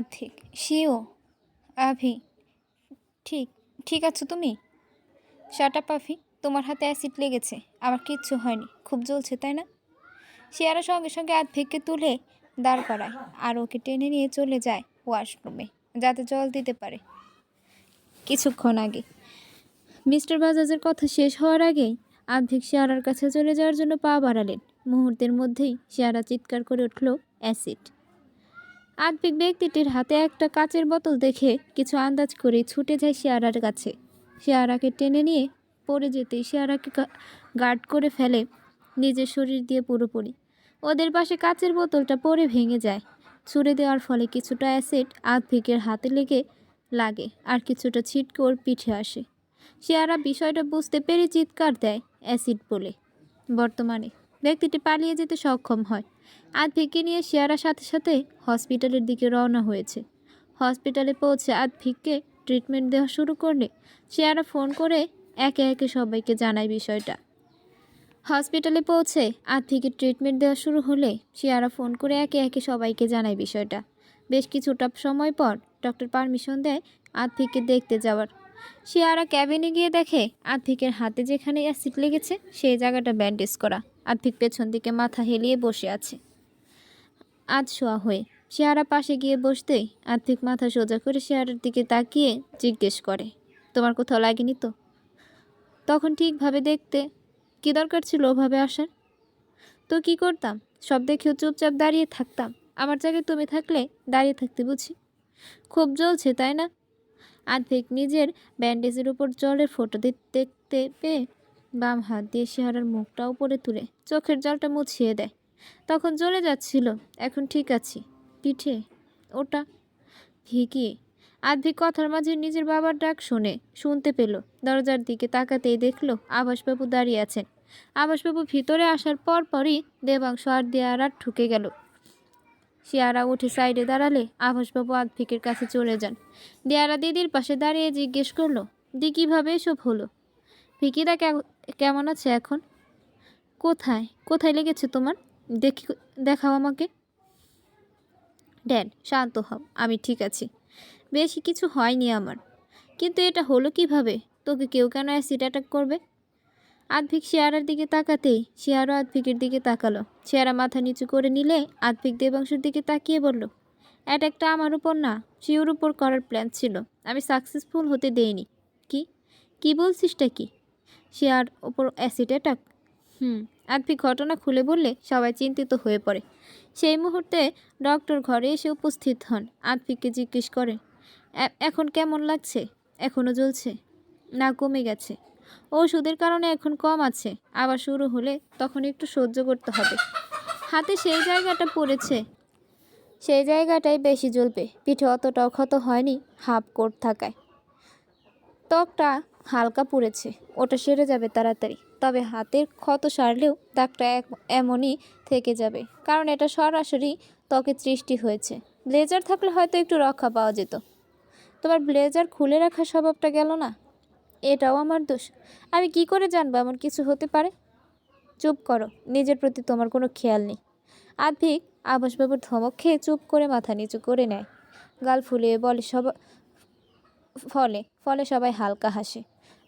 আর্থিক শিও আভি ঠিক ঠিক আছো তুমি? শাট আপ আভি, তোমার হাতে অ্যাসিড লেগেছে। আমার কিচ্ছু হয়নি, খুব জ্বলছে তাই না? শিয়ারা সঙ্গে সঙ্গে আর্থিককে তুলে দাঁড় করায় আর ওকে টেনে নিয়ে চলে যায় ওয়াশরুমে, যাতে জল দিতে পারে। কিছুক্ষণ আগে মিস্টার বাজাজের কথা শেষ হওয়ার আগেই আর্থিক শিয়ারার কাছে চলে যাওয়ার জন্য পা বাড়ালেন। মুহূর্তের মধ্যেই শিয়ারা চিৎকার করে উঠল, অ্যাসিড! আর্থিক ব্যক্তিটির হাতে একটা কাচের বোতল দেখে কিছু আন্দাজ করেই ছুটে যায় শিয়ারার কাছে। শিয়ারাকে টেনে নিয়ে পড়ে যেতেই শিয়ারাকে গার্ড করে ফেলে নিজের শরীর দিয়ে পুরোপুরি। ওদের পাশে কাচের বোতলটা পড়ে ভেঙে যায়। ছুঁড়ে দেওয়ার ফলে কিছুটা অ্যাসিড আর্থিকের হাতে লাগে আর কিছুটা ছিটকে ওর পিঠে আসে। শিয়ারা বিষয়টা বুঝতে পেরে চিৎকার দেয়, অ্যাসিড বলে। বর্তমানে ব্যক্তিটি পালিয়ে যেতে সক্ষম হয়। আর্থিককে নিয়ে শিয়ারার সাথে সাথে হসপিটালের দিকে রওনা হয়েছে। হসপিটালে পৌঁছে আর্থিককে ট্রিটমেন্ট দেওয়া শুরু করলে শিয়ারা ফোন করে একে একে সবাইকে জানায় বিষয়টা। হসপিটালে পৌঁছে আর্থিকের ট্রিটমেন্ট দেওয়া শুরু হলে শিয়ারা ফোন করে একে একে সবাইকে জানায় বিষয়টা। বেশ কিছুটা সময় পর ডক্টর পারমিশন দেয় আর্থিককে দেখতে যাওয়ার। শিয়ারা ক্যাবিনে গিয়ে দেখে আর্থিকের হাতে যেখানে অ্যাসিড লেগেছে সেই জায়গাটা ব্যান্ডেজ করা। আর্থিক পেছন দিকে মাথা হেলিয়ে বসে আছে আধ শোয়া হয়ে। শিয়ারা পাশে গিয়ে বসতেই আর্থিক মাথা সোজা করে শিয়ারার দিকে তাকিয়ে জিজ্ঞেস করে, তোমার কোথাও লাগেনি তো? তখন ঠিকভাবে দেখতে কি দরকার ছিল ওভাবে আসার? তো কি করতাম? সব দেখেও চুপচাপ দাঁড়িয়ে থাকতাম? আমার জায়গায় তুমি থাকলে দাঁড়িয়ে থাকতে বুঝি? খুব জ্বলছে তাই না? আর্থিক নিজের ব্যান্ডেজের উপর জলের ফোঁটা দেখতে পেয়ে বাম হাত দিয়ে শিহারার মুখটা উপরে তুলে চোখের জলটা মুছিয়ে দেয়। তখন জ্বলে যাচ্ছিল, এখন ঠিক আছি। পিঠে ওটা ভিকি। আর্থিক কথার মাঝে নিজের বাবার ডাক শুনতে পেল। দরজার দিকে তাকাতেই দেখলো আভাসবাবু দাঁড়িয়ে আছেন। আভাসবাবু ভিতরে আসার পরই দেবাংশ আর দেয়ারা ঢুকে গেল। শিয়ারা উঠে সাইডে দাঁড়ালে আভাসবাবু আর্থিকের কাছে চলে যান। দেয়ারা দিদির পাশে দাঁড়িয়ে জিজ্ঞেস করলো, দি কীভাবে এসব হলো? ভিকিরা কেমন আছে এখন? কোথায় কোথায় লেগেছে তোমার? দেখাও আমাকে। ড্যাড, শান্ত হও, আমি ঠিক আছি। বেশি কিছু হয়নি আমার। কিন্তু এটা হলো কিভাবে? তোকে কেউ কেন অ্যাসিড অ্যাটাক করবে? আর্থিক শিয়ারার দিকে তাকাতেই শিয়ারও আর্থিকের দিকে তাকালো। শিয়ারা মাথা নিচু করে নিলে আর্থিক দেবাংশুর দিকে তাকিয়ে বলল, অ্যাটাকটা আমার উপর না, শিওর উপর করার প্ল্যান ছিল। আমি সাকসেসফুল হতে দেইনি। কি বলছিসটা কি? শিয়ার ওপর অ্যাসিড অ্যাটাক? আর্থিক ঘটনা খুলে বললে সবাই চিন্তিত হয়ে পড়ে। সেই মুহূর্তে ডক্টর ঘরে এসে উপস্থিত হন। আর্থিককে জিজ্ঞেস করে, এখন কেমন লাগছে? এখনও জ্বলছে? না কমে গেছে? ওষুধের কারণে এখন কম আছে, আবার শুরু হলে তখন একটু সহ্য করতে হবে। হাতে সেই জায়গাটা পড়েছে, সেই জায়গাটাই বেশি জ্বলবে। পিঠে অতটাও ক্ষত হয়নি হাফ কোট থাকায়। ত্বকটা হালকা পুড়েছে, ওটা সেরে যাবে তাড়াতাড়ি। তবে হাতের ক্ষত সারলেও দাগটা এমনই থেকে যাবে, কারণ এটা সরাসরি ত্বকে সৃষ্টি হয়েছে। ব্লেজার থাকলে হয়তো একটু রক্ষা পাওয়া যেত। তোমার ব্লেজার খুলে রাখার স্বভাবটা গেল না? এটাও আমার দোষ? আমি কি করে জানবো এমন কিছু হতে পারে? চুপ করো, নিজের প্রতি তোমার কোনো খেয়াল নেই। আর্থিক আভাসবাবুর ধমক খেয়ে চুপ করে মাথা নিচু করে নেয়। গাল ফুলিয়ে বলে ফলে সবাই হালকা হাসে।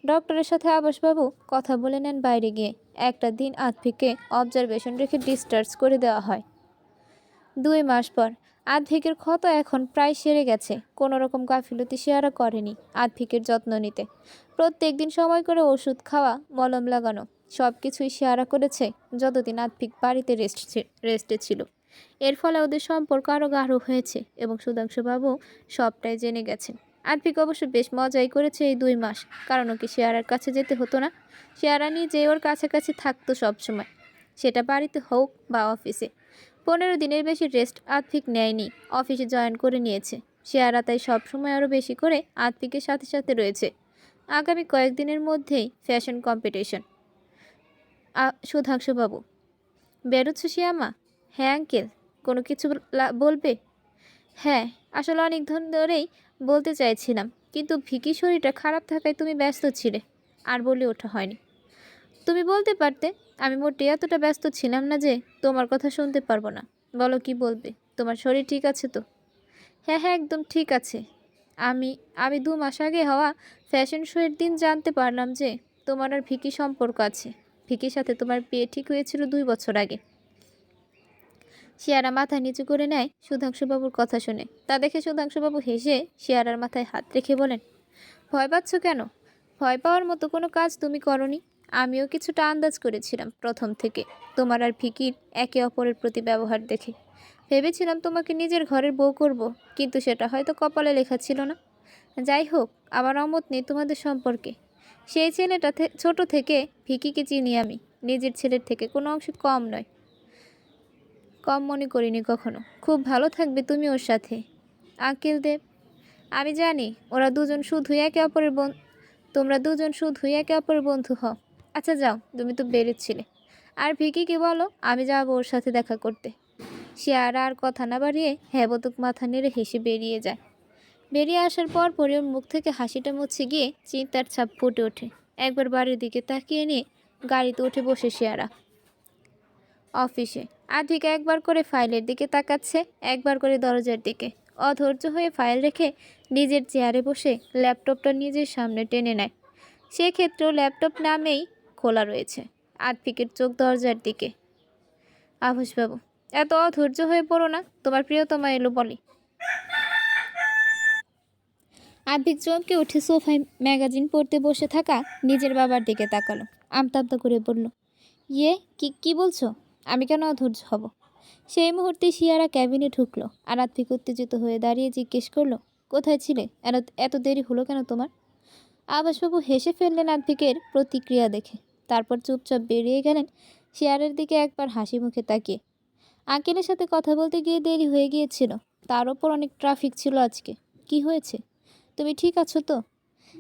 ডক্টরের সাথে আভাসবাবু কথা বলে নেন বাইরে গিয়ে। একটা দিন আর্থিককে অবজারভেশন রেখে ডিসচার্জ করে দেওয়া হয়। 2 মাস পর আর্থিকের ক্ষত এখন প্রায় সেরে গেছে। কোনো রকম গাফিলতি শিয়ারা করেনি আর্থিকের যত্ন নিতে। প্রত্যেক দিন সময় করে ওষুধ খাওয়া, মলম লাগানো, সব কিছুই শিয়ারা করেছে যতদিন আর্থিক বাড়িতে রেস্টে ছিল। এর ফলে ওদের সম্পর্ক আরও গাঢ় হয়েছে এবং সুধাংশুবাবু সবটাই জেনে গেছেন। আর্থিক অবশ্য বেশ মজাই করেছে এই 2 মাস, কারণ ওকে শিয়ারার কাছে যেতে হতো না। শিয়ারা নিজে ওর কাছাকাছি থাকতো সবসময়, সেটা বাড়িতে হোক বা অফিসে। 15 দিনের বেশি রেস্ট আর্থিক নেয়নি, অফিসে জয়েন করে নিয়েছে। শিয়ারা তাই সবসময় আরও বেশি করে আর্থিকের সাথে সাথে রয়েছে। আগামী কয়েকদিনের মধ্যেই ফ্যাশন কম্পিটিশন। সুধাংশুবাবু, বেরোচ্ছ শিয়ামা? হ্যাঁ আঙ্কেল, কোনো কিছু বলবে? হ্যাঁ, আসলে অনেক দিন ধরেই বলতে চাইছিলাম, কিন্তু ভিকি শরীরটা খারাপ থাকায় তুমি ব্যস্ত ছিলে, আর বলে ওঠা হয়নি। তুমি বলতে পারতে, আমি মোটেই এতটা ব্যস্ত ছিলাম না যে তোমার কথা শুনতে পারবো না। বলো কি বলবে? তোমার শরীর ঠিক আছে তো? হ্যাঁ হ্যাঁ, একদম ঠিক আছে। আমি আমি 2 মাস আগে হওয়া ফ্যাশন শোয়ের দিন জানতে পারলাম যে তোমার আর ভিকি সম্পর্ক আছে। ভিকির সাথে তোমার বিয়ে ঠিক হয়েছিল 2 বছর আগে। শিয়ারা মাথা নিচু করে নেয় সুধাংশুবাবুর কথা শুনে। তা দেখে সুধাংশুবাবু হেসে শিয়ারার মাথায় হাত রেখে বলেন, ভয় পাচ্ছ কেন? ভয় পাওয়ার মতো কোনো কাজ তুমি করনি। আমিও কিছুটা আন্দাজ করেছিলাম প্রথম থেকে তোমার আর ভিকির একে অপরের প্রতি ব্যবহার দেখে। ভেবেছিলাম তোমাকে নিজের ঘরের বউ করব, কিন্তু সেটা হয়তো কপালে লেখা ছিল না। যাই হোক, আমার অমত নেই তোমাদের সম্পর্কে। সেই ছেলেটা ছোট থেকে ভিকিকে চিনি আমি। নিজের ছেলের থেকে কোনো অংশে কম নয়, কম মনে করিনি কখনো। খুব ভালো থাকবে তুমি ওর সাথে। আঙ্কেল দেব, আমি জানি ওরা দুজন শুধুই একে অপরের তোমরা দুজন শুধুই একে অপরের বন্ধু হও। আচ্ছা যাও, তুমি তো বেরোচ্ছিলে। আর ভিকিকে বলো আমি যাবো ওর সাথে দেখা করতে। সে আর কথা না বাড়িয়ে হ্যাবতক মাথা নেড়ে হেসে বেরিয়ে যায়। বেরিয়ে আসার পর পরে ওর মুখ থেকে হাসিটা মুছে গিয়ে চিন্তার ছাপ ফুটে ওঠে। একবার বাড়ির দিকে তাকিয়ে নিয়ে গাড়িতে উঠে বসে শিয়ারা। অফিসে আধিকা একবার করে ফাইলের দিকে তাকাচ্ছে, একবার করে দরজার দিকে। অধৈর্য হয়ে ফাইল রেখে নিজের চেয়ারে বসে ল্যাপটপটা নিজের সামনে টেনে নেয়। সেক্ষেত্রেও ল্যাপটপ নামেই খোলা রয়েছে। আতিকের চোখ দরজার দিকে। আভাসবাবু, এত অধৈর্য হয়ে পড়ো না, তোমার প্রিয়তমা এলো বলে। আতিক চমকে উঠে সোফায় ম্যাগাজিন পড়তে বসে থাকা নিজের বাবার দিকে তাকালো। আমতা আমতা করে বলল, ইয়ে কি বলছো? আমি কেন অধৈর্য হব? সেই মুহূর্তে শিয়ারা ক্যাবিনে ঢুকলো আর আতিক উত্তেজিত হয়ে দাঁড়িয়ে জিজ্ঞেস করলো, কোথায় ছিলে? এত দেরি হলো কেন তোমার? আবাসবাবু হেসে ফেললেন আতিকের প্রতিক্রিয়া দেখে। তারপর চুপচাপ বেরিয়ে গেলেন, শিয়ারের দিকে একবার হাসি মুখে তাকিয়ে। আঙ্কেলের সাথে কথা বলতে গিয়ে দেরি হয়ে গিয়েছিল, তার ওপর অনেক ট্রাফিক ছিল আজকে। কি হয়েছে? তুমি ঠিক আছো তো?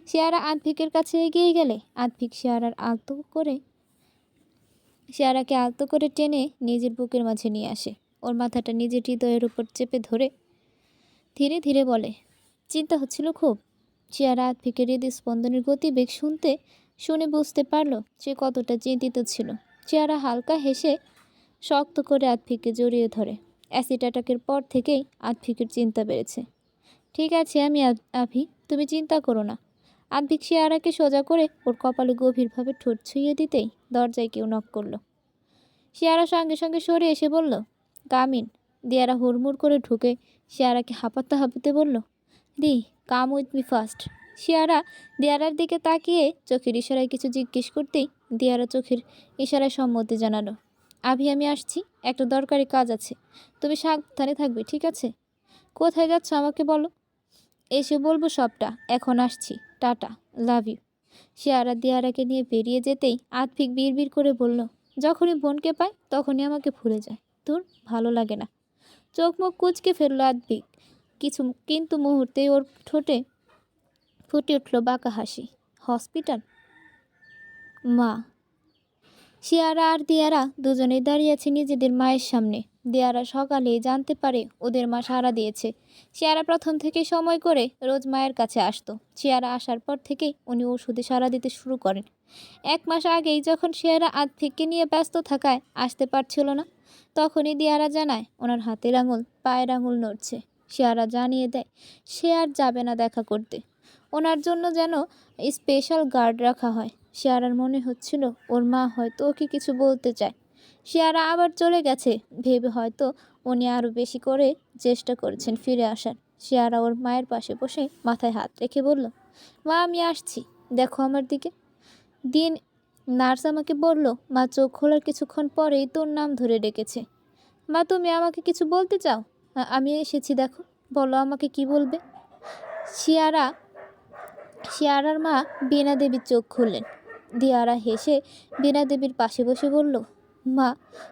শিয়ারা আতিকের কাছে এগিয়ে গেলে আতিক শিয়ারাকে আলতো করে টেনে নিজের বুকের মাঝে নিয়ে আসে। ওর মাথাটা নিজের হৃদয়ের উপর চেপে ধরে ধীরে ধীরে বলে, চিন্তা হচ্ছিল খুব? শিয়ারা আতিকের হৃদস্পন্দনের গতিবেগ শুনে বুঝতে পারল সে কতটা চিন্তিত ছিল। শিয়ারা হালকা হেসে শক্ত করে আতিককে জড়িয়ে ধরে। অ্যাসিড অ্যাটাকের পর থেকেই আতিকের চিন্তা বেড়েছে। ঠিক আছে আমি আভি, তুমি চিন্তা করো না। আতিক শিয়ারাকে সোজা করে ওর কপালে গভীরভাবে ঠোঁট ছুঁয়ে দিতেই দরজায় কেউ নক করলো। শিয়ারা সঙ্গে সঙ্গে সরে এসে বলল, কামিন। দিয়ারা হুড়মুড় করে ঢুকে শিয়ারাকে হাঁপাতে হাঁপাতে বলল, দি কাম উইথ মি ফার্স্ট। শিয়ারা দিয়ারার দিকে তাকিয়ে চোখের ইশারায় কিছু জিজ্ঞেস করতেই দিয়ারা চোখের ইশারায় সম্মতি জানালো। আভি আমি আসছি, একটা দরকারি কাজ আছে। তুমি সাবধানে থাকবে, ঠিক আছে? কোথায় যাচ্ছ আমাকে বলো। এসে বলবো সবটা, এখন আসছি, টাটা, লাভ ইউ। শিয়ারা দিয়ারাকে নিয়ে বেরিয়ে যেতেই আতিক বিড়বিড় করে বলল, যখনই বোনকে পায় তখনই আমাকে ভুলে যায়। তোর ভালো লাগে না। চোখ মুখ কুচকে ফেলল আতিক। কিন্তু মুহূর্তেই ওর ঠোঁটে ফুটে উঠল বাঁকা হাসি। হসপিটাল? মা। শিয়ারা আর দিয়ারা দুজনেই দাঁড়িয়ে আছে নিজেদের মায়ের সামনে। দিয়ারা সকালেই জানতে পারে ওদের মা সাড়া দিয়েছে। শিয়ারা প্রথম থেকে সময় করে রোজ মায়ের কাছে আসতো। শিয়ারা আসার পর থেকেই উনি ওষুধে সাড়া দিতে শুরু করেন। 1 মাস আগেই যখন শিয়ারা আতিককে নিয়ে ব্যস্ত থাকায় আসতে পারছিল না, তখনই দিয়ারা জানায় ওনার হাতের আঙুল পায়ের আঙুল নড়ছে। শিয়ারা জানিয়ে দেয় সে আর যাবে না দেখা করতে। ওনার জন্য যেন স্পেশাল গার্ড রাখা হয়। শিয়ারার মনে হচ্ছিল ওর মা হয়তো ওকে কিছু বলতে চায়। শিয়ারা আবার চলে গেছে ভেবে হয়তো উনি আরও বেশি করে চেষ্টা করছেন ফিরে আসার। শিয়ারা ওর মায়ের পাশে বসে মাথায় হাত রেখে বলল, মা আমি আসছি, দেখো আমার দিকে। নার্স আমাকে বলল মা চোখ খোলার কিছুক্ষণ পরেই তোর নাম ধরে ডেকেছে। মা তুমি আমাকে কিছু বলতে চাও? আমি এসেছি, দেখো, বলো আমাকে কি বলবে। শিয়ারার মা বীণা দেবীর চোখ খুললেন। দিয়ারা হেসে বীণা দেবীর পাশে বসে বলল, মা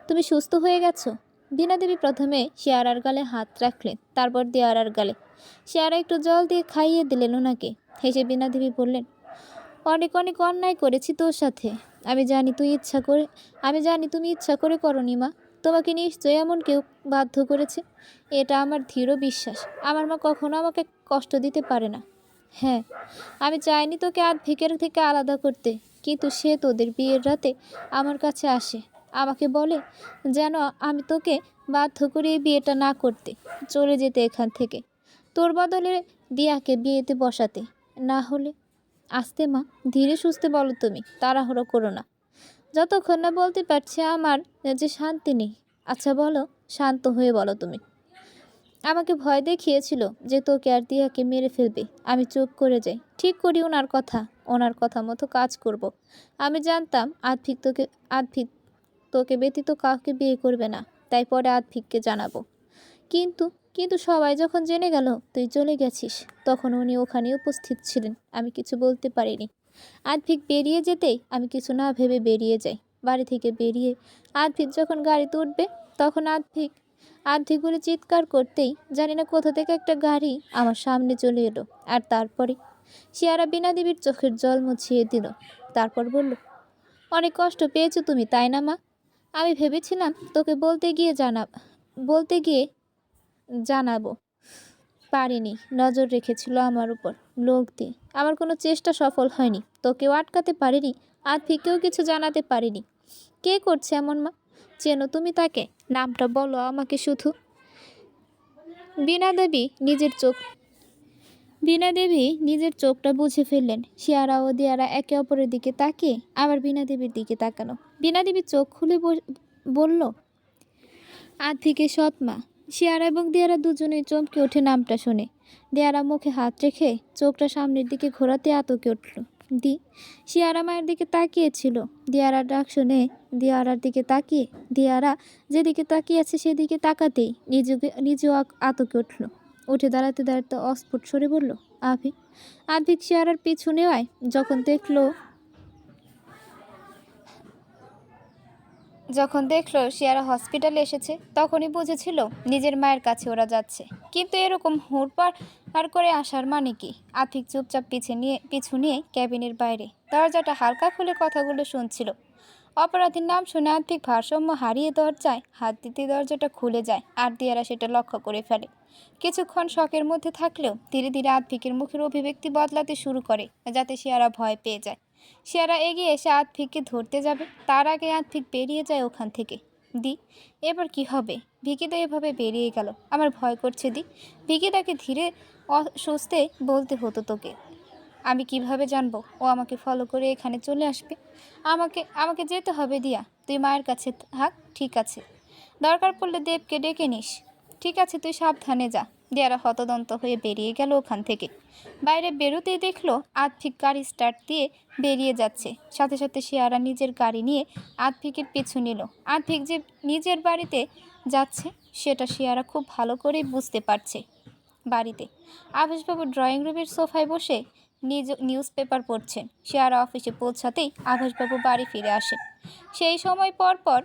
তুমি সুস্থ হয়ে গেছো? বীণা দেবী প্রথমে শিয়ারার গালে হাত রাখলেন, তারপর দিয়ারার গালে। শিয়ারা একটু জল দিয়ে খাইয়ে দিলেন ওনাকে। হেসে বীণা দেবী বললেন, অনেক অনেক অন্যায় করেছি তোর সাথে। আমি জানি তুমি ইচ্ছা করে করনি মা। তোমাকে নিশ্চয়ই এমন কেউ বাধ্য করেছে। এটা আমার দৃঢ় বিশ্বাস। আমার মা কখনো আমাকে কষ্ট দিতে পারে না। হ্যাঁ, আমি চাইনি তোকে আতিকের থেকে আলাদা করতে, কিন্তু সে তোদের বিয়ের রাতে আমার কাছে আসে, আমাকে বলে যেন আমি তোকে বাধ্য করে এই বিয়েটা না করতে, চলে যেতে এখান থেকে। তোর বদলে দিয়াকে বিয়েতে বসাতে। না হলে আস্তে মা, ধীরে সুস্থে বলো তুমি, তাড়াহুড়ো করো না। যতক্ষণ না বলতে পারছি আমার যে শান্তি নেই। আচ্ছা বলো, শান্ত হয়ে বলো তুমি। আমাকে ভয় দেখিয়েছিল যে তোকে আর দিয়াকে মেরে ফেলবে। আমি চুপ করে যাই, ঠিক করি ওনার কথা মতো কাজ করব। আমি জানতাম আদ্ভিক তোকে ব্যতীত কাউকে বিয়ে করবে না, তাই পরে আদ্ভিককে জানাবো। কিন্তু কিন্তু সবাই যখন জেনে গেল তুই চলে গেছিস, তখন উনি ওখানে উপস্থিত ছিলেন। আমি কিছু বলতে পারিনি। আদ্ভিক বেরিয়ে যেতেই আমি কিছু না ভেবে বেরিয়ে যাই। বাড়ি থেকে বেরিয়ে আদ্ভিক যখন গাড়িতে উঠবে, তখন আদ্ভিক বলে চিৎকার করতেই জানি না কোথা থেকে একটা গাড়ি আমার সামনে চলে এলো। আর তারপরে শিয়ারা বিনা দেবীর চোখের জল মুছিয়ে দিল। তারপর বলল, অনেক কষ্ট পেয়েছো তুমি, তাই না মা? আমি ভেবেছিলাম তোকে বলতে গিয়ে জানাবো পারিনি। নজর রেখেছিল আমার উপর লোক দিয়ে। আমার কোনো চেষ্টা সফল হয়নি। তোকেও আটকাতে পারিনি, আদ্ভিককেও কিছু জানাতে পারিনি। কে করছে এমন মা? চেনো তুমি তাকে? নামটা বলো আমাকে শুধু। বীণা দেবী নিজের চোখটা বুঝে ফেললেন। শিয়ারা ও দিয়ারা একে অপরের দিকে তাকিয়ে আবার বীণা দেবীর দিকে তাকানো। বীণা দেবী চোখ খুলে বলল, আদ্ভিকের সৎ মা। শিয়ারা এবং দিয়ারা দুজনেই চমকে ওঠে নামটা শুনে। দিয়ারা মুখে হাত রেখে চোখটা সামনের দিকে ঘোরাতে আতকে উঠল। শিয়ারা মায়ের দিকে তাকিয়েছিল। দিয়ারার ডাক শুনে দিয়ারার দিকে তাকিয়ে দিয়ারা যেদিকে তাকিয়ে আছে সেদিকে তাকাতেই নিজেও আতকে উঠল। উঠে দাঁড়াতে দাঁড়াতে অস্ফুট সরে বলল, আদ্ভিক শিয়ারার পিছু নেওয়ায় যখন দেখলো শিয়ারা হসপিটালে এসেছে, তখনই বুঝেছিল নিজের মায়ের কাছে ওরা যাচ্ছে। কিন্তু এরকম হুড়পাড় করে আসার মানে কি? আদ্ভিক চুপচাপ পিছু নিয়ে ক্যাবিনের বাইরে দরজাটা হালকা খুলে কথাগুলো শুনছিল। অপরাধীর নাম শুনে আদ্ভিক ভারসাম্য হারিয়ে দরজায় হাত দিতে দরজাটা খুলে যায়, আর দিয়ারা সেটা লক্ষ্য করে ফেলে। কিছুক্ষণ শকের মধ্যে থাকলেও ধীরে ধীরে আদ্ভিকের মুখের অভিব্যক্তি বদলাতে শুরু করে, যাতে শিয়ারা ভয় পেয়ে যায়। শিয়ারা এগিয়ে এসে আদ্ভিককে ধরতে যাবে, তার আগে আদ্ভিক বেরিয়ে যায় ওখান থেকে। এবার কি হবে? ভিকি তো এভাবে বেরিয়ে গেল, আমার ভয় করছে ভিকি, তাকে ধীরে সুস্থে বলতে হতো তোকে। আমি কিভাবে জানবো ও আমাকে ফলো করে এখানে চলে আসবে? আমাকে যেতে হবে দিয়া, তুই মায়ের কাছে থাক, ঠিক আছে? দরকার পড়লে দেবকে ডেকে নিস। ঠিক আছে, তুই সাবধানে যা। দিয়ারা হতদন্ত হয়ে বেরিয়ে গেল ওখান থেকে। বাইরে বেরোতেই দেখলো আদ্ভিক গাড়ি স্টার্ট দিয়ে বেরিয়ে যাচ্ছে। সাথে সাথে শিয়ারা নিজের গাড়ি নিয়ে আদ্ভিকের পিছু নিল। আদ্ভিক যে নিজের বাড়িতে যাচ্ছে সেটা শিয়ারা খুব ভালো করেই বুঝতে পারছে। বাড়িতে আভাসবাবু ড্রয়িং রুমের সোফায় বসে নিউজ পেপার পড়ছেন। শিয়ারা অফিসে পৌঁছাতেই আভাসবাবু বাড়ি ফিরে আসেন। সেই সময় পরপর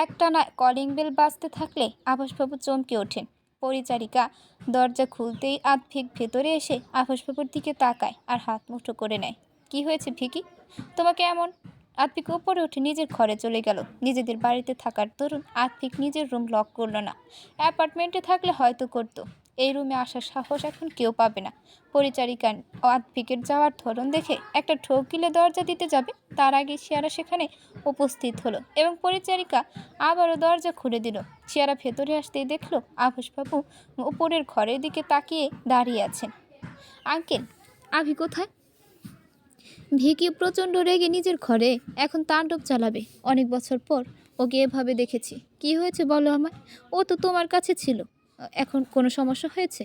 একটানা কলিং বেল বাজতে থাকলে আভাসবাবু চমকে ওঠেন। পরিচারিকা দরজা খুলতেই আদ্ভিক ভেতরে এসে আভাসবাবুর দিকে তাকায় আর হাত মুঠো করে নেয়। কি হয়েছে ভিকি, তোমাকে এমন? আদ্ভিক ওপরে উঠে নিজের ঘরে চলে গেল। নিজেদের বাড়িতে থাকার দরুন আদ্ভিক নিজের রুম লক করলো না। অ্যাপার্টমেন্টে থাকলে হয়তো করতো। এই রুমে আসার সাহস এখন কেউ পাবে না। পরিচারিকা আদ্ভিকের যাওয়ার ধরন দেখে একটা ঠোক গিলে দরজা দিতে যাবে, তার আগে শিয়ারা সেখানে উপস্থিত হলো এবং পরিচারিকা আবারও দরজা খুলে দিল। শিয়ারা ভেতরে আসতেই দেখলো আভাসবাবু উপরের ঘরের দিকে তাকিয়ে দাঁড়িয়ে আছেন। আঙ্কেল, আভি কোথায়? ভিকি প্রচণ্ড রেগে নিজের ঘরে এখন তাণ্ডব চালাবে। অনেক বছর পর ওকে এভাবে দেখেছি। কি হয়েছে বলো আমায়? ও তো তোমার কাছে ছিল। এখন কোনো সমস্যা হয়েছে?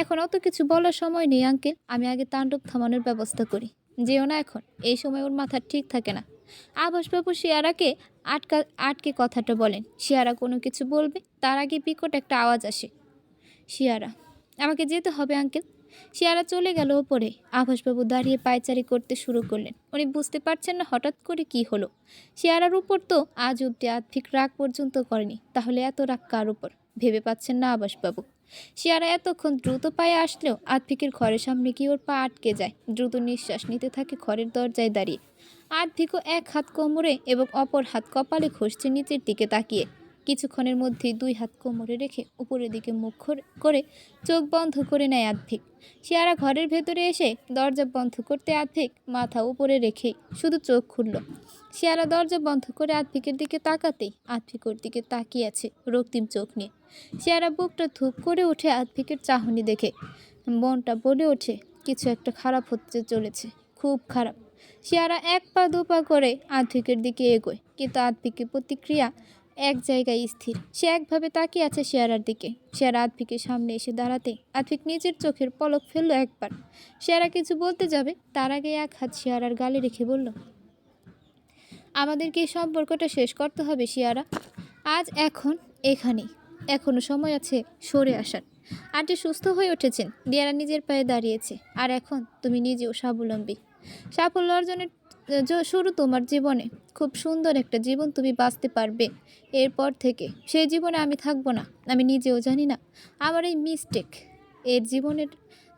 এখন অত কিছু বলার সময় নেই আঙ্কেল, আমি আগে তাণ্ডব থামানোর ব্যবস্থা করি। যেও না এখন, এই সময় ওর মাথা ঠিক থাকে না। আভাসবাবু শিয়ারাকে আটকে কথাটা বলেন। শিয়ারা কোনো কিছু বলবে তার আগে বিকট একটা আওয়াজ আসে, শিয়ারা, আমাকে যেতে হবে আঙ্কেল। শিয়ারা চলে গেল ওপরে। আভাসবাবু দাঁড়িয়ে পায়চারি করতে শুরু করলেন। উনি বুঝতে পারছেন না হঠাৎ করে কি হলো। শিয়ারার উপর তো আজ অব্দি আদ্ভিক রাগ পর্যন্ত করেনি, তাহলে এত রাগ কার উপর ভেবে পাচ্ছেন না আভাসবাবু। শিয়ারা এতক্ষণ দ্রুত পায়ে আসলেও আদ্ভিকের ঘরের সামনে গিয়ে ওর পা আটকে যায়। দ্রুত নিঃশ্বাস নিতে থাকে ঘরের দরজায় দাঁড়িয়ে। আদ্ভিকও এক হাত কোমরে এবং অপর হাত কপালে ঘষছে নিচের দিকে তাকিয়ে। কিছুক্ষণের মধ্যেই 2 হাত কোমরে রেখে উপরের দিকে মুখ করে চোখ বন্ধ করে নেয় আদ্ভিক। শিয়ারা ঘরের ভেতরে এসে দরজা বন্ধ করতে আদ্ভিক মাথা উপরে রেখেই শুধু চোখ খুলল। শিয়ারা দরজা বন্ধ করে আদ্ভিকের দিকে তাকাতেই আদ্ভিক ওর দিকে তাকিয়ে আছে রক্তিম চোখ নিয়ে। শিয়ারা বুকটা ধুপ করে ওঠে আদ্ভিকের চাহনি দেখে। মনটা বলে ওঠে কিছু একটা খারাপ হতে চলেছে, খুব খারাপ। শিয়ারা 1 পা 2 পা করে আদ্ভিকের দিকে এগোয়, কিন্তু আদ্ভিকের প্রতিক্রিয়া এক জায়গায় স্থির। সে একভাবে তাকিয়ে আছে শিয়ারার দিকে। শিয়ারা আদ্ভিকের সামনে এসে দাঁড়াতে আদ্ভিক নিজের চোখের পলক ফেলল একবার। শিয়ারা কিছু বলতে যাবে, তার আগে এক হাত শিয়ারার গালে রেখে বলল, আমাদেরকে এই সম্পর্কটা শেষ করতে হবে শিয়ারা। আজ এখন এখানেই, এখনও সময় আছে সরে আসার। আন্টি সুস্থ হয়ে উঠেছেন, দিয়ারা নিজের পায়ে দাঁড়িয়েছে, আর এখন তুমি নিজেও স্বাবলম্বী। সাফল্য অর্জনের শুরু তোমার জীবনে। খুব সুন্দর একটা জীবন তুমি বাঁচতে পারবে এরপর থেকে। সেই জীবনে আমি থাকবো না। আমি নিজেও জানি না আমার এই মিস্টেক, এর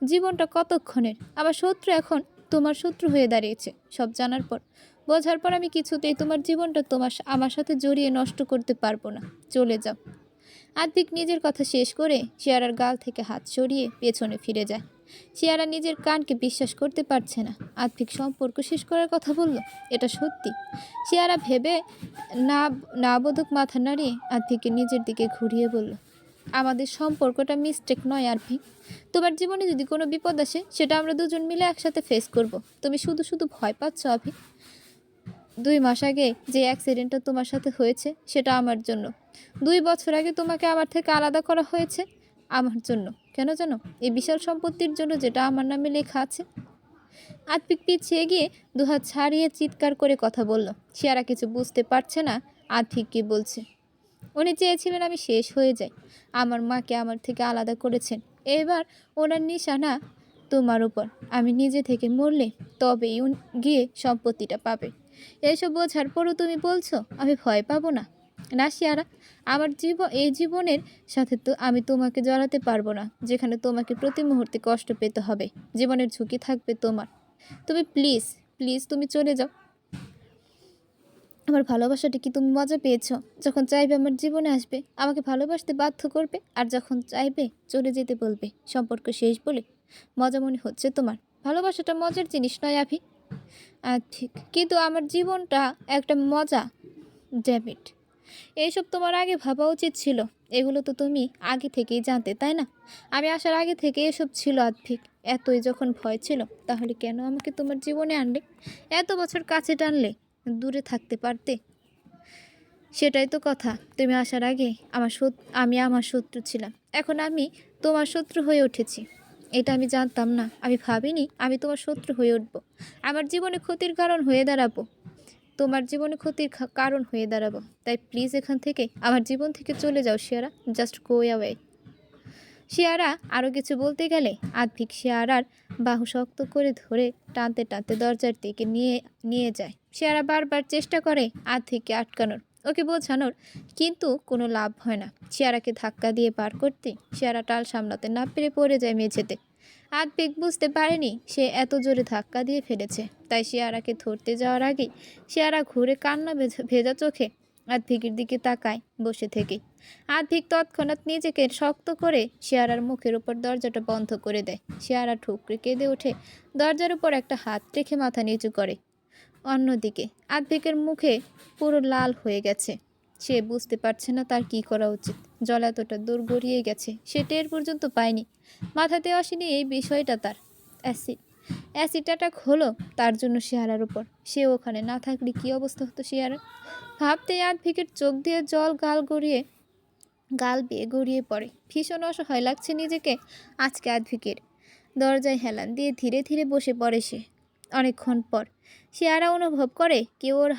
জীবনটা কতক্ষণের। আমার শত্রু এখন তোমার শত্রু হয়ে দাঁড়িয়েছে। সব জানার পর, বোঝার পর আমি কিছুতেই তোমার জীবনটা আমার সাথে জড়িয়ে নষ্ট করতে পারবো না। চলে যাও। আদ্ভিক নিজের কথা শেষ করে শিয়ারার গাল থেকে হাত সরিয়ে পেছনে ফিরে যায়। শিয়ারা নিজের কানকে বিশ্বাস করতে পারছে না। আদ্ভিক সম্পর্ক শেষ করার কথা বলল, এটা সত্যি? শিয়ারা ভেবে না বোধক মাথা নাড়িয়ে আদ্ভিককে নিজের দিকে ঘুরিয়ে বলল, আমাদের সম্পর্কটা মিস্টেক নয় আদ্ভিক। তোমার জীবনে যদি কোনো বিপদ আসে, সেটা আমরা দুজন মিলে একসাথে ফেস করব। তুমি শুধু শুধু ভয় পাচ্ছ আভি। 2 মাস আগে যে অ্যাক্সিডেন্টটা তোমার সাথে হয়েছে, সেটা আমার জন্য। 2 বছর আগে তোমাকে আমার থেকে আলাদা করা হয়েছে আমার জন্য। কেন জানো? এই বিশাল সম্পত্তির জন্য যেটা আমার নামে লেখা আছে। আদ্ভিক পিছিয়ে গিয়ে 2 হাত ছাড়িয়ে চিৎকার করে কথা বলল। শিয়ারা কিছু বুঝতে পারছে না আদ্ভিক কী বলছে। উনি চেয়েছিলেন আমি শেষ হয়ে যাই। আমার মাকে আমার থেকে আলাদা করেছেন। এবার ওনার নিশানা তোমার উপর। আমি নিজে থেকে মরলে তবেই গিয়ে সম্পত্তিটা পাবে। এইসব বোঝার পরও তুমি বলছো আমি ভয় পাবো না? না শিয়ারা, আমার এই জীবনের সাথে তো আমি তোমাকে জড়াতে পারবো না, যেখানে তোমাকে প্রতি মুহূর্তে কষ্ট পেতে হবে। জীবনের ঝুঁকি থাকবে তোমার। তুমি প্লিজ প্লিজ তুমি চলে যাও। আমার ভালোবাসাটা কি তুমি মজা পেয়েছো? যখন চাইবে আমার জীবনে আসবে, আমাকে ভালোবাসতে বাধ্য করবে, আর যখন চাইবে চলে যেতে বলবে। সম্পর্ক শেষ বলে মজা মনে হচ্ছে তোমার? ভালোবাসাটা মজার জিনিস নয় আভি। ঠিক, কিন্তু আমার জীবনটা একটা মজা। ড্যাভিড, এইসব তোমার আগে ভাবা উচিত ছিল। এগুলো তো তুমি আগে থেকেই জানতে, তাই না? আমি আসার আগে থেকে এসব ছিল আদ্ভিক। এতই যখন ভয় ছিল, তাহলে কেন আমাকে তোমার জীবনে আনলে? এত বছর কাছে টানলে, দূরে থাকতে পারতে। সেটাই তো কথা। তুমি আসার আগে আমি আমার শত্রু ছিলাম, এখন আমি তোমার শত্রু হয়ে উঠেছি। এটা আমি জানতাম না। আমি ভাবিনি আমি তোমার শত্রু হয়ে উঠব, আমার জীবনে ক্ষতির কারণ হয়ে দাঁড়াবো। তোমার জীবনে ক্ষতির কারণ হয়ে দাঁড়াবো। তাই প্লিজ এখান থেকে, আমার জীবন থেকে চলে যাও Shiara. Just go away. Shiara আরও কিছু বলতে গেলে আদ্ভিক শিয়ারার বাহু শক্ত করে ধরে টানতে টানতে দরজার দিকে নিয়ে যায়। শিয়ারা বারবার চেষ্টা করে আদ্ভিককে আটকানোর, ওকে বোঝানোর, কিন্তু কোনো লাভ হয় না। শিয়ারাকে ধাক্কা দিয়ে পার করতে শিয়ারা টাল সামলাতে না পেরে পড়ে যায় মেঝেতে। আদ্ভিক বুঝতে পারেনি সে এত জোরে ধাক্কা দিয়ে ফেলেছে। তাই শিয়ারাকে ধরতে যাওয়ার আগেই শিয়ারা ঘুরে কান্না ভেজা চোখে আদ্ভিকের দিকে তাকায় বসে থেকেই। আদ্ভিক তৎক্ষণাৎ নিজেকে শক্ত করে শিয়ারার মুখের উপর দরজাটা বন্ধ করে দেয়। শিয়ারা ঠুকরে কেঁদে ওঠে, দরজার উপর একটা হাত রেখে মাথা নিচু করে। অন্যদিকে আদ্ভিকের মুখে পুরো লাল হয়ে গেছে। সে বুঝতে পারছে না তার কী করা উচিত। জল এতটা দূর গড়িয়ে গেছে সে টের পর্যন্ত পায়নি। মাথাতে আসেনি এই বিষয়টা তার। অ্যাসিড অ্যাটাক হলো তার জন্য শিয়ারার উপর। সে ওখানে না থাকলে কী অবস্থা হতো শিয়ারার? ভাবতেই আদ্ভিকের চোখ দিয়ে জল গাল বেয়ে গড়িয়ে পড়ে। ভীষণ অসহায় লাগছে নিজেকে আজকে আদ্ভিকের। দরজায় হেলান দিয়ে ধীরে ধীরে বসে পড়ে সে। অনেকক্ষণ পর শিয়ারা অনুভব করে কেউ ওর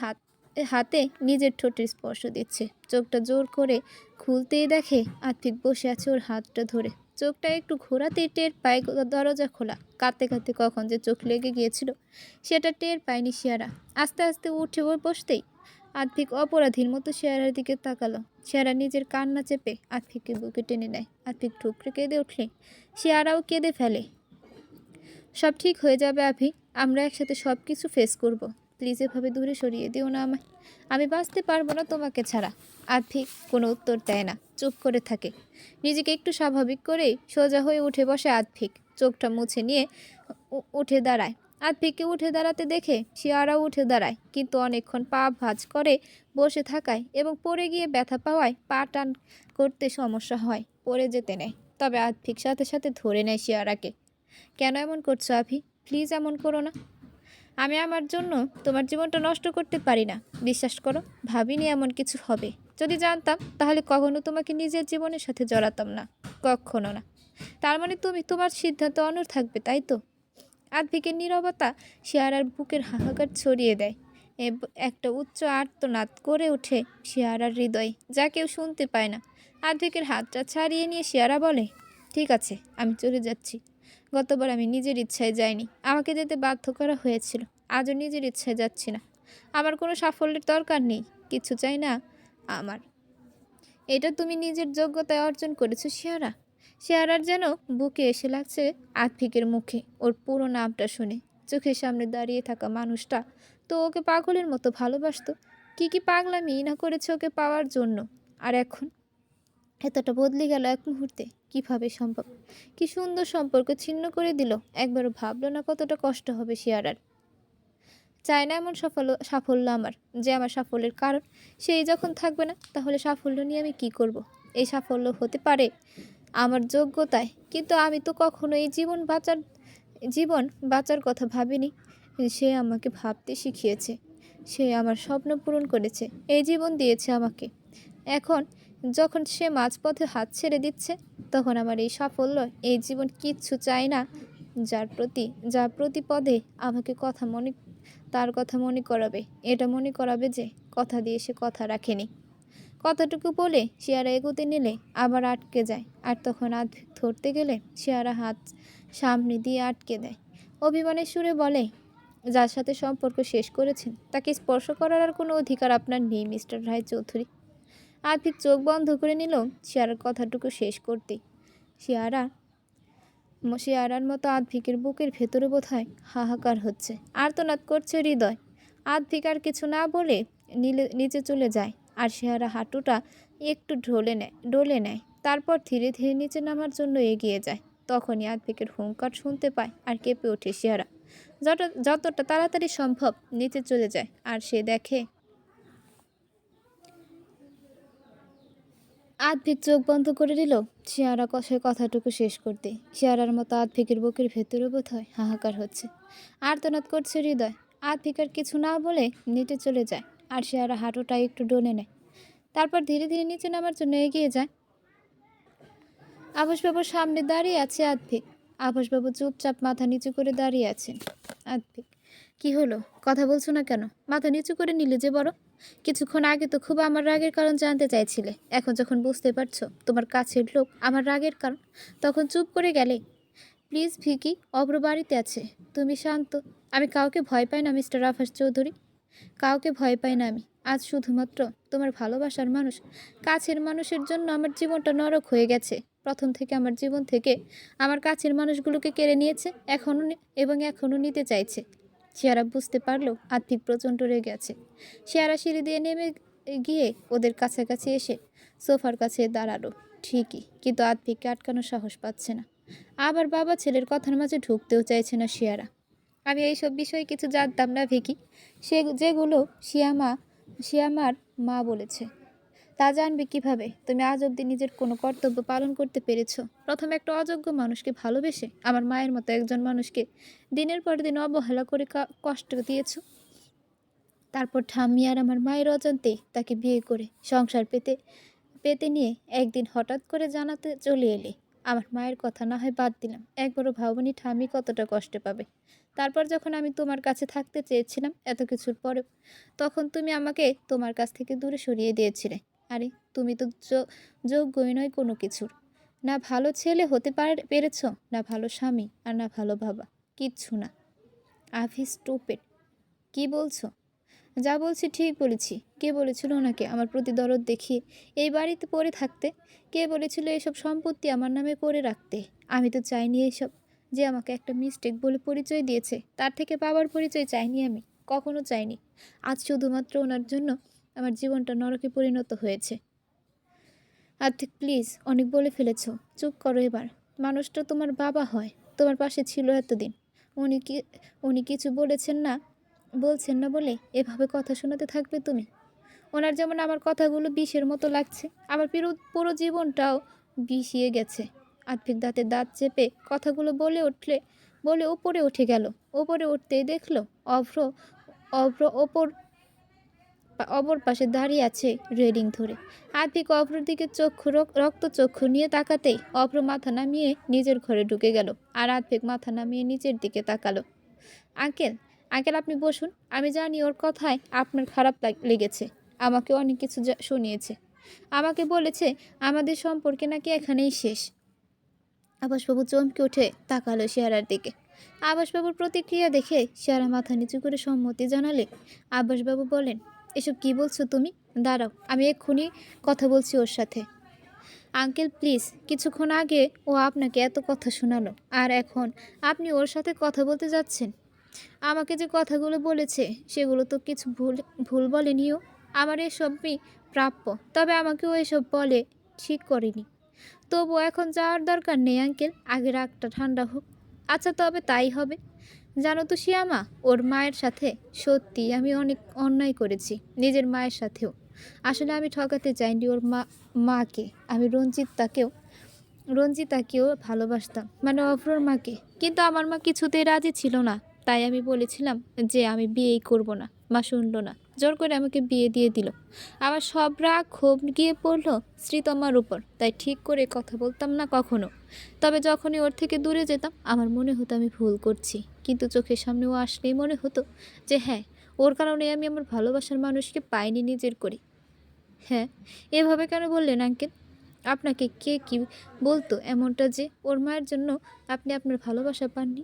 হাতে নিজের ঠোঁটের স্পর্শ দিচ্ছে। চোখটা জোর করে খুলতেই দেখে আদ্ভিক বসে আছে ওর হাতটা ধরে। চোখটা একটু ঘোরাতেই টের পায় দরজা খোলা। কাঁদতে কাঁদতে কখন যে চোখ লেগে গিয়েছিল সেটা টের পায়নি শিয়ারা। আস্তে আস্তে উঠে বসতেই আদ্ভিক অপরাধীর মতো শিয়ারার দিকে তাকালো। শিয়ারা নিজের কান্না চেপে আদ্ভিককে বুকে টেনে নেয়। আদ্ভিক ঠুকরে কেঁদে উঠলে শিয়ারাও কেঁদে ফেলে। সব ঠিক হয়ে যাবে আভি, আমরা একসাথে সব কিছু ফেস করব। প্লিজ এভাবে দূরে সরিয়ে দিও না আমায়। আমি বাঁচতে পারবো না তোমাকে ছাড়া। আদ্ভিক কোনো উত্তর দেয় না, চুপ করে থাকে। নিজেকে একটু স্বাভাবিক করেই সোজা হয়ে উঠে বসে আদ্ভিক। চোখটা মুছে নিয়ে উঠে দাঁড়ায়। আদ্ভিককে উঠে দাঁড়াতে দেখে শিয়ারাও উঠে দাঁড়ায়, কিন্তু অনেকক্ষণ পা ভাঁজ করে বসে থাকায় এবং পড়ে গিয়ে ব্যথা পাওয়ায় পা টান করতে সমস্যা হয়, পড়ে যেতে নেয়। তবে আদ্ভিক সাথে সাথে ধরে নেয় শিয়ারাকে। কেন এমন করছো আভি? প্লিজ এমন করো না। আমি আমার জন্য তোমার জীবনটা নষ্ট করতে পারি না, বিশ্বাস করো। ভাবিনি এমন কিছু হবে। যদি জানতাম তাহলে কখনো তোমাকে নিজের জীবনের সাথে জড়াতাম না, কখনো না। তার মানে তুমি তোমার সিদ্ধান্ত অনড় থাকবে, তাই তো? আদ্ভিকের নীরবতা শিয়ারার বুকের হাহাকার ছড়িয়ে দেয়। একটা উচ্চ আর্তনাদ করে ওঠে শিয়ারার হৃদয়, যা কেউ শুনতে পায় না। আদ্ভিকের হাতটা ছাড়িয়ে নিয়ে শিয়ারা বলে, ঠিক আছে, আমি চলে যাচ্ছি। গতবার আমি নিজের ইচ্ছায় যাইনি, আমাকে যেতে বাধ্য করা হয়েছিল। আজও নিজের ইচ্ছায় যাচ্ছি না। আমার কোনো সাফল্যের দরকার নেই, কিছু চাই না আমার। এটা তুমি নিজের যোগ্যতায় অর্জন করেছো শিয়ারা। শিয়ারার যেন বুকে এসে লাগছে আদ্ভিকের মুখে ওর পুরো নামটা শুনে। চোখের সামনে দাঁড়িয়ে থাকা মানুষটা তো ওকে পাগলের মতো ভালোবাসতো। কি পাগলামি না করেছে ওকে পাওয়ার জন্য। আর এখন এতটা বদলে গেল এক মুহূর্তে, কিভাবে সম্ভব? কি সুন্দর সম্পর্ক ছিন্ন করে দিল। একবারও ভাবলো না কতটা কষ্ট হবে শিয়ারার। চায় না এমন সাফল্য আমার, যে আমার সাফল্যের কারণ। সেই যখন থাকবে না, তাহলে সাফল্য নিয়ে আমি কি করব? এই সাফল্য হতে পারে আমার যোগ্যতায়, কিন্তু আমি তো কখনো এই জীবন বাঁচার কথা ভাবিনি। সে আমাকে ভাবতে শিখিয়েছে, সে আমার স্বপ্ন পূরণ করেছে, এই জীবন দিয়েছে আমাকে। এখন যখন সে মাঝপথে হাত ছেড়ে দিচ্ছে, তখন আমার এই সাফল্য, এই জীবন কিচ্ছু চাই না। যা প্রতি পদে আমাকে তার কথা মনে করাবে, এটা মনে করাবে যে কথা দিয়ে সে কথা রাখেনি। কতটুকু বলে শিয়ারা এগোতে নিলে আবার আটকে যায়, আর তখন আদ্ভিক ধরতে গেলে শিয়ারা হাত সামনে দিয়ে আটকে দেয়। অভিমানের সুরে বলে, যার সাথে সম্পর্ক শেষ করেছেন তাকে স্পর্শ করার আর কোনো অধিকার আপনার নেই মিস্টার রায়চৌধুরী। আদ্ভিক চোখ বন্ধ করে নিল শিয়ারার কথাটুকু শেষ করতে। শিয়ারার মতো আদ্ভিকের বুকের ভেতরে বোধহয় হাহাকার হচ্ছে, আর্তনাদ করছে হৃদয়। আদ্ভিক আর কিছু না বলে নিচে চলে যায়, আর শিয়ারা হাঁটুটা একটু ডলে নেয়। তারপর ধীরে ধীরে নিচে নামার জন্য এগিয়ে যায়। তখনই আদ্ভিকের হুঙ্কার শুনতে পায়, আর কেঁপে ওঠে শিয়ারা। যতটা তাড়াতাড়ি সম্ভব নিচে চলে যায়, আর সে দেখে আদ্ভিক চোখ বন্ধ করে দিল শিয়ারা কষায় কথাটুকু শেষ করতে। শিয়ারার মতো আদ্ভিকের বুকের ভেতরে বোধ হয় হাহাকার হচ্ছে, আর্তনাদ করছে হৃদয়। আদ্ভিক আর কিছু না বলে নিচে চলে যায়, আর শিয়ারা হাঁটুটা একটু ডলে নেয়। তারপর ধীরে ধীরে নিচে নামার জন্য এগিয়ে যায়। আভাসবাবুর সামনে দাঁড়িয়ে আছে আদ্ভিক। আভাসবাবু চুপচাপ মাথা নিচু করে দাঁড়িয়ে আছেন। আদ্ভিক, কি হলো? কথা বলছো না কেন? মাথা নিচু করে নিলে যে বড়। কিছুক্ষণ আগে তো খুব আমার রাগের কারণ জানতে চাইছিলে, এখন যখন বুঝতে পারছো তোমার কাছের লোক আমার রাগের কারণ, তখন চুপ করে গেলে। প্লিজ ভিকি, অভ্র বাড়িতে আছে, তুমি শান্ত। আমি কাউকে ভয় পাই না মিস্টার আভাস চৌধুরী, কাউকে ভয় পাই না আমি। আজ শুধুমাত্র তোমার ভালোবাসার মানুষ, কাছের মানুষের জন্য আমার জীবনটা নরক হয়ে গেছে। প্রথম থেকে আমার জীবন থেকে আমার কাছের মানুষগুলোকে কেড়ে নিয়েছে, এখনও নিতে চাইছে। শিয়ারা বুঝতে পারলো আদ্ভিক প্রচণ্ড রেগে আছে। শিয়ারা সিঁড়ি দিয়ে নেমে গিয়ে ওদের কাছাকাছি এসে সোফার কাছে দাঁড়ালো ঠিকই, কিন্তু আদ্ভিককে আটকানোর সাহস পাচ্ছে না। আবার বাবা ছেলের কথার মাঝে ঢুকতেও চাইছে না শিয়ারা। আমি এইসব বিষয়ে কিছু জানতাম না ভিকি, যেগুলো শিয়ামার মা বলেছে। তা জানবে কিভাবে? তুমি আজ অবধি নিজের কোনো কর্তব্য পালন করতে পেরেছো? প্রথমে একটা অযোগ্য মানুষকে ভালোবেসে আমার মায়ের মতো একজন মানুষকে দিনের পর দিন অবহেলা করে কষ্ট দিয়েছো। তারপর ঠাম্মি আর আমার মায়ের অজান্তেই তাকে বিয়ে করে সংসার পেতে নিয়ে একদিন হঠাৎ করে জানাতে চলে এলে। আমার মায়ের কথা না হয় বাদ দিলাম, একবারও ভাবনি ঠাম্মি কতটা কষ্ট পাবে। তারপর যখন আমি তোমার কাছে থাকতে চেয়েছিলাম এত কিছুর পরেও, তখন তুমি আমাকে তোমার কাছ থেকে দূরে সরিয়ে দিয়েছিলে। আরে তুমি তো যোগ্যই নয় কোনো কিছুর। না ভালো ছেলে হতে পেরেছ, না ভালো স্বামী, আর না ভালো বাবা, কিচ্ছু না। আভি স্টুপিড। কি বলছো? যা বলছি ঠিক বলেছি। কে বলেছিল ওনাকে আমার প্রতি দরদ দেখিয়ে এই বাড়িতে পড়ে থাকতে? কে বলেছিল এসব সম্পত্তি আমার নামে করে রাখতে? আমি তো চাইনি এইসব। যে আমাকে একটা মিস্টেক বলে পরিচয় দিয়েছে, তার থেকে বাবার পরিচয় চাইনি আমি, কখনো চাইনি। আজ শুধুমাত্র ওনার জন্য আমার জীবনটা নরকে পরিণত হয়েছে। আর্থিক প্লিজ, অনেক বলে ফেলেছ, চুপ করো এবার। মানুষটা তোমার বাবা হয়, তোমার পাশে ছিল এতদিন। উনি কি উনি কিছু বলছেন না বলে এভাবে কথা শোনাতে থাকবে তুমি? ওনার যেমন আমার কথাগুলো বিষের মতো লাগছে, আমার পুরো জীবনটাও বিষিয়ে গেছে। আর্থিক দাঁতে দাঁত চেপে কথাগুলো বলে ওপরে উঠে গেল। ওপরে উঠতেই দেখলো অভ্র অভ্র অপর পাশে দাঁড়িয়ে আছে রেলিং ধরে। আতিক অভ্রর দিকে রক্তচক্ষু নিয়ে তাকাতেই অভ্র মাথা নামিয়ে নিজের ঘরে ঢুকে গেল। আর আতিক মাথা নামিয়ে নিচের দিকে তাকালো। আঙ্কেল, আঙ্কেল আপনি বসুন। আমি জানি ওর কথায় আপনার খারাপ লেগেছে। আমাকে অনেক কিছু শুনিয়েছে। আমাকে বলেছে আমাদের সম্পর্কে নাকি এখানেই শেষ। আবাসবাবু চমকে উঠে তাকালো শেয়ারার দিকে। আবাসবাবুর প্রতিক্রিয়া দেখে শেয়ারা মাথা নিচু করে সম্মতি জানালে আবাসবাবু বলেন, এসব কি বলছো তুমি? দাঁড়াও, আমি এক্ষুনি কথা বলছি ওর সাথে। আঙ্কেল প্লিজ, কিছুক্ষণ আগে ও আপনাকে এত কথা শোনালো, আর এখন আপনি ওর সাথে কথা বলতে যাচ্ছেন? আমাকে যে কথাগুলো বলেছে সেগুলো তো কিছু ভুল বলেনিও। আমার এসবই প্রাপ্য, তবে আমাকেও এসব বলে ঠিক করেনি। তবু এখন যাওয়ার দরকার নেই আঙ্কেল, আগে রাগটা ঠান্ডা হোক। আচ্ছা তবে তাই হবে। জানো তো শিয়ামা, ওর মায়ের সাথে সত্যি আমি অনেক অন্যায় করেছি, নিজের মায়ের সাথেও। আসলে আমি ঠকাতে চাইনি ওর মাকে। আমি রঞ্জিতাকেও ভালোবাসতাম, মানে অভ্রর মাকে। কিন্তু আমার মা কিছুতেই রাজি ছিল না। তাই আমি বলেছিলাম যে আমি বিয়েই করব না। মা শুনল না, জোর করে আমাকে বিয়ে দিয়ে দিল। আমার সব রাগ ক্ষোভ গিয়ে পড়লো শ্রীতমার উপর। তাই ঠিক করে কথা বলতাম না কখনো। তবে যখনই ওর থেকে দূরে যেতাম আমার মনে হতো আমি ভুল করছি। কিন্তু চোখের সামনে ও আসলেই মনে হতো যে হ্যাঁ, ওর কারণে আমি আমার ভালোবাসার মানুষকে পাইনি নিজের করে। হ্যাঁ, এভাবে কেন বললেন আঙ্কেল? আপনাকে কে কি বলতো এমনটা যে ওর মায়ের জন্য আপনি আপনার ভালোবাসা পাননি?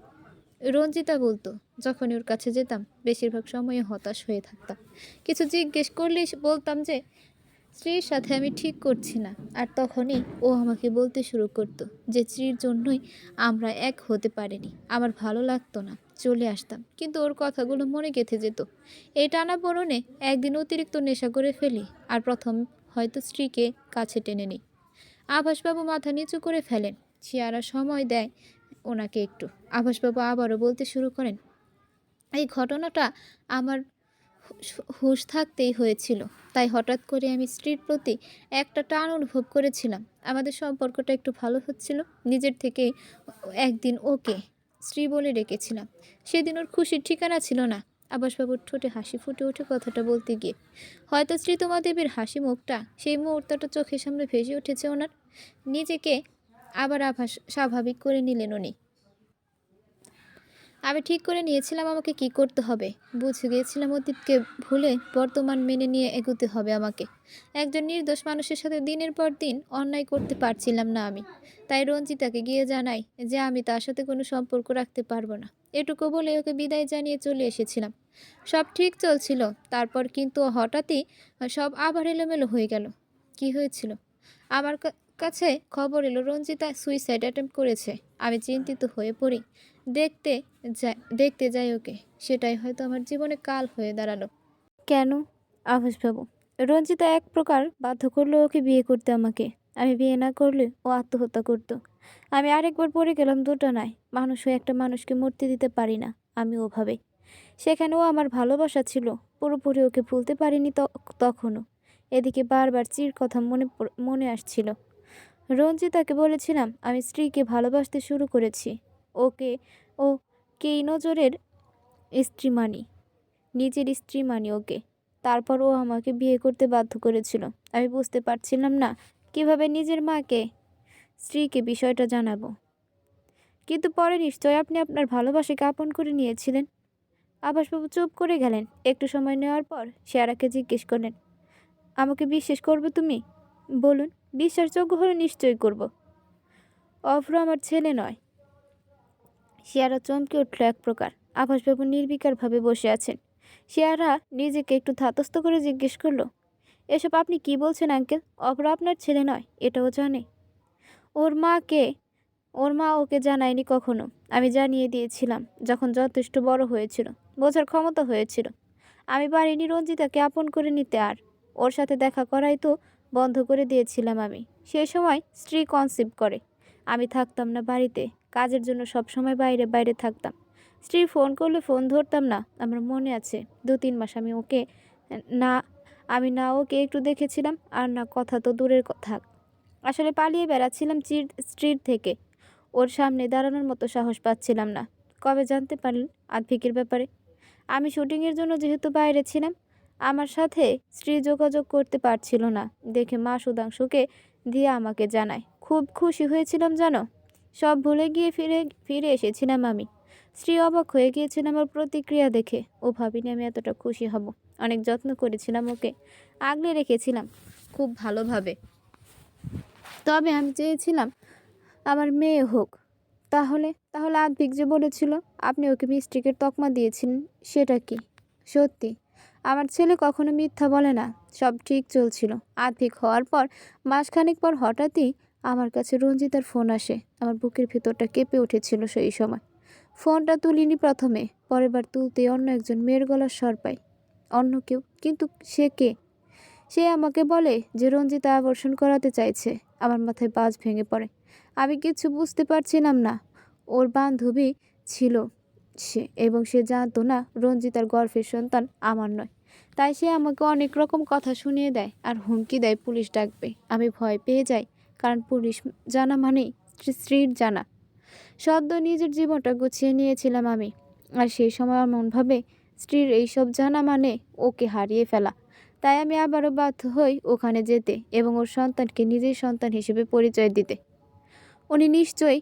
রঞ্জিতা বলতো। যখনই ওর কাছে যেতাম বেশিরভাগ সময়ে হতাশ হয়ে থাকতাম। কিছু জিজ্ঞেস করলেই বলতাম যে স্ত্রীর সাথে আমি ঠিক করছি না। আর তখনই ও আমাকে বলতে শুরু করতো যে স্ত্রীর জন্যই আমরা এক হতে পারিনি। আমার ভালো লাগতো না, চলে আসতাম। কিন্তু ওর কথাগুলো মনে গেঁথে যেত। এই টানাপোড়েনে একদিন অতিরিক্ত নেশা করে ফেলি, আর প্রথম হয়তো স্ত্রীকে কাছে টেনে নিই। আভাসবাবু মাথা নিচু করে ফেলেন। চেয়ারা সময় দেয় ওনাকে একটু। আভাসবাবু আবারও বলতে শুরু করেন, এই ঘটনাটা আমার হুঁশ থাকতেই হয়েছিল। তাই হঠাৎ করে আমি স্ত্রীর প্রতি একটা টান অনুভব করেছিলাম। আমাদের সম্পর্কটা একটু ভালো হচ্ছিল। নিজের থেকেই একদিন ওকে স্ত্রী বলে রেখেছিলাম। সেদিন ওর খুশির ঠিকানা ছিল না। আবাসবাবুর ঠোঁটে হাসি ফুটে ওঠে কথাটা বলতে গিয়ে। হয়তো শ্রীতমা দেবীর হাসি মুখটা সেই মুহূর্তটা চোখের সামনে ভেসে উঠেছে ওনার। নিজেকে আবার স্বাভাবিক করে নিলেন উনি। আমি ঠিক করে নিয়েছিলাম আমাকে কি করতে হবে। বুঝে গিয়েছিলাম অতীতকে ভুলে বর্তমান মেনে নিয়ে এগোতে হবে আমাকে। একজন নির্দোষ মানুষের সাথে দিনের পর দিন অন্যায় করতে পারছিলাম না আমি। তাই রঞ্জিতাকে গিয়ে জানাই যে আমি তার সাথে কোনো সম্পর্ক রাখতে পারবো না। এটুকু বলে ওকে বিদায় জানিয়ে চলে এসেছিলাম। সব ঠিক চলছিল, তারপর কিন্তু হঠাৎই সব আবার এলোমেলো হয়ে গেল। কি হয়েছিল? আমার কাছে খবর এলো রঞ্জিতা সুইসাইড অ্যাটেম্প্ট করেছে। আমি চিন্তিত হয়ে পড়ি। দেখতে দেখতে যাই ওকে। সেটাই হয়তো আমার জীবনে কাল হয়ে দাঁড়ালো। কেন? আভাসবাবু, রঞ্জিতা এক প্রকার বাধ্য করলো ওকে বিয়ে করতে আমাকে। আমি বিয়ে না করলে ও আত্মহত্যা করতো। আমি আরেকবার পড়ে গেলাম দোটানায়। মানুষ হয়ে একটা মানুষকে মরতে দিতে পারি না আমি ওভাবে। সেখানেও আমার ভালোবাসা ছিল, পুরোপুরি ওকে ভুলতে পারিনি তখনও। এদিকে বারবার চির কথা মনে আসছিল। রঞ্জিতাকে বলেছিলাম আমি স্ত্রীকে ভালোবাসতে শুরু করেছি। ওকে ও কেই নজরের স্ত্রী মানি, নিজের স্ত্রী মানি ওকে। তারপর ও আমাকে বিয়ে করতে বাধ্য করেছিল। আমি বুঝতে পারছিলাম না কিভাবে নিজের মাকে স্ত্রীকে বিষয়টা জানাবো। কিন্তু পরে নিশ্চয় আপনি আপনার ভালোবাসাকে আপন করে নিয়েছিলেন। আভাসবাবু চুপ করে গেলেন। একটু সময় নেওয়ার পর শেয়ারাকে জিজ্ঞেস করলেন, আমাকে বিশ্বাস করবে তুমি? বলুন, বিশ্বাসযোগ্য হলে নিশ্চয়ই করব। অভ্র আমার ছেলে নয়। শেয়ারা চমকে উঠল এক প্রকার। আভাসবাবু নির্বিকারভাবে বসে আছেন। শেয়ারা নিজেকে একটু ধাতস্থ করে জিজ্ঞেস করলো, এসব আপনি কি বলছেন আঙ্কেল? অভ্র আপনার ছেলে নয়, এটাও জানে? ওর মাকে ওর মা ওকে জানায়নি কখনো। আমি জানিয়ে দিয়েছিলাম যখন যথেষ্ট বড় হয়েছিল। বোঝার ক্ষমতা হয়েছিল। আমি পারিনি রঞ্জিতাকে আপন করে নিতে আর। ওর সাথে দেখা করাই তো বন্ধ করে দিয়েছিলাম আমি। সেই সময় স্ত্রী কনসিভ করে। আমি থাকতাম না বাড়িতে। কাজের জন্য সবসময় বাইরে বাইরে থাকতাম। স্ত্রী ফোন করলে ফোন ধরতাম না। আমার মনে আছে 2-3 মাস না আমি না ওকে একটু দেখেছিলাম আর না কথা তো দূরের কথা। আসলে পালিয়ে বেড়াচ্ছিলাম স্ত্রীর থেকে। ওর সামনে দাঁড়ানোর মতো সাহস পাচ্ছিলাম না। কবে জানতে পারলেন আদ্ভিকের ব্যাপারে? আমি শুটিংয়ের জন্য যেহেতু বাইরে ছিলাম, আমার সাথে স্ত্রী যোগাযোগ করতে পারছিল না দেখে মা সুধাংশুকে দিয়ে আমাকে জানায়। খুব খুশি হয়েছিলাম জানো। সব ভুলে গিয়ে ফিরে ফিরে এসেছিলাম আমি। স্ত্রী অবাক হয়ে গিয়েছিল আমার প্রতিক্রিয়া দেখে। ও ভাবিনি আমি এতটা খুশি হব। অনেক যত্ন করেছিলাম ওকে, আগলে রেখেছিলাম খুব ভালোভাবে। তবে আমি চেয়েছিলাম আমার মেয়ে হোক। তাহলে তাহলে আদ্ভিক যে বলেছিল আপনি ওকে মিস্টেকের তকমা দিয়েছিলেন, সেটা কি সত্যি? আমার ছেলে কখনো মিথ্যা বলে না। সব ঠিক চলছিল। আদ্ভিক হওয়ার পর মাসখানেক পর হঠাৎই আমার কাছে রঞ্জিতার ফোন আসে। আমার বুকের ভেতরটা কেঁপে উঠেছিল সেই সময়। ফোনটা তুলিনি প্রথমে, পরের বার তুলতে অন্য একজন মেয়ের গলার স্বর পাই। অন্য কেউ, কিন্তু সে কে? সে আমাকে বলে যে রঞ্জিতা আবর্ষণ করাতে চাইছে। আমার মাথায় বাজ ভেঙে পড়ে। আমি কিছু বুঝতে পারছিলাম না। ওর বান্ধবী ছিল সে, এবং সে জানতো না রঞ্জিতার গর্ভের সন্তান আমার নয়। তাই সে আমাকে অনেক রকম কথা শুনিয়ে দেয় আর হুমকি দেয় পুলিশ ডাকবে। আমি ভয় পেয়ে যাই, কারণ পুলিশ জানা মানেই স্ত্রীর জানা। সদ্য নিজের জীবনটা গুছিয়ে নিয়েছিলাম আমি, আর সেই সময় এমনভাবে স্ত্রীর এইসব জানা মানে ওকে হারিয়ে ফেলা। তাই আমি আবারও বাধ্য হই ওখানে যেতে এবং ওর সন্তানকে নিজের সন্তান হিসেবে পরিচয় দিতে। উনি নিশ্চয়ই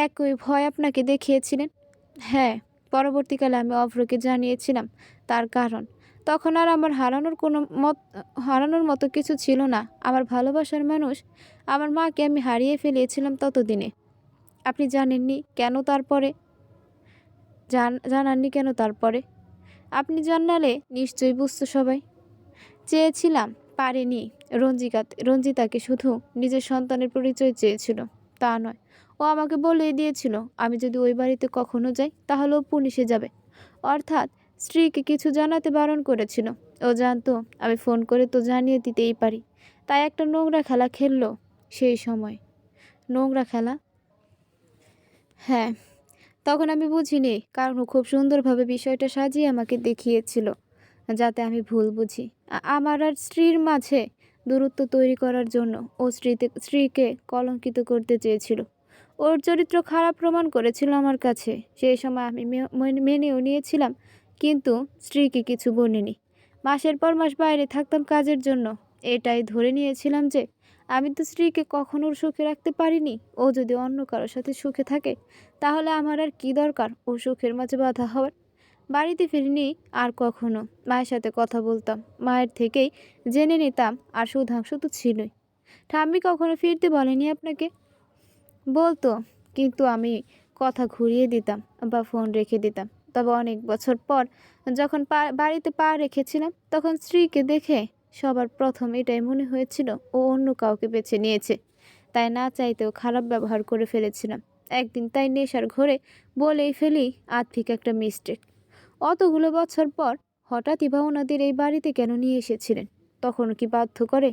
একই ভয় আপনাকে দেখিয়েছিলেন। হ্যাঁ, পরবর্তীকালে আমি অভ্রকে জানিয়েছিলাম তার কারণ। তখন আর আমার হারানোর মতো কিছু ছিল না। আমার ভালোবাসার মানুষ, আমার মাকে আমি হারিয়ে ফেলিয়েছিলাম ততদিনে। আপনি জানেননি কেন তারপরে? জানাননি কেন তারপরে? আপনি জানালে নিশ্চয়ই বুঝতো সবাই। চেয়েছিলাম, পারিনি। রঞ্জিতাকে শুধু নিজের সন্তানের পরিচয় চেয়েছিল, তা নয়। ও আমাকে বলেই দিয়েছিল আমি যদি ওই বাড়িতে কখনো যাই তাহলে ও পুলিশে যাবে। অর্থাৎ স্ত্রীকে কিছু জানাতে বারণ করেছিল। ও জানতো আমি ফোন করে তো জানিয়ে দিতেই পারি। তাই একটা নোংরা খেলা খেললো সেই সময়। নোংরা খেলা? হ্যাঁ, তখন আমি বুঝিনি, কারণ ও খুব সুন্দরভাবে বিষয়টা সাজিয়ে আমাকে দেখিয়েছিল যাতে আমি ভুল বুঝি। আমার আর স্ত্রীর মাঝে দূরত্ব তৈরি করার জন্য ও স্ত্রীকে কলঙ্কিত করতে চেয়েছিল। ওর চরিত্র খারাপ প্রমাণ করেছিল আমার কাছে। সেই সময় আমি মেনেও নিয়েছিলাম, কিন্তু স্ত্রীকে কিছু বলিনি। মাসের পর মাস বাইরে থাকতাম কাজের জন্য। এটাই ধরে নিয়েছিলাম যে আমি তো স্ত্রীকে কখনো সুখে রাখতে পারিনি। ও যদি অন্য কারোর সাথে সুখে থাকে তাহলে আমার আর কি দরকার ও সুখের মাঝে বাধা হওয়ার। বাড়িতে ফিরিনি আর কখনো। মায়ের সাথে কথা বলতাম, মায়ের থেকেই জেনে নিতাম। আর সুধাংশু তো ছিলই। ঠাম্মি কখনো ফিরতে বলেনি আপনাকে? বলতো, কিন্তু আমি কথা ঘুরিয়ে দিতাম বা ফোন রেখে দিতাম। তবে অনেক বছর পর যখন বাড়িতে পা রেখেছিলাম, তখন স্ত্রীকে দেখে সবার প্রথম এটাই মনে হয়েছিল ও অন্য কাউকে বেছে নিয়েছে। তাই না চাইতেও খারাপ ব্যবহার করে ফেলেছিলাম একদিন। তাই নেশার ঘোরে বলেই ফেলি আর্থিক একটা মিস্টেক। অতগুলো বছর পর হঠাৎই বা ওনাদের এই বাড়িতে কেন নিয়ে এসেছিলেন? তখনও কি বাধ্য করে?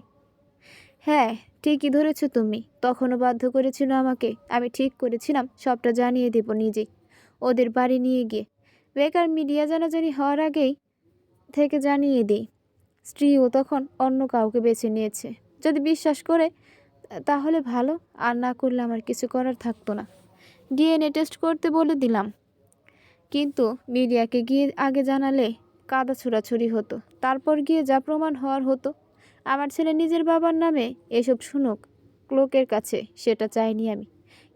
হ্যাঁ, ঠিকই ধরেছো তুমি। তখনও বাধ্য করেছিল আমাকে। আমি ঠিক করেছিলাম সবটা জানিয়ে দেব নিজেই, ওদের বাড়ি নিয়ে গিয়ে। বেকার মিডিয়া জানাজানি হওয়ার আগেই থেকে জানিয়ে দিই স্ত্রীও তখন অন্য কাউকে বেছে নিয়েছে। যদি বিশ্বাস করে তাহলে ভালো, আর না করলে আমার কিছু করার থাকতো না। ডিএনএ টেস্ট করতে বলে দিলাম, কিন্তু মিডিয়াকে গিয়ে আগে জানালে কাদা ছোড়াছুড়ি হতো। তারপর গিয়ে যা প্রমাণ হওয়ার হতো। আমার ছেলে নিজের বাবার নামে এসব শুনুক লোকের কাছে, সেটা চাইনি আমি।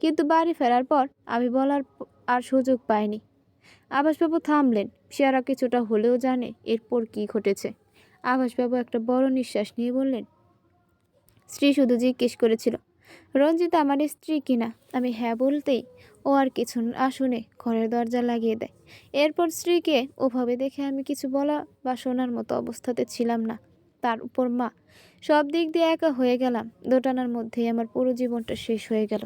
কিন্তু বাড়ি ফেরার পর আমি বলার আর সুযোগ পাইনি। আভাসবাবু থামলেন। পেয়ারা কিছুটা হলেও জানে এরপর কি ঘটেছে। আভাসবাবু একটা বড় নিঃশ্বাস নিয়ে বললেন, স্ত্রী শুধু জিজ্ঞেস করেছিল রঞ্জিতা আমার স্ত্রী কিনা। আমি হ্যাঁ বলতেই ও আর কিছু না শুনে ঘরের দরজা লাগিয়ে দেয়। এরপর স্ত্রীকে ওভাবে দেখে আমি কিছু বলা বা শোনার মতো অবস্থাতে ছিলাম না। তার উপর মা, সব দিক দিয়ে একা হয়ে গেলাম। দোটানার মধ্যেই আমার পুরো জীবনটা শেষ হয়ে গেল।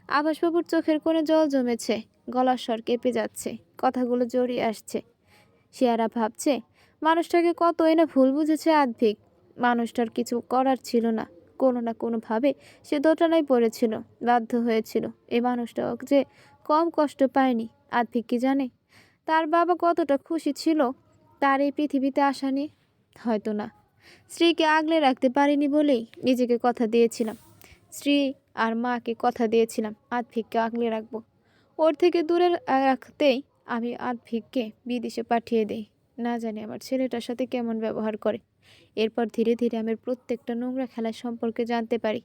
আভাসবাবুর চোখের কোণে জল জমেছে, গলার স্বর কেঁপে যাচ্ছে, কথাগুলো জড়িয়ে আসছে। শিয়ারা ভাবছে মানুষটাকে কতই না ভুল বুঝেছে আদ্ভিক। মানুষটার কিছু করার ছিল না, কোনো না কোনোভাবে সে দোটানায় পড়েছিল, বাধ্য হয়েছিল। এই মানুষটা যে কম কষ্ট পায়নি আদ্ভিক কি জানে? তার বাবা কতটা খুশি ছিল তার এই পৃথিবীতে আসা নিয়ে? হয়তো না। স্ত্রীকে আগলে রাখতে পারিনি বলেই নিজেকে কথা দিয়েছিলাম, স্ত্রী আর মাকে কথা দিয়েছিলাম আদ্ভিককে আগলে রাখবো। ওর থেকে দূরে রাখতেই আমি আদ্ভিককে বিদেশে পাঠিয়ে দেই। না জানি আমার ছেলেটার সাথে কেমন ব্যবহার করে। এরপর ধীরে ধীরে আমার প্রত্যেকটা নোংরা খেলা সম্পর্কে জানতে পারি,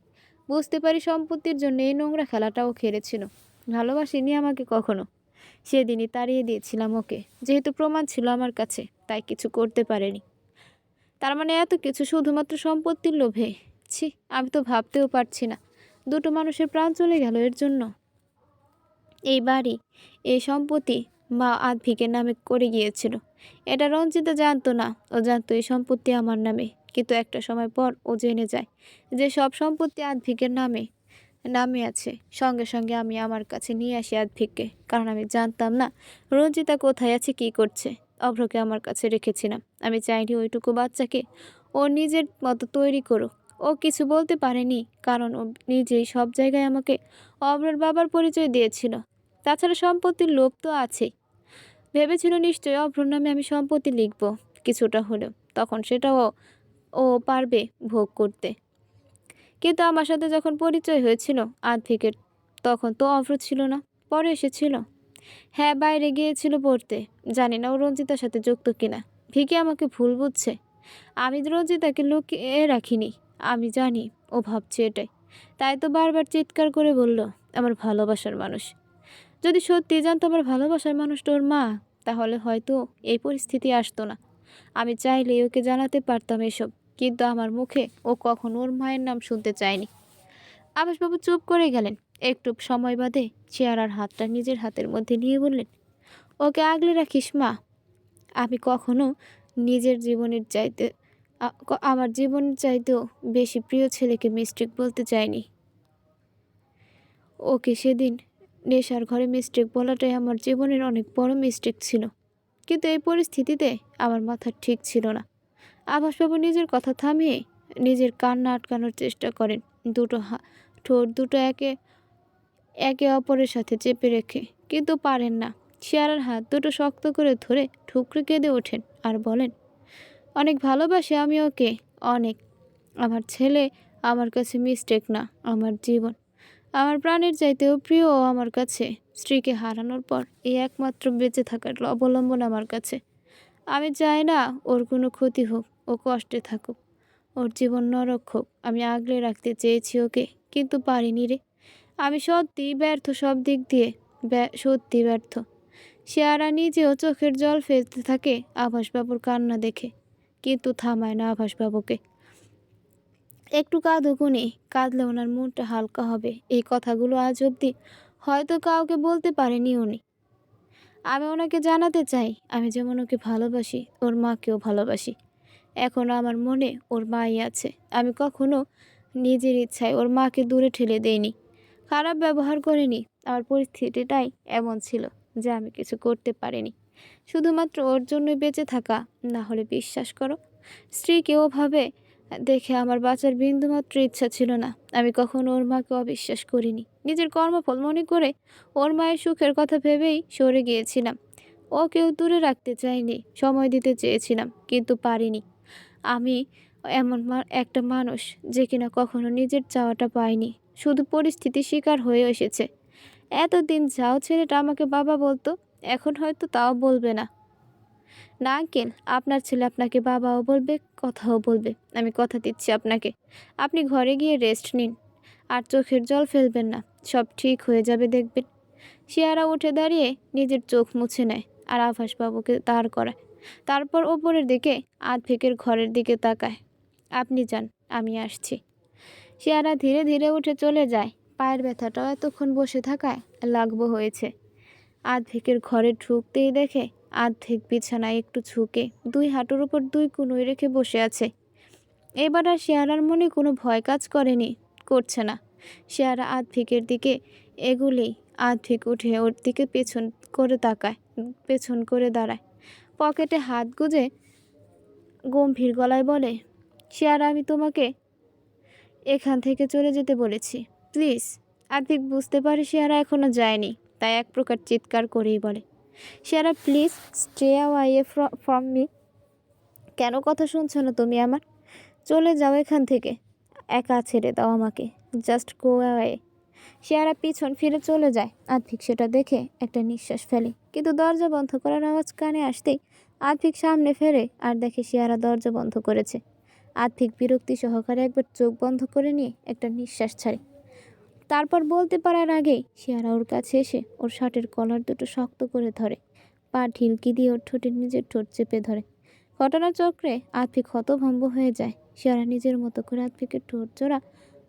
বুঝতে পারি সম্পত্তির জন্য এই নোংরা খেলাটাও খেলেছিল। ভালোবাসিনি আমাকে কখনো। সেদিনই তাড়িয়ে দিয়েছিলাম ওকে, যেহেতু প্রমাণ ছিল আমার কাছে, তাই কিছু করতে পারেনি। তার মানে এত কিছু শুধুমাত্র সম্পত্তির লোভে? ছি, আমি তো ভাবতেও পারছি না। দুটো মানুষের প্রাণ চলে গেল এর জন্য। এই বাড়ি, এই সম্পত্তি মা আদ্ভিকের নামে করে গিয়েছিল। এটা রঞ্জিতা জানতো না। ও জানতো এই সম্পত্তি আমার নামে, কিন্তু একটা সময় পর ও জেনে যায় যে সব সম্পত্তি আদ্ভিকের নামে নামে আছে। সঙ্গে সঙ্গে আমি আমার কাছে নিয়ে আসি আদ্ভিককে, কারণ আমি জানতাম না রঞ্জিতা কোথায় আছে, কি করছে। অভ্রকে আমার কাছে রেখেছিলাম। আমি চাইনি ওইটুকু বাচ্চাকে ও নিজের মতো তৈরি করুক। ও কিছু বলতে পারেনি, কারণ ও নিজেই সব জায়গায় আমাকে অভ্রের বাবার পরিচয় দিয়েছিল। তাছাড়া সম্পত্তির লোভ তো আছেই। ভেবেছিল নিশ্চয়ই অভ্রর নামে আমি সম্পত্তি লিখব, কিছুটা হলেও, তখন সেটাও ও পারবে ভোগ করতে। কিন্তু আমার সাথে যখন পরিচয় হয়েছিল আদ্ভিকের, তখন তো অভ্র ছিল না, পরে এসেছিল। হ্যাঁ, বাইরে গিয়েছিল পড়তে। জানি না ও রঞ্জিতার সাথে যুক্ত কিনা। ভিকি আমাকে ভুল বুঝছে। আমি রঞ্জিতাকে লুকিয়ে রাখিনি। আমি জানি ও ভাবছে এটাই, তাই তো বারবার চিৎকার করে বলল আমার ভালোবাসার মানুষ। যদি সত্যি জানতো আমার ভালোবাসার মানুষটা ওর মা, তাহলে হয়তো এই পরিস্থিতি আসতো না। আমি চাইলেই ওকে জানাতে পারতাম এসব, কিন্তু আমার মুখে ও কখনো ওর মায়ের নাম শুনতে চায়নি। আকাশবাবু চুপ করে গেলেন। একটু সময় বাদে চেয়ারার হাতটা নিজের হাতের মধ্যে নিয়ে বললেন, ওকে আগলে রাখিস মা। আমি কখনো নিজের জীবনের চাইতে আমার জীবনের চাইতেও বেশি প্রিয় ছেলেকে মিস্টেক বলতে চাইনি। ওকে সেদিন নেশার ঘরে মিস্টেক বলাটাই আমার জীবনের অনেক বড় মিস্টেক ছিল। কিন্তু এই পরিস্থিতিতে আমার মাথা ঠিক ছিল না। আভাসবাবু নিজের কথা থামিয়ে নিজের কান্না আটকানোর চেষ্টা করেন, দুটো ঠোঁট দুটো একে একে অপরের সাথে চেপে রেখে, কিন্তু পারেন না। চেয়ারার হাত দুটো শক্ত করে ধরে ঠুকরে কেঁদে ওঠেন আর বলেন, অনেক ভালোবাসি আমি ওকে, অনেক। আমার ছেলে আমার কাছে মিস্টেক না, আমার জীবন, আমার প্রাণের চাইতেও প্রিয় ও আমার কাছে। স্ত্রীকে হারানোর পর এই একমাত্র বেঁচে থাকার অবলম্বন আমার কাছে। আমি চাই না ওর কোনো ক্ষতি হোক, ও কষ্টে থাকুক, ওর জীবন নরক হোক। আমি আগলে রাখতে চেয়েছি ওকে, কিন্তু পারিনি রে। আমি সত্যি ব্যর্থ, সব দিক দিয়ে সত্যি ব্যর্থ। চেয়ারা নিজেও চোখের জল ফেলতে থাকে আভাসবাবুর কান্না দেখে, কিন্তু থামায় না আভাসবাবুকে। একটু কাঁদুকুনি, কাঁদলে ওনার মনটা হালকা হবে। এই কথাগুলো আজ অবধি হয়তো কাউকে বলতে পারেনি উনি। আমি ওনাকে জানাতে চাই আমি যেমন ওকে ভালোবাসি, ওর মাকেও ভালোবাসি। এখনও আমার মনে ওর মাই আছে। আমি কখনো নিজের ইচ্ছায় ওর মাকে দূরে ঠেলে দেইনি, খারাপ ব্যবহার করিনি। আমার পরিস্থিতিটাই এমন ছিল যে আমি কিছু করতে পারিনি, শুধুমাত্র ওর জন্যই বেঁচে থাকা। না হলে বিশ্বাস করো, স্ত্রীকে ওভাবে দেখে আমার বাঁচার বিন্দুমাত্র ইচ্ছা ছিল না। আমি কখনো ওর মাকে অবিশ্বাস করিনি। নিজের কর্মফল মনে করে ওর মায়ের সুখের কথা ভেবেই সরে গিয়েছিলাম। ওকেও দূরে রাখতে চাইনি, সময় দিতে চেয়েছিলাম, কিন্তু পারিনি। আমি এমন একটা মানুষ যে কিনা কখনো নিজের চাওয়াটা পায়নি, শুধু পরিস্থিতির শিকার হয়ে এসেছে। এতদিন যাও ছেলেটা আমাকে বাবা বলতো, এখন হয়তো তাও বলবে না। না আঙ্কেল, আপনার ছেলে আপনাকে বাবাও বলবে, কথাও বলবে। আমি কথা দিচ্ছি আপনাকে। আপনি ঘরে গিয়ে রেস্ট নিন, আর চোখের জল ফেলবেন না। সব ঠিক হয়ে যাবে দেখবেন। শিয়ারা উঠে দাঁড়িয়ে নিজের চোখ মুছে নেয় আর আভাসবাবুকে দাঁড় করায়। তারপর ওপরের দিকে আদ্ভিকের ঘরের দিকে তাকায়। আপনি যান, আমি আসছি। শিয়ারা ধীরে ধীরে উঠে চলে যায়। পায়ের ব্যথাটাও এতক্ষণ বসে থাকায় লাগবো হয়েছে। আদ্ভিকের ঘরে ঢুকতেই দেখে আদ্ভিক বিছানায় একটু ঝুঁকে দুই হাঁটুর উপর দুই কুনুই রেখে বসে আছে। এবার আর শেয়ারার মনে কোনো ভয় কাজ করছে না। শেয়ারা আদ্ভিকের দিকে এগুলেই আদ্ভিক উঠে ওর দিকে পেছন করে দাঁড়ায়। পকেটে হাত গুজে গম্ভীর গলায় বলে, শিয়ারা, আমি তোমাকে এখান থেকে চলে যেতে বলেছি, প্লিজ। আতিক বুঝতে পারে শিয়ারা এখনো যায়নি, তাই এক প্রকার চিৎকার করেই বলে, Shiara please stay away from me. কেন কথা শুনছো না তুমি আমার? চলে যাও এখান থেকে, একা ছেড়ে দাও আমাকে, জাস্ট গো অ্যাওয়ে। শিয়ারা পিছন ফিরে চলে যায়। আতিক সেটা দেখে একটা নিঃশ্বাস ফেলে, কিন্তু দরজা বন্ধ করার আওয়াজ কানে আসতেই আতিক সামনে ফেরে আর দেখে শিয়ারা দরজা বন্ধ করেছে। আতিক বিরক্তি সহকারে একবার চোখ বন্ধ করে নিয়ে একটা নিঃশ্বাস ছাড়ে। তারপর বলতে পারার আগেই শিয়ারা ওর কাছে এসে ওর শার্টের কলার দুটো শক্ত করে ধরে, পা ঢিলকি দিয়ে ওর ঠোঁটে নিজের ঠোঁট চেপে ধরে। ঘটনাচক্রে আতিক হতভম্ব হয়ে যায়। শিয়ারা নিজের মতো করে আতিকের ঠোঁট জোড়া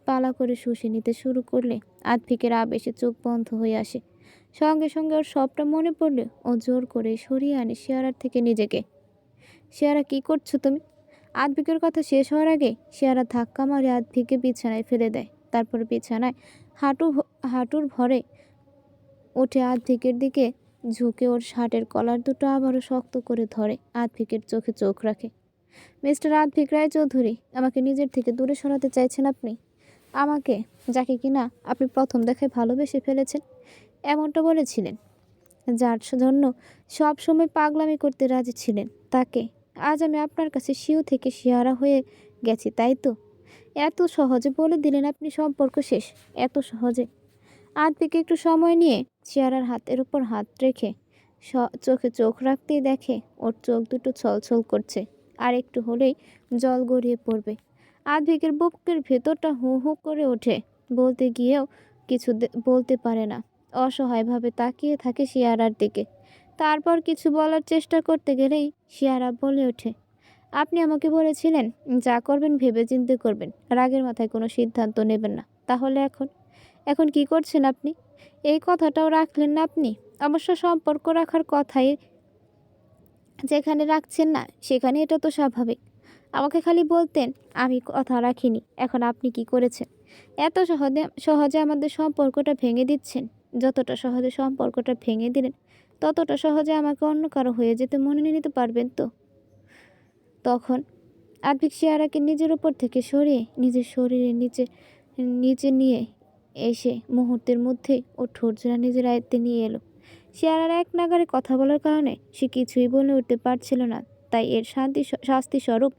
পালা করে শুষে নিতে শুরু করলে আতিকের আবেশে চোখ বন্ধ হয়ে আসে। সঙ্গে সঙ্গে ওর সবটা মনে পড়লে ও জোর করে সরিয়ে আনে শিয়ারার থেকে নিজেকে। শিয়ারা, কি করছো তুমি? আতিকের কথা শেষ হওয়ার আগে শিয়ারা ধাক্কা মারে আতিককে বিছানায় ফেলে দেয়। তারপর বিছানায় হাঁটুর ভরে উঠে আতিকের দিকে ঝুঁকে ওর শার্টের কলার দুটো আবারও শক্ত করে ধরে আতিকের চোখে চোখ রাখে। মিস্টার আতিক রায়চৌধুরী, আমাকে নিজের থেকে দূরে সরাতে চাইছেন আপনি? আমাকে, যাকে কিনা আপনি প্রথম দেখায় ভালোবেসে ফেলেছেন, এমনটা বলেছিলেন, যার জন্য সব সময় পাগলামি করতে রাজি ছিলেন, তাকে। আজ আমি আপনার কাছে শিউ থেকে শিয়ারা হয়ে গেছি, তাই তো? এত সহজে বলে দিলেন আপনি সম্পর্ক শেষ, এত সহজে? আতিক একটু সময় নিয়ে শিয়ারার হাতের উপর হাত রেখে চোখে চোখ রাখতেই দেখে ওর চোখ দুটো ছলছল করছে, আর একটু হলেই জল গড়িয়ে পড়বে। আতিকের বুকের ভেতরটা হু হু করে ওঠে, বলতে গিয়েও কিছু বলতে পারে না। অসহায়ভাবে তাকিয়ে থাকে শিয়ারার দিকে। তারপর কিছু বলার চেষ্টা করতে গেলেই শিয়ারা বলে ওঠে, আপনি আমাকে বলেছিলেন যা করবেন ভেবেচিন্তে করবেন, রাগের মাথায় কোনো সিদ্ধান্ত নেবেন না। তাহলে এখন এখন কি করছেন আপনি? এই কথাটাও রাখলেন না আপনি? অবশ্য সম্পর্ক রাখার কথাই যেখানে রাখছেন না সেখানে এটা তো স্বাভাবিক। আমাকে খালি বলতেন, আমি কথা রাখিনি। এখন আপনি কি করেছেন? এত সহজে সহজে আমাদের সম্পর্কটা ভেঙে দিচ্ছেন। যতটা সহজে সম্পর্কটা ভেঙে দিলেন, ততটা সহজে আমাকে অন্য কারো হয়ে যেতে মনে নিতে পারবেন তো? তখন আতিক শিয়ারাকে নিজের উপর থেকে সরিয়ে নিজের শরীরের নিচে নিয়ে এসে মুহূর্তের মধ্যেই ও ঠোঁটজোড়া নিজের আয়ত্তে নিয়ে এলো। শিয়ারার এক নাগারে কথা বলার কারণে সে কিছুই বলে উঠতে পারছিল না, তাই এর শাস্তি স্বরূপ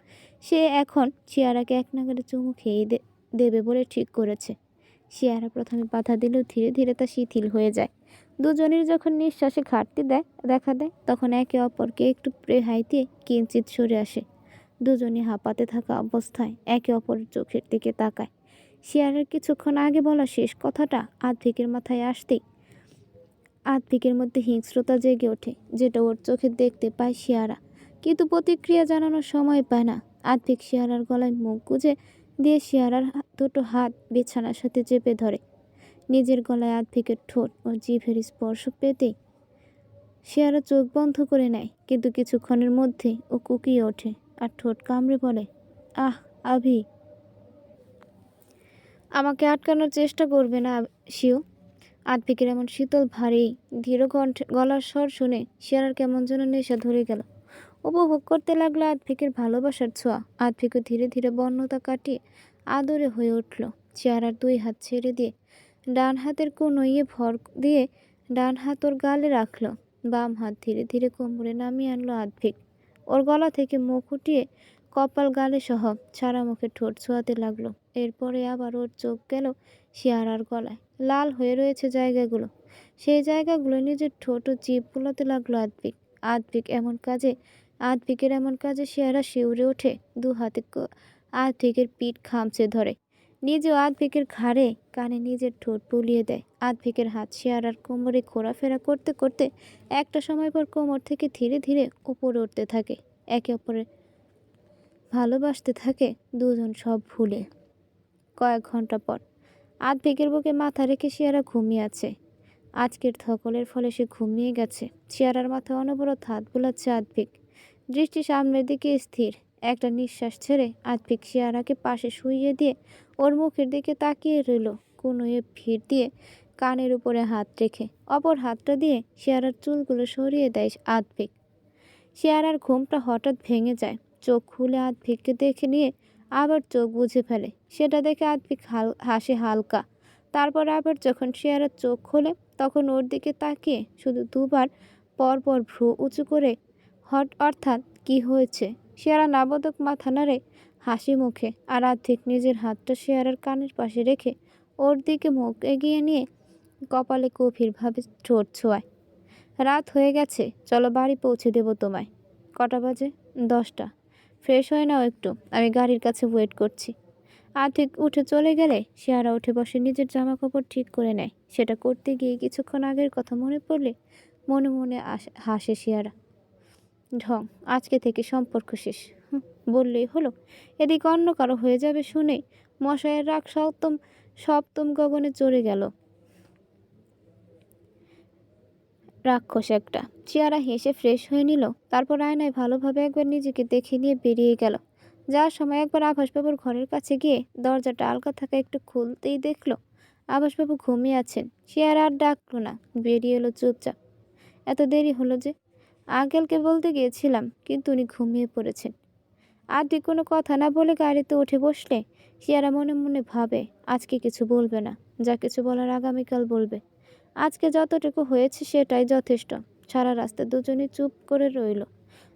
সে এখন শিয়ারাকে এক নাগারে চুমু খেয়ে দেবে বলে ঠিক করেছে। শিয়ারা প্রথমে বাধা দিলেও ধীরে ধীরে তা শিথিল হয়ে যায়। দুজনের যখন নিঃশ্বাসে ঘাটতি দেখা দেয়, তখন একে অপরকে একটু রেহাই দিয়ে কিঞ্চিৎ সরে আসে। দুজনই হাঁপাতে থাকা অবস্থায় একে অপরের চোখের দিকে তাকায়। শিয়ারের কিছুক্ষণ আগে বলা শেষ কথাটা আতিকের মাথায় আসতেই আতিকের মধ্যে হিংস্রতা জেগে ওঠে, যেটা ওর চোখে দেখতে পায় শিয়ারা, কিন্তু প্রতিক্রিয়া জানানোর সময় পায় না। আতিক শিয়ারার গলায় মুখ গুজে দিয়ে শিয়ারার দুটো হাত বিছানার সাথে চেপে ধরে। নিজের গলায় আতিকের ঠোঁট ও জিভের স্পর্শ পেতেই শিয়ারা চোখ বন্ধ করে নেয়, কিন্তু কিছুক্ষণের মধ্যেই ও কুকিয়ে ওঠে আর ঠোঁট কামড়ে বলে, আহ আভি, আমাকে আটকানোর চেষ্টা করবে না শিউ। আতিকের এমন শীতল ভারী ধীর গলার স্বর শুনে শিয়ারার কেমন যেন নেশা ধরে গেল। উপভোগ করতে লাগলো আতিকের ভালোবাসার ছোঁয়া। আতিকও ধীরে ধীরে বন্যতা কাটিয়ে আদরে হয়ে উঠল। শিয়ারার দুই হাত ছেড়ে দিয়ে ডান হাতের কনুইয়ে ভর দিয়ে ডান হাত ওর গালে রাখলো। বাম হাত ধীরে ধীরে কোমরে নামিয়ে আনলো আতিক। ওর গলা থেকে মুখ উঠিয়ে কপাল গালে সহ ছাড়া মুখে ঠোঁট ছোঁয়াতে লাগলো। এরপরে আবার ওর চোখ গেল শিয়ারার গলায়। লাল হয়ে রয়েছে জায়গাগুলো, সেই জায়গাগুলো নিজের ঠোঁট ও জিভ বুলাতে লাগলো আতিক। আতিকের এমন কাজে শিয়ারা শিউরে ওঠে, দু হাতে আতিকের পিঠ খামচে ধরে, নিজেও আতিকের ঘাড়ে কানে নিজের ঠোঁট বুলিয়ে দেয়। আতিকের হাত শিয়ারার কোমরে ঘোরাফেরা করতে করতে একটা সময় পর কোমর থেকে ধীরে ধীরে উপরে উঠতে থাকে। একে অপরের ভালোবাসতে থাকে দুজন সব ভুলে। কয়েক ঘন্টা পর আতিকের বুকে মাথা রেখে শিয়ারা ঘুমিয়ে আছে। আজকের ধকলের ফলে সে ঘুমিয়ে গেছে। শিয়ারার মাথায় অনবরত হাত বুলাচ্ছে আতিক, দৃষ্টি সামনের দিকে স্থির। একটা নিঃশ্বাস ছেড়ে আতিক শিয়ারাকে পাশে শুইয়ে দিয়ে ওর মুখের দিকে তাকিয়ে রইল, কনুইয়ে ভিড় দিয়ে কানের উপরে হাত রেখে। অপর হাতটা দিয়ে শিয়ারার চুলগুলো সরিয়ে দেয় আতিক। শিয়ারার ঘুমটা হঠাৎ ভেঙে যায়। চোখ খুলে আদ্ভিককে দেখে নিয়ে আবার চোখ বুজে ফেলে। সেটা দেখে আদ্ভিক হাসে হালকা। তারপর আবার যখন শিয়ারা চোখ খোলে তখন ওর দিকে তাকিয়ে শুধু দুবার পর পর ভ্রু উঁচু করে অর্থাৎ কি হয়েছে? শিয়ারা নাবোধক মাথা নাড়ে হাসি মুখে, আর আদ্ভিক নিজের হাতটা শিয়ারার কানের পাশে রেখে ওর দিকে মুখ এগিয়ে নিয়ে কপালে গভীরভাবে ঠোঁট ছোঁয়ায়। রাত হয়ে গেছে, চলো বাড়ি পৌঁছে দেবো তোমায়। কটা বাজে? 10টা। ফ্রেশ হয়ে নাও একটু, আমি গাড়ির কাছে ওয়েট করছি। আর্থিক উঠে চলে গেলে শিয়ারা উঠে বসে নিজের জামা কাপড় ঠিক করে নেয়। সেটা করতে গিয়ে কিছুক্ষণ আগের কথা মনে পড়লে মনে মনে হাসে শিয়ারা। ঢং, আজকে থেকে সম্পর্ক শেষ। বললেই হলো। এদিকে অন্য কারো হয়ে যাবে শুনে মশাইয়ের রাগ সপ্তম সপ্তম গগনে চড়ে গেল। রাক্ষস একটা। চিয়ারা হেসে ফ্রেশ হয়ে নিল, তারপর আয়নায় ভালোভাবে একবার নিজেকে দেখে নিয়ে বেরিয়ে গেল। যাওয়ার সময় একবার আভাসবাবুর ঘরের কাছে গিয়ে দরজাটা আলগা থাকা একটু খুলতেই দেখল আভাসবাবু ঘুমিয়ে আছেন। চিয়ারা আর ডাকলো না, বেরিয়ে এলো চুপচাপ। এত দেরি হলো যে? আঙ্কেলকে বলতে গিয়েছিলাম, কিন্তু উনি ঘুমিয়ে পড়েছেন। আদি কোনো কথা না বলে গাড়িতে উঠে বসলে চিয়ারা মনে মনে ভাবে আজকে কিছু বলবে না, যা কিছু বলার আগামীকাল বলবে। আজকে যতটুকু হয়েছে সেটাই যথেষ্ট। সারা রাস্তা দুজনেই চুপ করে রইল।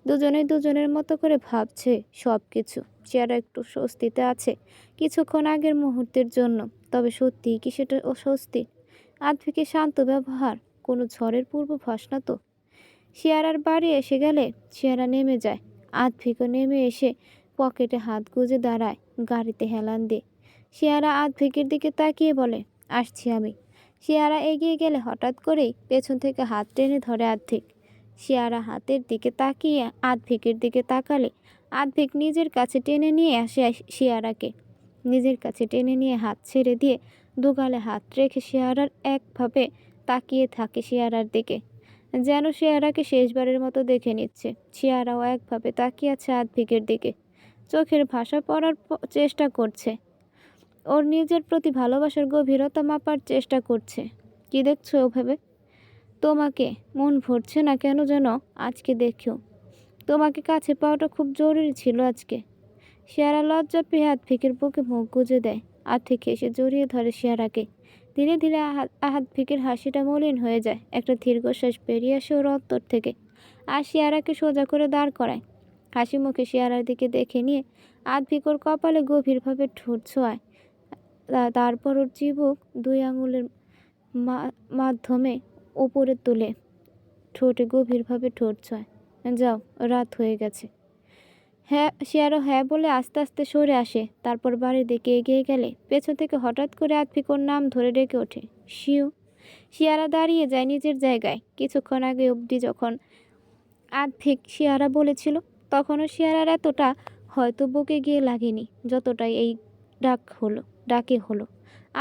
দুজনেই দুজনের মতো করে ভাবছে সব কিছু। চেয়ারা একটু স্বস্তিতে আছে কিছুক্ষণ আগের মুহূর্তের জন্য, তবে সত্যিই কি সেটা অস্বস্তি? আদ্ভিকের শান্ত ব্যবহার কোনো ঝড়ের পূর্বাভাস না তো? শিয়ারার বাড়ি এসে গেলে শিয়ারা নেমে যায়। আদ্ভিকও নেমে এসে পকেটে হাত গুজে দাঁড়ায়, গাড়িতে হেলান দিয়ে। শিয়ারা আদ্ভিকের দিকে তাকিয়ে বলে, আসছি আমি। শিয়ারা এগিয়ে গেলে হঠাৎ করেই পেছন থেকে হাত টেনে ধরে আদ্ভিক। শিয়ারা হাতের দিকে তাকিয়ে আদ্ভিকের দিকে তাকালে আদ্ভিক নিজের কাছে টেনে নিয়ে আসে শিয়ারাকে। নিজের কাছে টেনে নিয়ে হাত ছেড়ে দিয়ে দুগালে হাত রেখে শিয়ারার একভাবে তাকিয়ে থাকে শিয়ারার দিকে, যেন শিয়ারাকে শেষবারের মতো দেখে নিচ্ছে। শিয়ারাও একভাবে তাকিয়ে আছে আদ্ভিকের দিকে, চোখের ভাষা পড়ার চেষ্টা করছে, ওর নিজের প্রতি ভালোবাসার গভীরতা মাপার চেষ্টা করছে। কি দেখছো ওভাবে? তোমাকে মন ভরছে না কেন যেন আজকে দেখেও। তোমাকে কাছে পাওয়াটা খুব জরুরি ছিল আজকে। শিয়ারা লজ্জা পেয়ে আদ্ভিকের বুকে মুখ গুজে দেয়। আদ্ভিক এসে জড়িয়ে ধরে শিয়ারাকে। ধীরে ধীরে আদ্ভিকের হাসিটা মলিন হয়ে যায়। একটা দীর্ঘশ্বাস বেরিয়ে আসে ওর অন্তর থেকে, আর শিয়ারাকে সোজা করে দাঁড় করায়। হাসি মুখে শিয়ারার দিকে দেখে নিয়ে আদ্ভিক ওর কপালে গভীরভাবে ঠোঁট ছোঁয়ায়। তারপর ওর চিবুক 2 আঙুলের মাধ্যমে উপরে তুলে ঠোঁটে গভীরভাবে ঠোঁট ছোঁয়। যাও, রাত হয়ে গেছে। হ্যাঁ, শিয়ারা হ্যাঁ বলে আস্তে আস্তে সরে আসে। তারপর বাড়ির দিকে এগিয়ে গেলে পেছন থেকে হঠাৎ করে আদ্ভিক ওর নাম ধরে ডেকে ওঠে, শিউ। শিয়ারা দাঁড়িয়ে যায় নিজের জায়গায়। কিছুক্ষণ আগে অবধি যখন আদ্ভিক শিয়ারা বলেছিল, তখনও শিয়ারার এতটা হয়তো বুকে গিয়ে লাগেনি যতটাই এই ডাকে হলো।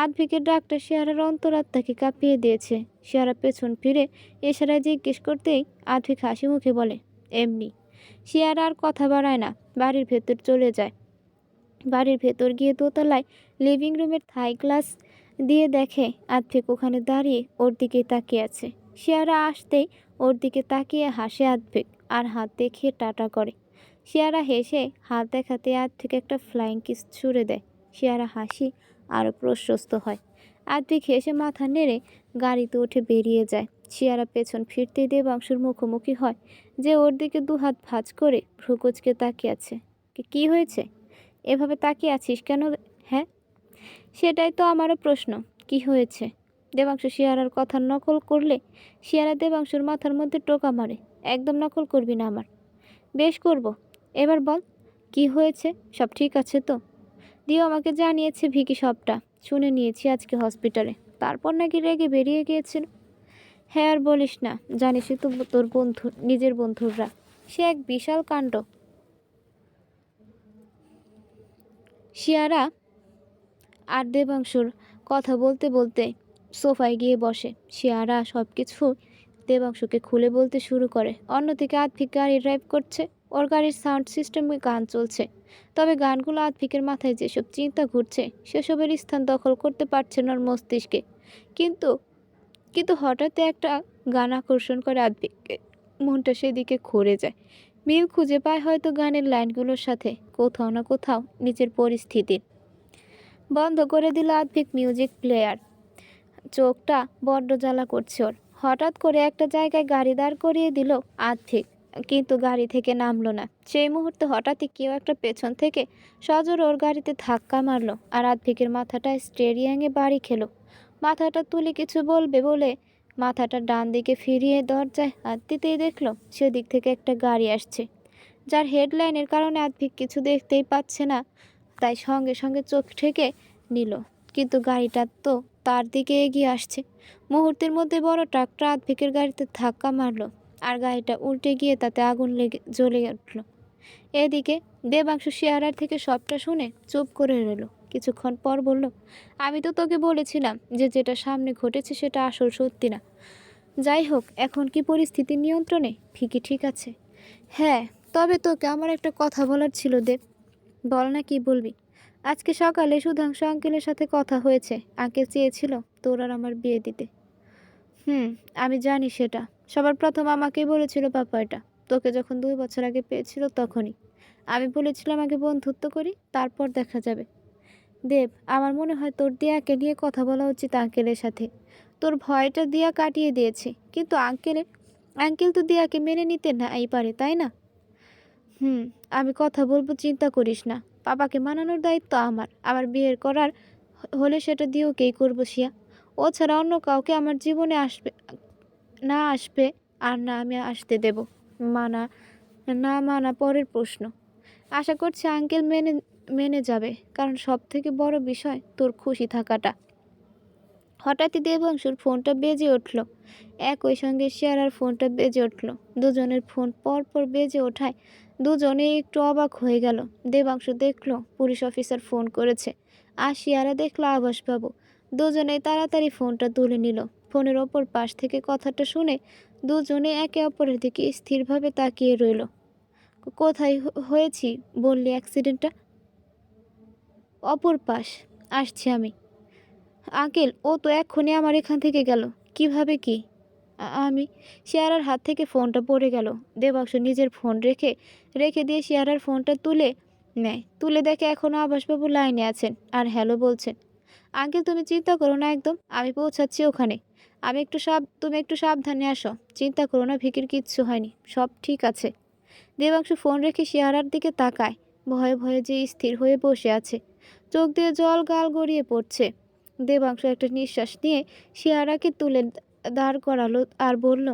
আদ্ভিকের ডাকটা শিয়ারার অন্তরাত্মাকে কাঁপিয়ে দিয়েছে। শিয়ারা পেছন ফিরে এশারায় জিজ্ঞেস করতেই আদ্ভিক হাসি মুখে বলে, এমনি। শিয়ারা আর কথা বাড়ায় না, বাড়ির ভেতর চলে যায়। বাড়ির ভেতর গিয়ে দোতলায় লিভিং রুমের থাই গ্লাস দিয়ে দেখে আদ্ভিক ওখানে দাঁড়িয়ে ওর দিকে তাকিয়ে আছে। শিয়ারা আসতেই ওর দিকে তাকিয়ে হাসে আদ্ভিক, আর হাত দেখিয়ে টাটা করে। শিয়ারা হেসে হাত দেখাতে আদ্ভিক একটা ফ্লাইং কিস ছুঁড়ে দেয়। শিয়ারা হাসি আরও প্রশস্ত হয়। আদ্ভিক হেসে মাথা নেড়ে গাড়িতে উঠে বেরিয়ে যায়। শিয়ারা পেছন ফিরতেই দেবাংশুর মুখোমুখি হয়, যে ওর দিকে 2 হাত ভাঁজ করে ভ্রুকুচকে তাকিয়ে আছে। কি হয়েছে? এভাবে তাকিয়ে আছিস কেন? হ্যাঁ, সেটাই তো আমারও প্রশ্ন, কি হয়েছে? দেবাংশু শিয়ারার কথা নকল করলে শিয়ারা দেবাংশুর মাথার মধ্যে টোকা মারে, একদম নকল করবি না আমার। বেশ করব। এবার বল, কি হয়েছে? সব ঠিক আছে তো? দিও আমাকে জানিয়েছে ভিকি সবটা, শুনে নিয়েছি আজকে হসপিটালে। তারপর নাকি রেগে বেরিয়ে গিয়েছিল। হ্যাঁ, আর বলিস না, জানিসই তো তোর বন্ধু, নিজের বন্ধুরা, সে এক বিশাল কাণ্ড। শিয়ারা আর দেবাংশুর কথা বলতে বলতে সোফায় গিয়ে বসে। শিয়ারা সব কিছু দেবাংশুকে খুলে বলতে শুরু করে। অন্যদিকে আদ্ভিক গাড়ি ড্রাইভ করছে। ওর গাড়ির সাউন্ড সিস্টেমে গান চলছে, তবে গানগুলো আদ্ভিকের মাথায় যেসব চিন্তা ঘুরছে সেসবের স্থান দখল করতে পারছে না ওর মস্তিষ্কে। কিন্তু কিন্তু হঠাৎ একটা গান আকর্ষণ করে আদ্ভিককে। মনটা সেদিকে ঘুরে যায়। মিল খুঁজে পায় হয়তো গানের লাইনগুলোর সাথে, কোথাও না কোথাও নিজের পরিস্থিতির। বন্ধ করে দিল আধেক মিউজিক প্লেয়ার। চোখটা বড্ড জ্বালা করছে ওর। হঠাৎ করে একটা জায়গায় গাড়ি দাঁড় করিয়ে দিল আর্থিক, কিন্তু গাড়ি থেকে নামলো না। সেই মুহূর্তে হঠাৎই কেউ একটা পেছন থেকে সজোরে ওর গাড়িতে ধাক্কা মারলো, আর আর্থিকের মাথাটা স্টেরিয়াংয়ে বাড়ি খেলো। মাথাটা তুলে কিছু বলবে বলে মাথাটা ডান দিকে ফিরিয়ে দরজায় হাত দিতেই দেখলো সেদিক থেকে একটা গাড়ি আসছে, যার হেডলাইনের কারণে আর্থিক কিছু দেখতেই পাচ্ছে না। তাই সঙ্গে সঙ্গে চোখ ঠেকে নিল, কিন্তু গাড়িটা তো তার দিকে এগিয়ে আসছে। মুহূর্তের মধ্যে বড় ট্রাকটা আধভিকের গাড়িতে ধাক্কা মারলো, আর গাড়িটা উল্টে গিয়ে তাতে আগুন লেগে জ্বলে উঠল। এদিকে দেবাংশু শেয়ারার থেকে সবটা শুনে চুপ করে রইল। কিছুক্ষণ পর বলল, আমি তো তোকে বলেছিলাম যে যেটা সামনে ঘটেছে সেটা আসল সত্যি না। যাই হোক, এখন কি পরিস্থিতি নিয়ন্ত্রণে? ফিকি ঠিক আছে? হ্যাঁ, তবে তোকে আমার একটা কথা বলার ছিল দেব। বল না, কি বলবি? আজকে সকালে সুধাংশু আঙ্কেলের সাথে কথা হয়েছে। আঙ্কেল চেয়েছিল তোর আর আমার বিয়ে দিতে। আমি জানি সেটা। সবার প্রথম আমাকেই বলেছিল ব্যাপারটা। তোকে যখন 2 বছর আগে পেয়েছিল তখনই। আমি বলেছিলাম আগে বন্ধুত্ব করি, তারপর দেখা যাবে। দেব, আমার মনে হয় তোর দিয়াকে নিয়ে কথা বলা উচিত আঙ্কেলের সাথে। তোর ভয়টা দিয়া কাটিয়ে দিয়েছে, কিন্তু আঙ্কেল তো দিয়াকে মেনে নিতে নাই পারে, তাই না? আমি কথা বলবো, চিন্তা করিস না। বাবাকে মানানোর দায়িত্ব আমার। আমার বিয়ের করার হলে সেটা দিয়ে ওকেই করবো শিয়া। ও ছাড়া অন্য কাউকে আমার জীবনে আসবে আর না আমি আসতে দেব। মানা না মানা পরের প্রশ্ন। আশা করছি আঙ্কেল মেনে মেনে যাবে, কারণ সব থেকে বড় বিষয় তোর খুশি থাকাটা। হঠাৎই দেবাংশুর ফোনটা বেজে উঠল। একই সঙ্গে শেয়ারার ফোনটা বেজে উঠল। দুজনের ফোন পর পর বেজে ওঠায় দুজনেই একটু অবাক হয়ে গেল। দেবাংশু দেখলো পুলিশ অফিসার ফোন করেছে, আর শেয়ারা দেখলো আভাসবাবু। দুজনেই তাড়াতাড়ি ফোনটা তুলে নিল। ফোনের ওপর পাশ থেকে কথাটা শুনে দুজনে একে অপরের দিকে স্থিরভাবে তাকিয়ে রইল। কোথায় হয়েছি বললি অ্যাক্সিডেন্টটা? অপর পাশ। আসছি আমি। আঙ্কেল, ও তো এক্ষুনি আমার এখান থেকে গেল। কিভাবে কি? আমি শেয়ারার হাত থেকে ফোনটা পড়ে গেল। দেবাংশু নিজের ফোন রেখে রেখে দিয়ে শেয়ারার ফোনটা তুলে নেয়। তুলে দেখে এখনও আভাসবাবু লাইনে আছেন আর হ্যালো বলছেন। আঙ্কেল, তুমি চিন্তা করো না, একদম আমি পৌঁছাচ্ছি ওখানে। তুমি একটু সাবধানে আসো। চিন্তা করো না, ভিকির কিচ্ছু হয়নি, সব ঠিক আছে। দেবাংশু ফোন রেখে শেয়ারার দিকে তাকায়। ভয়ে ভয়ে যে স্থির হয়ে বসে আছে, চোখ দিয়ে জল গাল গড়িয়ে পড়ছে। দেবাংশু একটা নিঃশ্বাস নিয়ে শিয়ারাকে তুলে দাঁড় করালো আর বলল,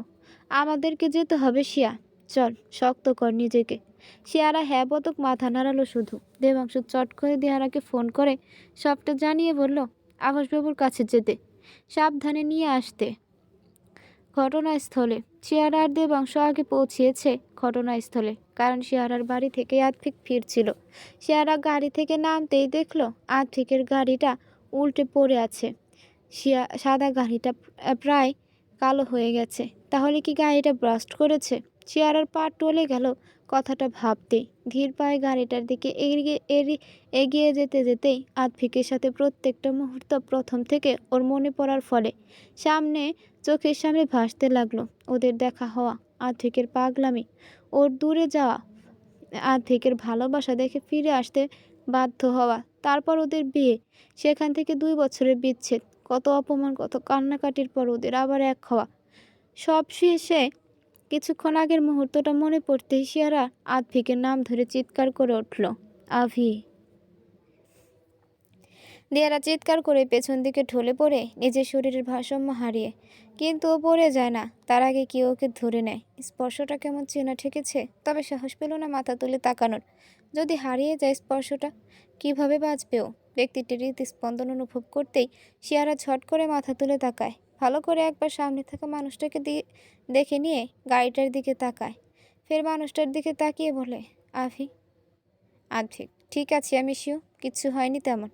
আমাদেরকে যেতে হবে শিয়া, চল, শক্ত কর নিজেকে। শিয়ারা হ্যাঁ বতক মাথা নাড়ালো শুধু। দেবাংশু চট করে দিহারাকে ফোন করে সবটা জানিয়ে বলল, আভাসবাবুর কাছে যেতে, সাবধানে নিয়ে আসতে। ঘটনাস্থলে শিয়ারা আর দেবাংশ আগে পৌঁছিয়েছে ঘটনাস্থলে, কারণ শিয়ারার বাড়ি থেকে আর্থিক ফিরছিল। শিয়ারা গাড়ি থেকে নামতেই দেখলো আর্থিকের গাড়িটা উল্টে পড়ে আছে। সাদা গাড়িটা প্রায় কালো হয়ে গেছে। তাহলে কি গাড়িটা ব্রাস্ট করেছে? শিয়ারার পা টলে গেল কথাটা ভাবতেই। ধীর পায়ে গাড়িটার দিকে এগিয়ে যেতে যেতেই আতফিকের সাথে প্রত্যেকটা মুহূর্ত প্রথম থেকে ওর মনে পড়ার ফলে চোখের সামনে ভাসতে লাগলো ওদের দেখা হওয়া, আতফিকের পাগলামি, ওর দূরে যাওয়া, আতফিকের ভালোবাসা দেখে ফিরে আসতে বাধ্য হওয়া, তারপর ওদের বিয়ে, সেখান থেকে 2 বছরের বিচ্ছেদ, কত অপমান, কত কান্নাকাটির পর ওদের আবার এক হওয়া। সব শেষে কিছুক্ষণ আগের মুহূর্তটা মনে পড়তেই শিয়ারা আতফিকের নাম ধরে চিৎকার করে উঠল, আভি। দিয়ারা চিৎকার করে পেছন দিকে ঢলে পড়ে নিজের শরীরের ভারসাম্য হারিয়ে, কিন্তু ও পড়ে যায় না, তার আগে কি ওকে ধরে নেয়। স্পর্শটা কেমন চেনা ঠেকেছে, তবে সাহস পেল না মাথা তুলে তাকানোর। যদি হারিয়ে যায় স্পর্শটা, কিভাবে বাঁচবে ও? ব্যক্তিটির হৃদস্পন্দন অনুভব করতেই শিয়ারা ঝট করে মাথা তুলে তাকায়। ভালো করে একবার সামনে থাকা মানুষটাকে দেখে নিয়ে গাড়িটার দিকে তাকায়, ফের মানুষটার দিকে তাকিয়ে বলে, আভি। আধভিক, ঠিক আছে, আমি শিও, কিচ্ছু হয়নি তেমন।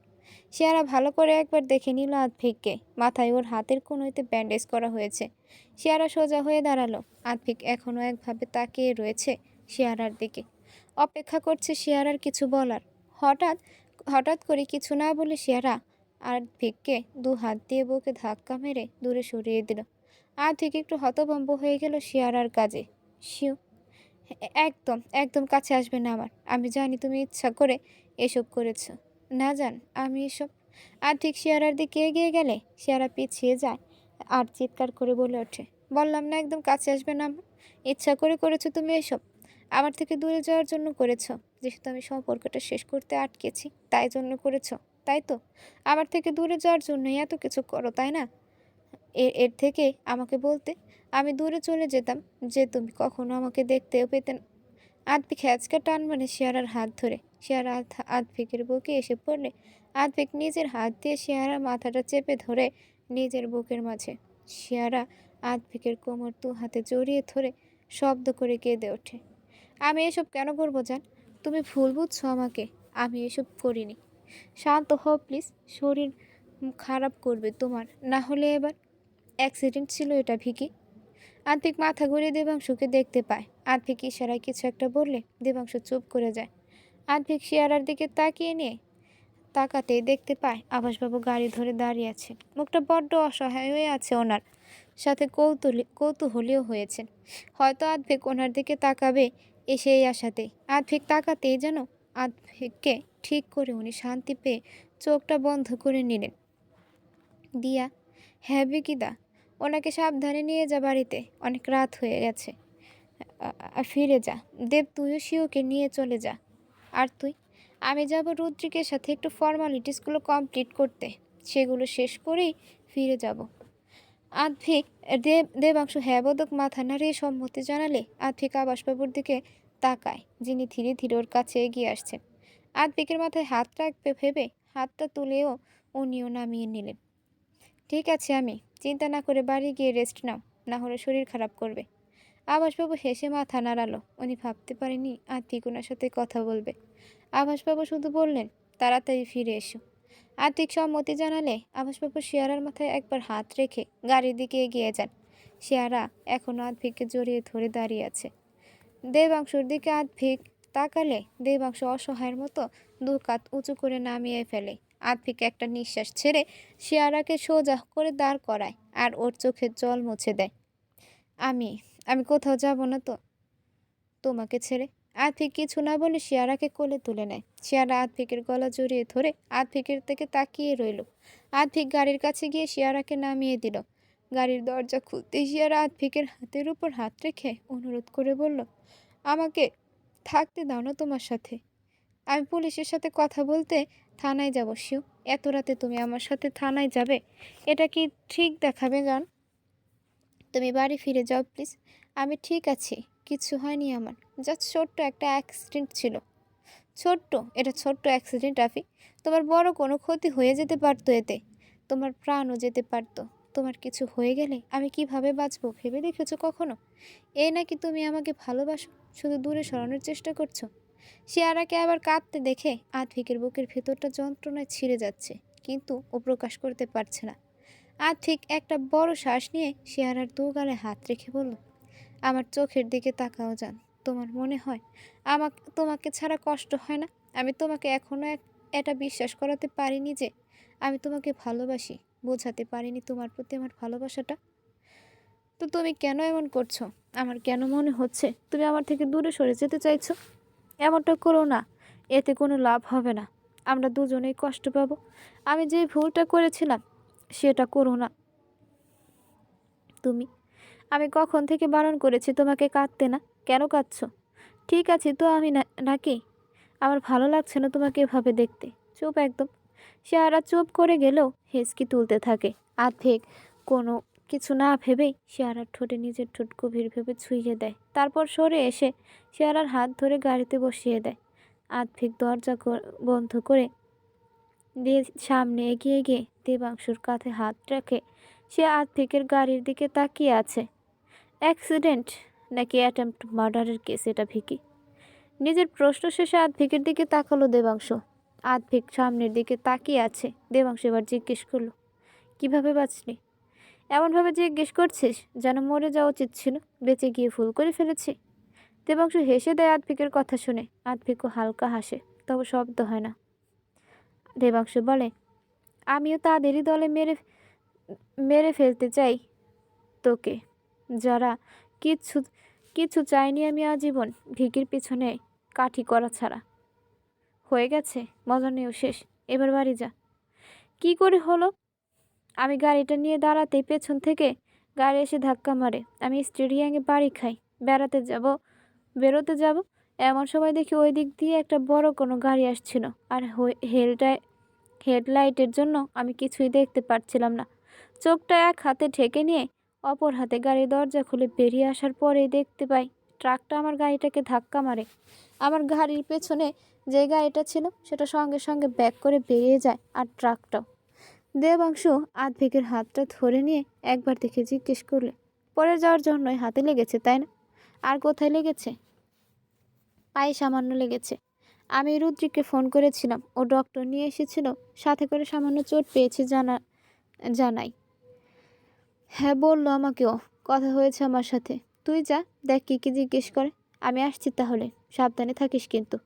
শিয়ারা ভালো করে একবার দেখে নিল আধভিককে। মাথায় ওর হাতের কোনোতে ব্যান্ডেজ করা হয়েছে। শিয়ারা সোজা হয়ে দাঁড়ালো। আধভিক এখনও একভাবে তাকিয়ে রয়েছে শিয়ারার দিকে, অপেক্ষা করছে শিয়ারার কিছু বলার। হঠাৎ হঠাৎ করে কিছু না বলে শিয়ারা আধভিককে 2 হাত দিয়ে বুকে ধাক্কা মেরে দূরে সরিয়ে দিল। আধভিক একটু হতভম্ব হয়ে গেল শিয়ারার কাজে। শিও। একদম, একদম কাছে আসবে না আমার। আমি জানি তুমি ইচ্ছা করে এসব করেছ। না জান আমি এসব আর ঠিক শিয়ারার দিকে এগিয়ে গেলে শিয়ারা পিছিয়ে যায় আর চিৎকার করে বলে ওঠে, "বললাম না একদম কাছে আসবে না আমার। ইচ্ছা করে করেছো তুমি এসব। আমার থেকে দূরে যাওয়ার জন্য করেছো। যেহেতু আমি সম্পর্কটা শেষ করতে আটকেছি, তাই জন্য করেছো, তাই তো? আমার থেকে দূরে যাওয়ার জন্যই এত কিছু করো, তাই না? এর থেকে আমাকে বলতে, আমি দূরে চলে যেতাম যে তুমি কখনো আমাকে দেখতেও পেতে না।" আদ্ভিক হ্যাঁচকা টান মানে শেয়ারার হাত ধরে। শেয়ারা আদ্ভিকের বুকে এসে পড়লে আদ্ভিক নিজের হাত দিয়ে শেয়ারার মাথাটা চেপে ধরে নিজের বুকের মাঝে। শেয়ারা আদ্ভিকের কোমর দু হাতে জড়িয়ে ধরে শব্দ করে কেঁদে ওঠে। আমি এসব কেন করবো জান? তুমি ভুল বুঝছো আমাকে। আমি এসব করিনি। শান্ত হও প্লিজ। শরীর খারাপ করবে তোমার। না হলে এবার অ্যাক্সিডেন্ট ছিল এটা ভিকি। আন্তিক মাথা ঘুরিয়ে দেবাংশুকে দেখতে পায়। আদ্ভিক ইশারায় কিছু একটা বললে দেবাংশু চুপ করে যায়। আদ্ভিক শিয়ারার দিকে তাকিয়ে নিয়ে তাকাতেই দেখতে পায় আভাসবাবু গাড়ি ধরে দাঁড়িয়ে আছেন। মুখটা বড্ড অসহায় হয়ে আছে ওনার, সাথে কৌতূহলীও হয়েছেন। হয়তো আদ্ভিক ওনার দিকে তাকাবে এসে এই আশাতেই। আদ্ভিক তাকাতেই যেন আদ্ভিককে ঠিক করে উনি শান্তি পেয়ে চোখটা বন্ধ করে নিলেন। দিয়া, হ্যাঁ বিকিদা, ওনাকে সাবধানে নিয়ে যা বাড়িতে, অনেক রাত হয়ে গেছে। ফিরে যা। দেব, তুইও শিওকে নিয়ে চলে যা। আর তুই? আমি যাব রুদ্রিকের সাথে একটু ফর্মালিটিসগুলো কমপ্লিট করতে, সেগুলো শেষ করেই ফিরে যাব। আদ্ভিক দেবাংশু হ্যাঁ বোধক মাথা নাড়িয়ে সম্মতি জানালে আদ্ভিক আবাসবাবুর দিকে তাকায়, যিনি ধীরে ধীরে ওর কাছে এগিয়ে আসছেন। আদ্ভিকের মাথায় হাত রাখবে ভেবে হাতটা তুলেও উনিও নামিয়ে নিলেন। ঠিক আছে, আমি চিন্তা না করে বাড়ি গিয়ে রেস্ট নাও, না হলে শরীর খারাপ করবে। আভাসবাবু হেসে মাথা নাড়ালো। উনি ভাবতে পারেনি আত্মিক ওনার সাথে কথা বলবে। আভাসবাবু শুধু বললেন, তাড়াতাড়ি ফিরে এসো। আত্মিক সম্মতি জানালে আভাসবাবু শিয়ারার মাথায় একবার হাত রেখে গাড়ির দিকে এগিয়ে যান। শিয়ারা এখনও আদ্ভিককে জড়িয়ে ধরে দাঁড়িয়ে আছে। দেবাংশুর দিকে আদ্ভিক তাকালে দেবাংশু অসহায়ের মতো দু কাত উঁচু করে নামিয়ে ফেলে। আদ্ভিক একটা নিঃশ্বাস ছেড়ে শিয়ারাকে সোজা করে দাঁড় করায় আর ওর চোখের জল মুছে দেয়। আমি আমি কোথাও যাব না তো তোমাকে ছেড়ে। আদ্ভিক কিছু না বলে শিয়ারাকে কোলে তুলে নেয়। শিয়ারা আদ্ভিকের গলা জড়িয়ে ধরে আদ্ভিকের দিকে তাকিয়ে রইল। আদ্ভিক গাড়ির কাছে গিয়ে শিয়ারাকে নামিয়ে দিল। গাড়ির দরজা খুলতেই শিয়ারা আদ্ভিকের হাতের উপর হাত রেখে অনুরোধ করে বলল, আমাকে থাকতে দাও না তোমার সাথে। আমি পুলিশের সাথে কথা বলতে থানায় যাব। শিউ, এত রাতে তুমি আমার সাথে থানায় যাবে? এটা কি ঠিক দেখাবে গান? তুমি বাড়ি ফিরে যাও প্লিজ। আমি ঠিক আছি, কিছু হয়নি আমার। জাস্ট ছোট্ট একটা অ্যাক্সিডেন্ট ছিল। ছোট্ট? এটা ছোট্ট অ্যাক্সিডেন্ট রাফি? তোমার বড় কোনো ক্ষতি হয়ে যেতে পারতো এতে। তোমার প্রাণও যেতে পারতো। তোমার কিছু হয়ে গেলে আমি কিভাবে বাঁচবো ভেবে দেখেছো কখনো? এই নাকি তুমি আমাকে ভালোবাসো, শুধু দূরে সরানোর চেষ্টা করছো? শিয়ারাকে আবার কাঁদতে দেখে আদ্ভিকের বুকের ভেতরটা যন্ত্রণায় ছিঁড়ে যাচ্ছে, কিন্তু ও প্রকাশ করতে পারছে না। আদ্ভিক একটা বড় শ্বাস নিয়ে শিয়ারার দু গালে হাত রেখে বলল, আমার চোখের দিকে তাকাও যান। তোমার মনে হয় তোমাকে ছাড়া কষ্ট হয় না? আমি তোমাকে এখনো এটা বিশ্বাস করাতে পারিনি যে আমি তোমাকে ভালোবাসি, বোঝাতে পারিনি তোমার প্রতি আমার ভালোবাসাটা। তো তুমি কেন এমন করছো? আমার কেন মনে হচ্ছে তুমি আমার থেকে দূরে সরে যেতে চাইছো? এমনটা করো না, এতে কোনো লাভ হবে না। আমরা দুজনেই কষ্ট পাবো। আমি যে ভুলটা করেছিলাম সেটা করো না তুমি। আমি কখন থেকে বারণ করেছি তোমাকে কাঁদতে না? কেন কাঁদছো? ঠিক আছে তো আমি নাকি? আমার ভালো লাগছে না তোমাকে এভাবে দেখতে। চুপ একদম। চেহারা চুপ করে গেলেও হেঁচকি তুলতে থাকে। আর্ধেক কোনো কিছু না ভেবেই চেহারার ঠোঁটে নিজের ঠোঁট গভীর ভেবে ছুঁয়ে দেয়। তারপর সরে এসে চেহারার হাত ধরে গাড়িতে বসিয়ে দেয়। আর্ধেক দরজা বন্ধ করে দিয়ে সামনে এগিয়ে গিয়ে দেবাংশুর কাঁধে হাত রেখে সে আর্ধেকের গাড়ির দিকে তাকিয়ে আছে। অ্যাক্সিডেন্ট নাকি অ্যাটেম্পট মার্ডারের কেস এটা ভিকি? নিজের প্রশ্ন শেষে আদ্ভিকের দিকে তাকালো দেবাংশু। আদ্ভিক সামনের দিকে তাকিয়ে আছে। দেবাংশু এবার জিজ্ঞেস করলো, কিভাবে বাঁচলি? এমনভাবে জিজ্ঞেস করছিস যেন মরে যাওয়া উচিত ছিল, বেঁচে গিয়ে ভুল করে ফেলেছি। দেবাংশু হেসে দেয় আদ্ভিকের কথা শুনে। আদ্ভিকও হালকা হাসে, তবে শব্দ হয় না। দেবাংশু বলে, আমিও তাদেরই দলে মেরে ফেলতে চাই তোকে, যারা কিচ্ছু কিছু চাইনি আমি আজীবন ভিকির পিছনে কাঠি করা ছাড়া। হয়ে গেছে, মজা নেও শেষ, এবার বাড়ি যা। কি করে হলো? আমি গাড়িটা নিয়ে দাঁড়াতেই পেছন থেকে গাড়ি এসে ধাক্কা মারে। আমি স্টেডিয়ামে বাড়ি খাই। বেরোতে যাব এমন সময় দেখি ওই দিক দিয়ে একটা বড় কোনো গাড়ি আসছিল। আর হেডলাইটের জন্য আমি কিছুই দেখতে পারছিলাম না। চোখটা এক হাতে ঢেকে নিয়ে অপর হাতে গাড়ির দরজা খুলে বেরিয়ে আসার পরেই দেখতে পাই ট্রাকটা আমার গাড়িটাকে ধাক্কা মারে। আমার গাড়ির পেছনে যে গাড়িটা ছিল সেটা সঙ্গে সঙ্গে ব্যাক করে বেরিয়ে যায়, আর ট্রাকটাও। দেবাংশু আদ্ভিকের হাতটা ধরে নিয়ে একবার দেখে জিজ্ঞেস করলে, পড়ে যাওয়ার জন্যই হাতে লেগেছে তাই না? আর কোথায় লেগেছে? পায়ে সামান্য লেগেছে। আমি রুদ্রিককে ফোন করেছিলাম, ও ডক্টর নিয়ে এসেছিল, সাথে করে সামান্য চোট পেয়েছে জানাই। হ্যাঁ বললো আমাকেও, কথা হয়েছে আমার সাথে। তুই যা, দেখ কি কি জিজ্ঞেস করে। আমি আসছি তাহলে, সাবধানে থাকিস কিন্তু।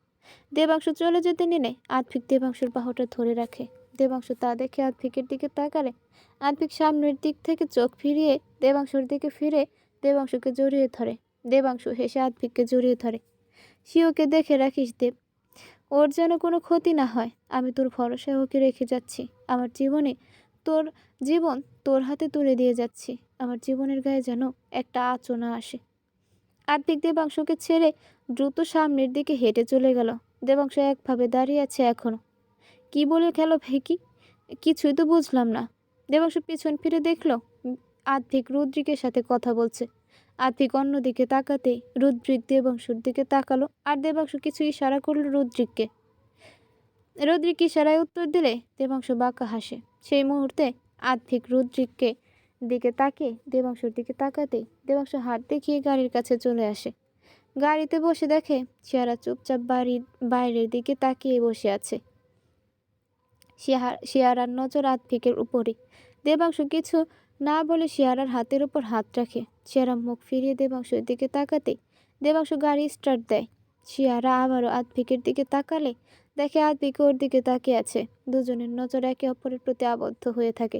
দেবাংশু চলে যেতে নিলে আদ্ভিক দেবাংশুর বাহুটা ধরে রাখে। দেবাংশু তা দেখে আদ্ভিকের দিকে তাকালে আদ্ভিক সামনের দিক থেকে চোখ ফিরিয়ে দেবাংশুর দিকে ফিরে দেবাংশুকে জড়িয়ে ধরে। দেবাংশু হেসে আদ্ভিককে জড়িয়ে ধরে। শিওকে দেখে রাখিস দেব, ওর যেন কোনো ক্ষতি না হয়। আমি তোর ভরসায় ওকে রেখে যাচ্ছি। আমার তোর জীবন তোর হাতে তুলে দিয়ে যাচ্ছি। আমার জীবনের গায়ে যেন একটা আঁচও না আসে। আদ্ভিক দেবাংশুকে ছেড়ে দ্রুত সামনের দিকে হেঁটে চলে গেল। দেবাংশু একভাবে দাঁড়িয়ে আছে এখনো। কি বলে গেল ভেকি? কিছুই তো বুঝলাম না। দেবাংশু পিছন ফিরে দেখলো আদ্ভিক রুদ্রিকের সাথে কথা বলছে। আদ্ভিক অন্যদিকে তাকাতেই রুদ্রিক দেবাংশুর দিকে তাকালো, আর দেবাংশু কিছু ইশারা করলো রুদ্রিককে। রুদ্রিক ইশারায় উত্তর দিলে দেবাংশু বাঁকা হাসে। সেই মুহূর্তে আদ্ভিক রুদ্রিককে দিকে তাকিয়ে দেবাংশুর দিকে তাকাতেই দেবাংশু হাত দেখিয়ে গাড়ির কাছে চলে আসে। গাড়িতে বসে দেখে শিয়ারা চুপচাপ বাইরের দিকে তাকিয়ে বসে আছে। শিয়ারার নজর আদ্ভিকের উপরে। দেবাংশু কিছু না বলে শিয়ারার হাতের উপর হাত রাখে। শিয়ারা মুখ ফিরিয়ে দেবাংশুর দিকে তাকাতেই দেবাংশু গাড়ি স্টার্ট দেয়। শিয়ারা আবারও আদ্ভিকের দিকে তাকালে দেখে আদ্ভিক ওর দিকে তাকিয়ে আছে। দুজনের নজর একে অপরের প্রতি আবদ্ধ হয়ে থাকে।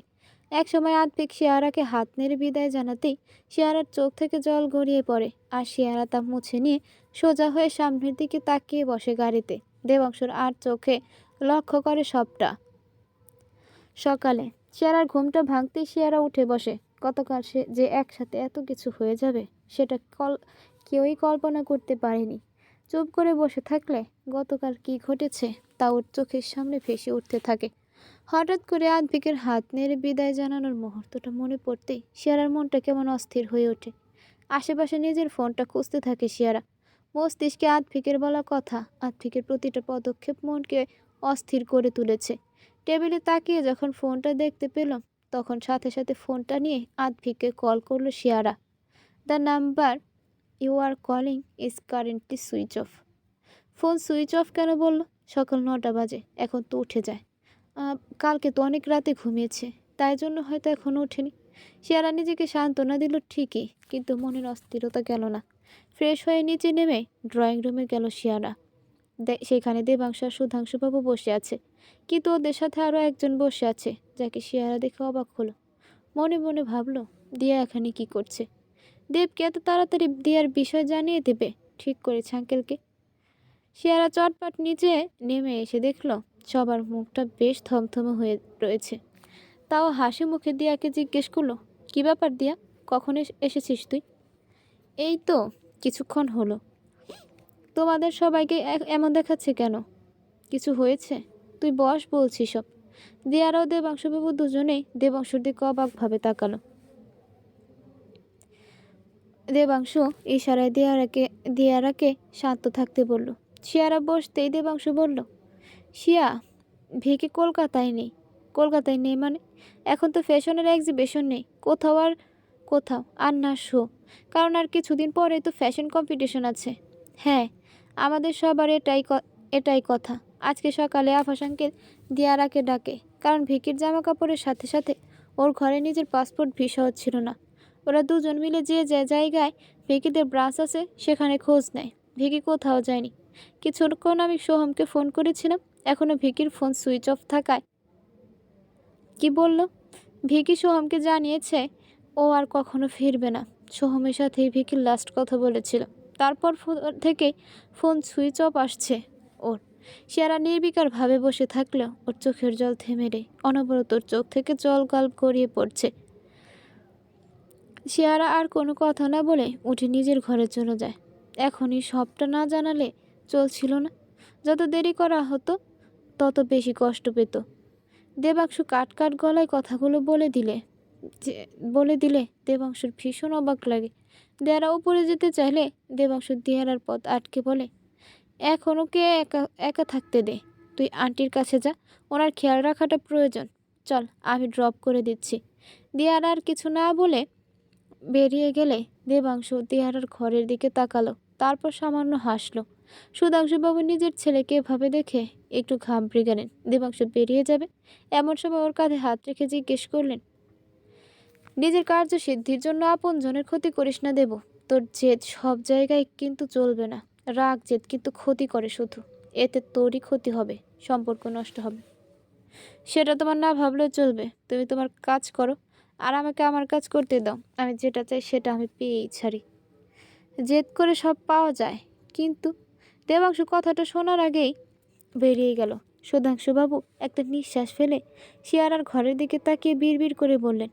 একসময় আদ্ভিক শিয়ারাকে হাত নেড়ে বিদায় জানাতেই শিয়ারার চোখ থেকে জল গড়িয়ে পড়ে, আর শিয়ারা তা মুছে নিয়ে সোজা হয়ে সামনের দিকে তাকিয়ে বসে গাড়িতে। দেবাংশুর আর চোখে লক্ষ্য করে সবটা। সকালে শিয়ারার ঘুমটা ভাঙতেই শিয়ারা উঠে বসে। গতকাল সে যে একসাথে এত কিছু হয়ে যাবে সেটা কেউই কল্পনা করতে পারেনি। চুপ করে বসে থাকলে গতকাল কি ঘটেছে তা ওর চোখের সামনে ভেসে উঠতে থাকে। হঠাৎ করে আদ্ভিকের হাত নেড়ে বিদায় জানানোর মুহূর্তটা মনে পড়তেই শিয়ারার মনটা কেমন অস্থির হয়ে ওঠে। আশেপাশে নিজের ফোনটা খুঁজতে থাকে শিয়ারা। মস্তিষ্কে আদ্ভিকের বলা কথা, আদ্ভিকের প্রতিটা পদক্ষেপ মনকে অস্থির করে তুলেছে। টেবিলে তাকিয়ে যখন ফোনটা দেখতে পেল তখন সাথে সাথে ফোনটা নিয়ে আদ্ভিককে কল করলো Shiara. The number you are calling is currently switch off. Phone switch off কেন বলল? সকাল 9টা বাজে, এখন তো উঠে যায়। কালকে তো অনেক রাতে ঘুমিয়েছে, তাই জন্য হয়তো এখনও ওঠেনি। শিয়ারা নিজেকে সান্ত্বনা দিল ঠিকই, কিন্তু মনের অস্থিরতা গেল না। ফ্রেশ হয়ে নিচে নেমে ড্রয়িং রুমে গেল শিয়ারা। সেখানে দেবাংশু আর সুধাংশুবাবু বসে আছে, কিন্তু ওদের সাথে আরও একজন বসে আছে যাকে শিয়ারা দেখে অবাক হলো। মনে মনে ভাবলো, দিয়া এখানে কি করছে? দেবকে এত তাড়াতাড়ি দিয়ার বিষয় জানিয়ে দেবে? ঠিক করেছে আঙ্কেলকে। শিয়ারা চটপট নিচে নেমে এসে দেখলো সবার মুখটা বেশ থমথমে হয়ে রয়েছে। তাও হাসি মুখে দিয়াকে জিজ্ঞেস করলো, কি ব্যাপার দিয়া, কখন এসেছিস তুই? এই তো কিছুক্ষণ হলো। তোমাদের সবাইকে এমন দেখাচ্ছে কেন? কিছু হয়েছে? তুই বস বলছি সব। দিয়ারাও দেবাংশুবাবু দুজনেই দেবাংশুর দিকে অবাকভাবে তাকালো। দেবাংশু ইশারায় দিয়ারাকে শান্ত থাকতে বলল। শিয়ারা বসতেই দেবাংশু বলল, শিয়া, ভিকি কলকাতায় নেই। কলকাতায় নেই মানে? এখন তো ফ্যাশনের এক্সিবিশন নেই কোথাও আর না শো, কারণ আর কিছুদিন পরেই তো ফ্যাশন কম্পিটিশন আছে। হ্যাঁ, আমাদের সবার এটাই কথা। আজকে সকালে আফাস আঙ্কেল দিয়ারাকে ডাকে, কারণ ভিকির জামা কাপড়ের সাথে সাথে ওর ঘরে নিজের পাসপোর্ট ভিসাও ছিল না। ওরা দুজন মিলে যে জায়গায় ভিকিদের ব্রাঞ্চ আছে সেখানে খোঁজ নেয়। ভিকি কোথাও যায়নি। কিছুক্ষণ আমি সোহমকে ফোন করেছিলাম, এখনও ভিকির ফোন সুইচ অফ থাকায়। কি বলল? ভিকি সোহমকে জানিয়েছে ও আর কখনো ফিরবে না। সোহমের সাথে ভিকির লাস্ট কথা বলেছিল। তারপর থেকে ফোন সুইচ অফ আসছে ওর। শিয়ারা নির্বিকারভাবে বসে থাকলেও ওর চোখের জল থেমে নেই, অনবরত ওর চোখ থেকে জল গাল গড়িয়ে পড়ছে। শিয়ারা আর কোনো কথা না বলে উঠে নিজের ঘরে চলে যায়। এখনই সবটা না জানালে চলছিল না। যত দেরি করা হতো তত বেশি কষ্ট পেত। দেবাংশু কাট কাট গলায় কথাগুলো বলে দিলে দেবাংশুর ভীষণ অবাক লাগে। দেয়ারা উপরে যেতে চাইলে দেবাংশু দেয়ারার পথ আটকে বলে, এখন ওকে একা একা থাকতে দে, তুই আন্টির কাছে যা, ওনার খেয়াল রাখাটা প্রয়োজন। চল, আমি ড্রপ করে দিচ্ছি। দেয়ারা আর কিছু না বলে বেরিয়ে গেলে দেবাংশু দেয়ারার ঘরের দিকে তাকালো, তারপর সামান্য হাসলো। সুধাংশুবাবু নিজের ছেলেকে এভাবে দেখে একটু ঘাবড়ে গেলেন। দেবাংশু বেরিয়ে যাবে এমন সময় ওর কাঁধে হাত রেখে জিজ্ঞেস করলেন, নিজের কার্যসিদ্ধির জন্য আপনজনের ক্ষতি করিস না দেব। তোর জেদ সব জায়গায় কিন্তু চলবে না। রাগ জেদ কিন্তু ক্ষতি করে শুধু, এতে তোরই ক্ষতি হবে, সম্পর্ক নষ্ট হবে। সেটা তোমার না ভাবলেও চলবে। তুমি তোমার কাজ করো আর আমাকে আমার কাজ করতে দাও। আমি যেটা চাই সেটা আমি পেয়েই ছাড়ি। জেদ করে সব পাওয়া যায় কিন্তু। দেবাংশু কথাটা শোনার আগেই বেরিয়ে গেল। সুধাংশুবাবু একটা নিঃশ্বাস ফেলে শিয়ারার ঘরের দিকে তাকিয়ে বিড়বিড় করে বললেন,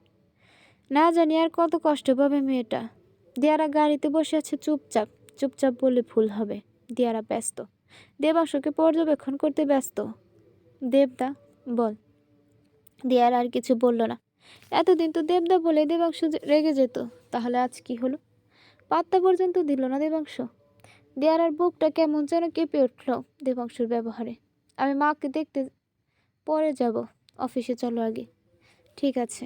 না জানি আর কত কষ্ট পাবে মেয়েটা। দিয়ারা গাড়িতে বসে আছে চুপচাপ। চুপচাপ বললে ভুল হবে, দিয়ারা ব্যস্ত, দেবাংশুকে পর্যবেক্ষণ করতে ব্যস্ত। দেবদা, বল। দিয়ারা আর কিছু বলল না। এতদিন তো দেবদা বলে দেবাংশু রেগে যেত, তাহলে আজ কি হলো? পাত্তা পর্যন্ত দিল না দেবাংশু। দেয়ারার বুকটা কেমন যেন কেঁপে উঠল দেবাংশুর ব্যবহারে। আমি মাকে দেখতে পরে যাব, অফিসে চলো আগে। ঠিক আছে।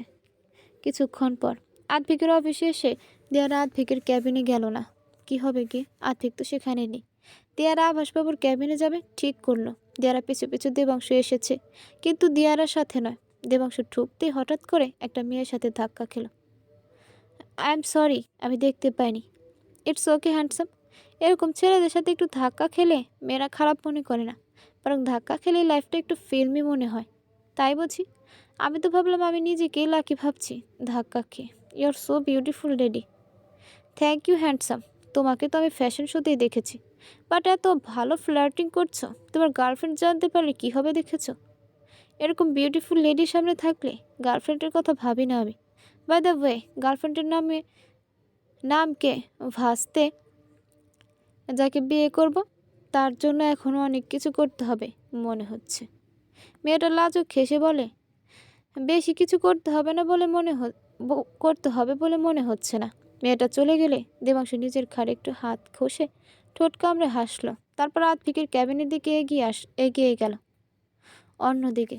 কিছুক্ষণ পর আদ্ভিকের অফিসে এসে দেয়ারা আদ্ভিকের ক্যাবিনে গেল না। কি হবে কি, আদ্ভিক তো সেখানে নেই। দেয়ারা আভাসবাবুর ক্যাবিনে যাবে ঠিক করলো। দেয়ারা পিছু পিছু দেবাংশু এসেছে, কিন্তু দেয়ারার সাথে নয়। দেবাংশু ঢুকতেই হঠাৎ করে একটা মেয়ের সাথে ধাক্কা খেল। আই এম সরি, আমি দেখতে পাইনি। It's okay handsome. এরকম ছেলেদের সাথে একটু ধাক্কা খেলে মেয়েরা খারাপ মনে করে না, বরং ধাক্কা খেলে লাইফটা একটু ফিল্মি মনে হয়। তাই বুঝি? আমি তো ভাবলাম আমি নিজেকেই লাকি ভাবছি ধাক্কা খেয়ে। You are so beautiful lady. Thank you handsome. তোমাকে তো আমি ফ্যাশন শোতেই দেখেছি, বাট এত ভালো ফ্লার্টিং করছো, তোমার গার্লফ্রেন্ড জানতে পারলে কী হবে দেখেছো? এরকম বিউটিফুল লেডির সামনে থাকলে গার্লফ্রেন্ডের কথা ভাবি না আমি। বাই দ্য ওয়ে, গার্লফ্রেন্ডের নামকে ভাসতে যাকে বিয়ে করব তার জন্য এখনও অনেক কিছু করতে হবে মনে হচ্ছে। মেয়েটা লাজুক হেসে বলে, বেশি কিছু করতে হবে না বলে করতে হবে বলে মনে হচ্ছে না। মেয়েটা চলে গেলে দেবাংশু নিজের ঘাড়ে একটু হাত ঘষে ঠোঁট কামড়ে হাসলো। তারপর আদ্ভিকের ক্যাবিনের দিকে এগিয়ে গেল। অন্যদিকে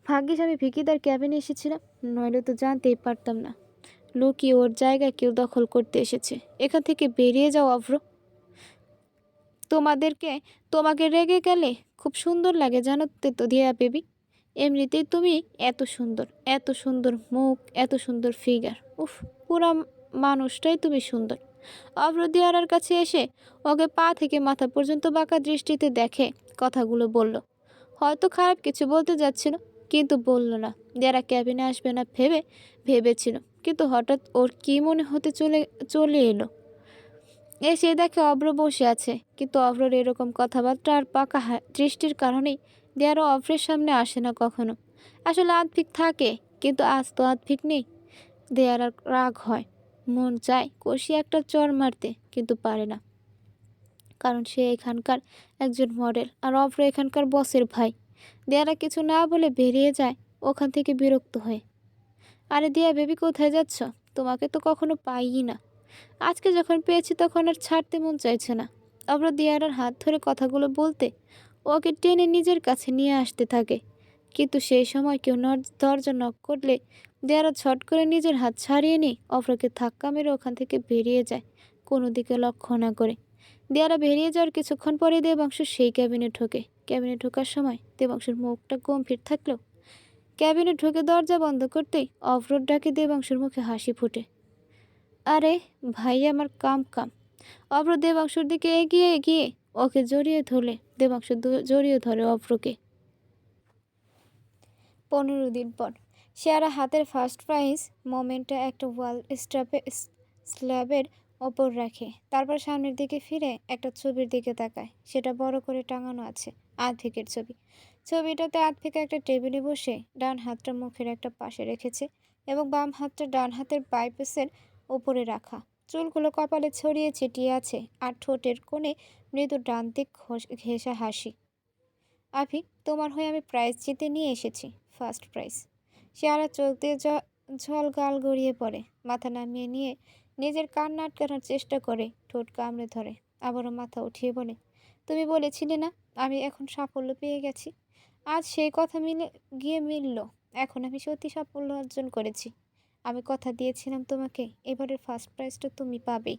ভাগ্যিস আমি ভিকিদার ক্যাবিনে এসেছিলাম, নইলে তো জানতেই পারতাম না লুকিয়ে ওর জায়গায় কেউ দখল করতে এসেছে। এখান থেকে বেরিয়ে যাও অভ্র। তোমাকে রেগে গেলে খুব সুন্দর লাগে জানো তো দিয়া বেবি। এমনিতেই তুমি এত সুন্দর মুখ, এত সুন্দর ফিগার, উফ, পুরা মানুষটাই তুমি সুন্দর। অভ্র দিয়ারার কাছে এসে ওকে পা থেকে মাথা পর্যন্ত বাঁকা দৃষ্টিতে দেখে কথাগুলো বলল। হয়তো খারাপ কিছু বলতে যাচ্ছিল, কিন্তু বলল না। দিয়ারা ক্যাবিনে আসবে না ভেবেছিল, কিন্তু হঠাৎ ওর কি মনে হতে চলে এলো। এসে দেখে অভ্র বসে আছে, কিন্তু অভ্রর এরকম কথাবার্তা আর পাকা দৃষ্টির কারণেই দেয়ারও অভ্রের সামনে আসে না কখনো। আসলে আদ্ভিক থাকে, কিন্তু আজ তো আদ্ভিক নেই। দেয়ার আর রাগ হয়, মন চায় কষিয়ে একটা চর মারতে, কিন্তু পারে না, কারণ সে এখানকার একজন মডেল আর অভ্র এখানকার বসের ভাই। দেয়ারা কিছু না বলে বেরিয়ে যায় ওখান থেকে বিরক্ত হয়ে। আরে দিয়া বেবি, কোথায় যাচ্ছ? তোমাকে তো কখনো পাইই না। আজকে যখন পেয়েছি তখন আর ছাড়তে মন চাইছে না। অভ্র দিয়ারার হাত ধরে কথাগুলো বলতে ওকে টেনে নিজের কাছে নিয়ে আসতে থাকে, কিন্তু সেই সময় কেউ দরজা নক করলে দিয়ারা ছট করে নিজের হাত ছাড়িয়ে নিয়ে অভ্রকে ধাক্কা মেরে ওখান থেকে বেরিয়ে যায়, কোনো দিকে লক্ষ্য না করে। দিয়ারা বেরিয়ে যাওয়ার কিছুক্ষণ পরে দেবাংশু সেই ক্যাবিনে ঢোকে। ক্যাবিনে ঢোকার সময় দেবাংশুর মুখটা গম্ভীর থাকলেও ক্যাবিনে ঢুকে দরজা বন্ধ করতেই অভ্রর ডাকে দেবাংশুর মুখে হাসি ফুটে। আরে ভাই, আমার কাম। অভ্র দেবাংশুর দিকে এগিয়ে ওকে জড়িয়ে ধরলে দেবাংশু জড়িয়ে ধরে অভ্রকে। 15 দিন পর শিয়ারা হাতের ফার্স্ট প্রাইজ মোমেন্টে একটা ওয়াল স্ট্র্যাপে স্ল্যাবের ওপর রাখে। তারপর সামনের দিকে ফিরে একটা ছবির দিকে তাকায়। সেটা বড় করে টাঙানো আছে, আদ্ভিকের ছবি। ছবিটাতে আদ্ভিক একটা টেবিলে বসে ডান হাতটা মুখের একটা পাশে রেখেছে এবং বাম হাতটা ডান হাতের বাইপাসের ওপরে রাখা। চুলগুলো কপালে ছড়িয়ে ছিটিয়ে আছে আর ঠোঁটের কোণে মৃদু ডান দিক ঘেঁষা হাসি। আভি, তোমার হয়ে আমি প্রাইজ জিতে নিয়ে এসেছি, ফার্স্ট প্রাইজ। শেয়ারা চোখ দিয়ে ঝল গাল গড়িয়ে পড়ে। মাথা নামিয়ে নিয়ে নিজের কান্না আটকানোর চেষ্টা করে, ঠোঁট কামড়ে ধরে। আবারও মাথা উঠিয়ে বলে, তুমি বলেছিলে না আমি এখন সাফল্য পেয়ে গেছি? আজ সেই কথা মিলল। এখন আমি সত্যি সাফল্য অর্জন করেছি। আমি কথা দিয়েছিলাম তোমাকে, এবারের ফার্স্ট প্রাইজটা তুমি পাবেই।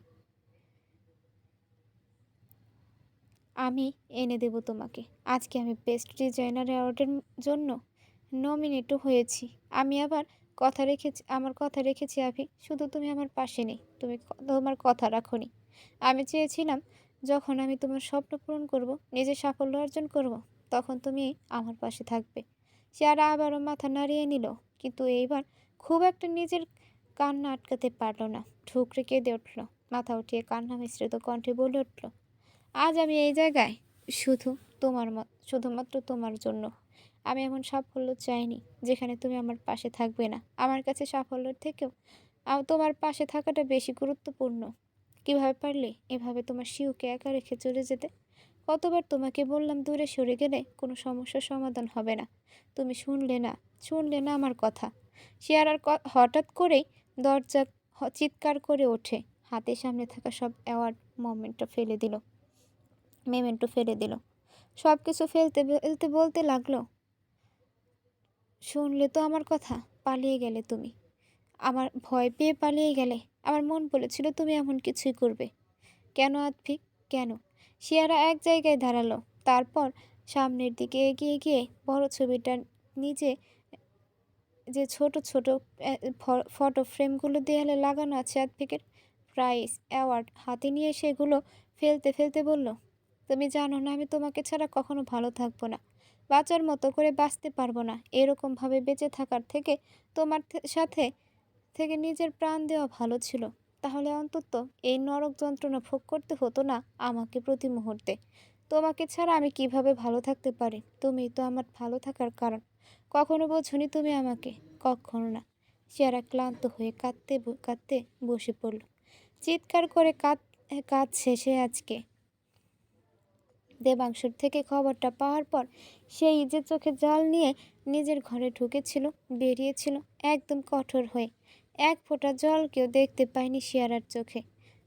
আমি এনে দেব তোমাকে। আজকে আমি বেস্ট ডিজাইনার অ্যাওয়ার্ডের জন্য নমিনেটও হয়েছি। আমি আমার কথা রেখেছি আভি। শুধু তুমি আমার পাশে নেই, তুমি তোমার কথা রাখোনি। আমি চেয়েছিলাম যখন আমি তোমার স্বপ্ন পূরণ করব, নিজের সাফল্য অর্জন করব, তখন তুমি আমার পাশে থাকবে। সে আর আবারও মাথা নাড়িয়ে নিল, কিন্তু এইবার খুব একটা নিজের কান্না আটকাতে পারল না। ঠুকরে কেঁদে উঠল। মাথা উঠিয়ে কান্না মিশ্রিত কণ্ঠে বলে উঠল, আজ আমি এই জায়গায় শুধু শুধুমাত্র তোমার জন্য। আমি এমন সাফল্য চাইনি যেখানে তুমি আমার পাশে থাকবে না। আমার কাছে সাফল্যের থেকেও তোমার পাশে থাকাটা বেশি গুরুত্বপূর্ণ। কিভাবে পারলে এভাবে তোমার শিউকে একা রেখে চলে যেতে? কতবার তোমাকে বললাম দূরে সরে গেলে কোনো সমস্যার সমাধান হবে না। তুমি শুনলে না আমার কথা। হঠাৎ করেই দরজা চিৎকার করে ওঠে। হাতের সামনে থাকা সব অ্যাওয়ার্ড মেমেন্টো ফেলে দিল। সব কিছু ফেলতে ফেলতে বলতে লাগলো, শুনলে তো আমার কথা, পালিয়ে গেলে তুমি। আমার ভয় পেয়ে পালিয়ে গেলে। আমার মন বলেছিল তুমি এমন কিছুই করবে। কেন আদ্ভিক, কেন? শিয়ারা এক জায়গায় দাঁড়ালো। তারপর সামনের দিকে এগিয়ে গিয়ে বড় ছবিটা নিজে যে ছোট ছোট ফটো ফ্রেমগুলো দেয়ালে লাগানো আছে আদ্ভিকের প্রাইজ অ্যাওয়ার্ড হাতে নিয়ে সেগুলো ফেলতে ফেলতে বলল, তুমি জানো না আমি তোমাকে ছাড়া কখনো ভালো থাকবো না, বাঁচার মতো করে বাঁচতে পারবো না। এরকমভাবে বেঁচে থাকার থেকে তোমার সাথে থেকে নিজের প্রাণ দেওয়া ভালো ছিল। তাহলে অন্তত এই নরক যন্ত্রণা ভোগ করতে হতো না আমাকে প্রতি মুহূর্তে। তোমাকে ছাড়া আমি কিভাবে ভালো থাকতে পারি? তুমিই তো আমার ভালো থাকার কারণ। কখনো বোঝনি তুমি আমাকে, কখনো না। চেহারা ক্লান্ত হয়ে কাঁদতে বসে পড়ল। চিৎকার করে কাঁদছে সে আজকে। দেবাংশুর থেকে খবরটা পাওয়ার পর সেই যে চোখে জল নিয়ে নিজের ঘরে ঢুকেছিল, বেরিয়েছিল একদম কঠোর হয়ে। এক ফোঁটা জলকেও দেখতে পায়নি শিয়ারার চোখে।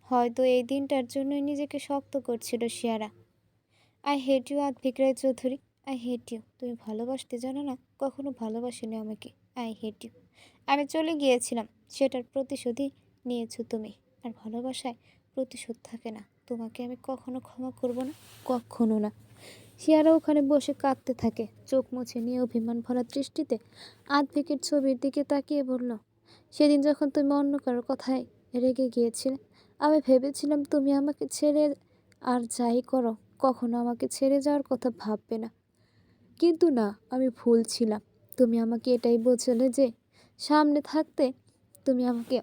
হয়তো এই দিনটার জন্যই নিজেকে শক্ত করছিল Shiara. I hate you Advik Roy Chowdhury, I hate you. তুমি ভালোবাসতে জানো না, কখনো ভালোবাসিনি আমাকে। I hate you. আমি চলে গিয়েছিলাম, সেটার প্রতিশোধই নিয়েছো তুমি। আর ভালোবাসায় প্রতিশোধ থাকে না। তোমাকে আমি কখনো ক্ষমা করব না, কখনো না। শিয়ারা ওখানে বসে কাঁদতে থাকে, চোখ মুছে নিয়ে অভিমান ভরা দৃষ্টিতে আদ্ভিকের ছবির দিকে তাকিয়ে বলল, সেদিন যখন তুমি অন্য কারোর কথায় রেগে গিয়েছিলে, আমি ভেবেছিলাম তুমি আমাকে ছেড়ে আর যাই করো কখনো আমাকে ছেড়ে যাওয়ার কথা ভাববে না। কিন্তু না, আমি ভুল ছিলাম। তুমি আমাকে এটাই বোঝালে যে সামনে থাকতে তুমি আমাকে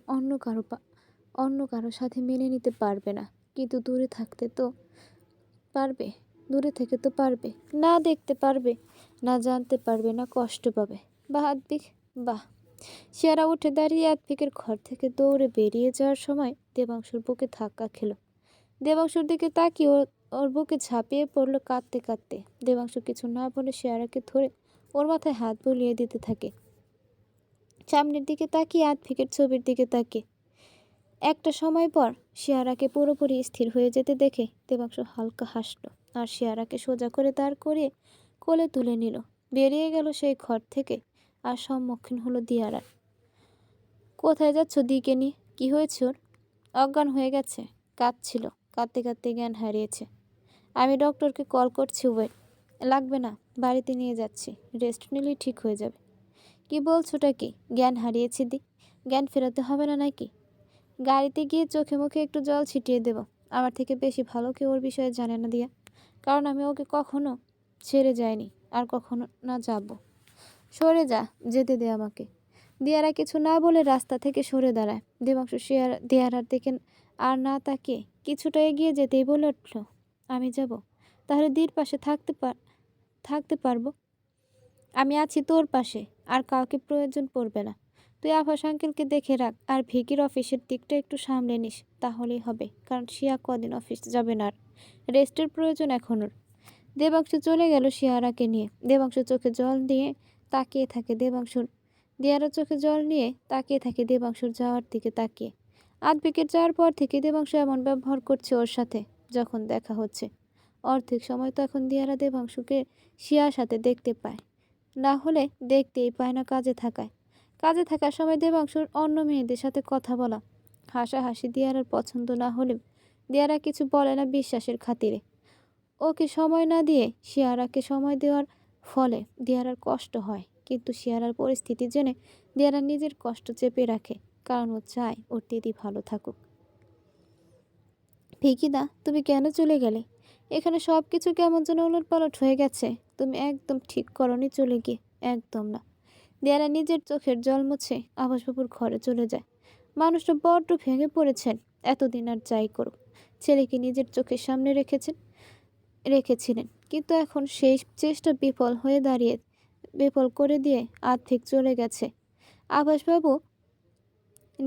অন্য কারো সাথে মেনে নিতে পারবে না, কিন্তু দূরে থেকে তো পারবে, না দেখতে পারবে, না জানতে পারবে, না কষ্ট পাবে। বাহ আদ্ভিক, বাহ। শিয়ারা উঠে দাঁড়িয়ে আদ্ভিকের ঘর থেকে দৌড়ে বেরিয়ে যাওয়ার সময় দেবাংশুর বুকে ধাক্কা খেলো। দেবাংশুর দিকে তাকিয়ে ওর বুকে ঝাঁপিয়ে পড়লো কাঁদতে কাঁদতে। দেবাংশু কিছু না বলে শিয়ারাকে ধরে ওর মাথায় হাত বুলিয়ে দিতে থাকে, সামনের দিকে তাকিয়ে আদ্ভিকের ছবির দিকে তাকিয়ে। একটা সময় পর শিয়ারাকে পুরোপুরি স্থির হয়ে যেতে দেখে দেবাংশু হালকা হাসলো আর শিয়ারাকে সোজা করে দাঁড় করিয়ে কোলে তুলে নিল। বেরিয়ে গেল সেই ঘর থেকে আর সম্মুখীন হলো দিয়ারার। কোথায় যাচ্ছ দিকে নিয়ে? কি হয়েছে ওর? অজ্ঞান হয়ে গেছে, কাঁদছিল, কাঁদতে কাঁদতে জ্ঞান হারিয়েছে। আমি ডক্টরকে কল করছি, ওয়েট। লাগবে না, বাড়িতে নিয়ে যাচ্ছি, রেস্ট নিলেই ঠিক হয়ে যাবে। কি বলছোটা কি? জ্ঞান হারিয়েছি জ্ঞান ফেরাতে হবে না নাকি? গাড়িতে গিয়ে চোখে মুখে একটু জল ছিটিয়ে দেব। আমার থেকে বেশি ভালো কেউ ওর বিষয়ে জানে না দিয়া, কারণ আমি ওকে কখনো ছেড়ে যাইনি আর কখনো না যাব। সরে যা, যেতে দে আমাকে। দিয়ারা কিছু না বলে রাস্তা থেকে সরে দাঁড়ায়। দেবাংশু দিয়ারার দিকে আর না তাকিয়ে কিছুটা এগিয়ে যেতেই বলে উঠল, আমি যাব? তাহলে দির পাশে থাকতে পারবো। আমি আছি তোর পাশে, আর কাউকে প্রয়োজন পড়বে না। তুই আভাস আঙ্কেলকে দেখে রাখ, আর ভিকির অফিসের দিকটা একটু সামলে নিস, তাহলেই হবে। কারণ শিয়া কদিন অফিস যাবে না, আর রেস্টের প্রয়োজন এখন ওর। দেবাংশু চলে গেল শিয়ারাকে নিয়ে। দেবাংশু চোখে জল দিয়ে তাকিয়ে থাকে দেবাংশুর দিয়ারা চোখে জল নিয়ে তাকিয়ে থাকে দেবাংশুর যাওয়ার দিকে তাকিয়ে। আধবিকেট যাওয়ার পর থেকে দেবাংশু এমন ব্যবহার করছে ওর সাথে, যখন দেখা হচ্ছে। অর্ধেক সময় তো এখন দিয়ারা দেবাংশুকে শিয়ার সাথে দেখতে পায়, না হলে দেখতেই পায় না কাজে থাকার সময় দেবাংশুর অন্য মেয়েদের সাথে কথা বলা, হাসাহাসি দিয়ারার পছন্দ না হলেও দিয়ারা কিছু বলে না বিশ্বাসের খাতিরে। ওকে সময় না দিয়ে শিয়ারাকে সময় দেওয়ার ফলে দিয়ারার কষ্ট হয়, কিন্তু শিয়ারার পরিস্থিতি জেনে দিয়ারা নিজের কষ্ট চেপে রাখে, কারণ ও চায় ওর দিদি ভালো থাকুক। ভিকিদা, তুমি কেন চলে গেলে? এখানে সব কিছু কেমন যেন উলটপালট হয়ে গেছে। তুমি একদম ঠিক করনি চলে গিয়ে, একদম না। দিয়ারা নিজের চোখের জল মুছে আভাসবাবুর ঘরে চলে যায়। মানুষটা বড্ড ভেঙে পড়েছেন। এতদিন আর যাই করুক, ছেলেকে নিজের চোখের সামনে রেখেছিলেন, কিন্তু এখন সেই চেষ্টা বিফল করে দিয়ে আর্থিক চলে গেছে। আভাসবাবু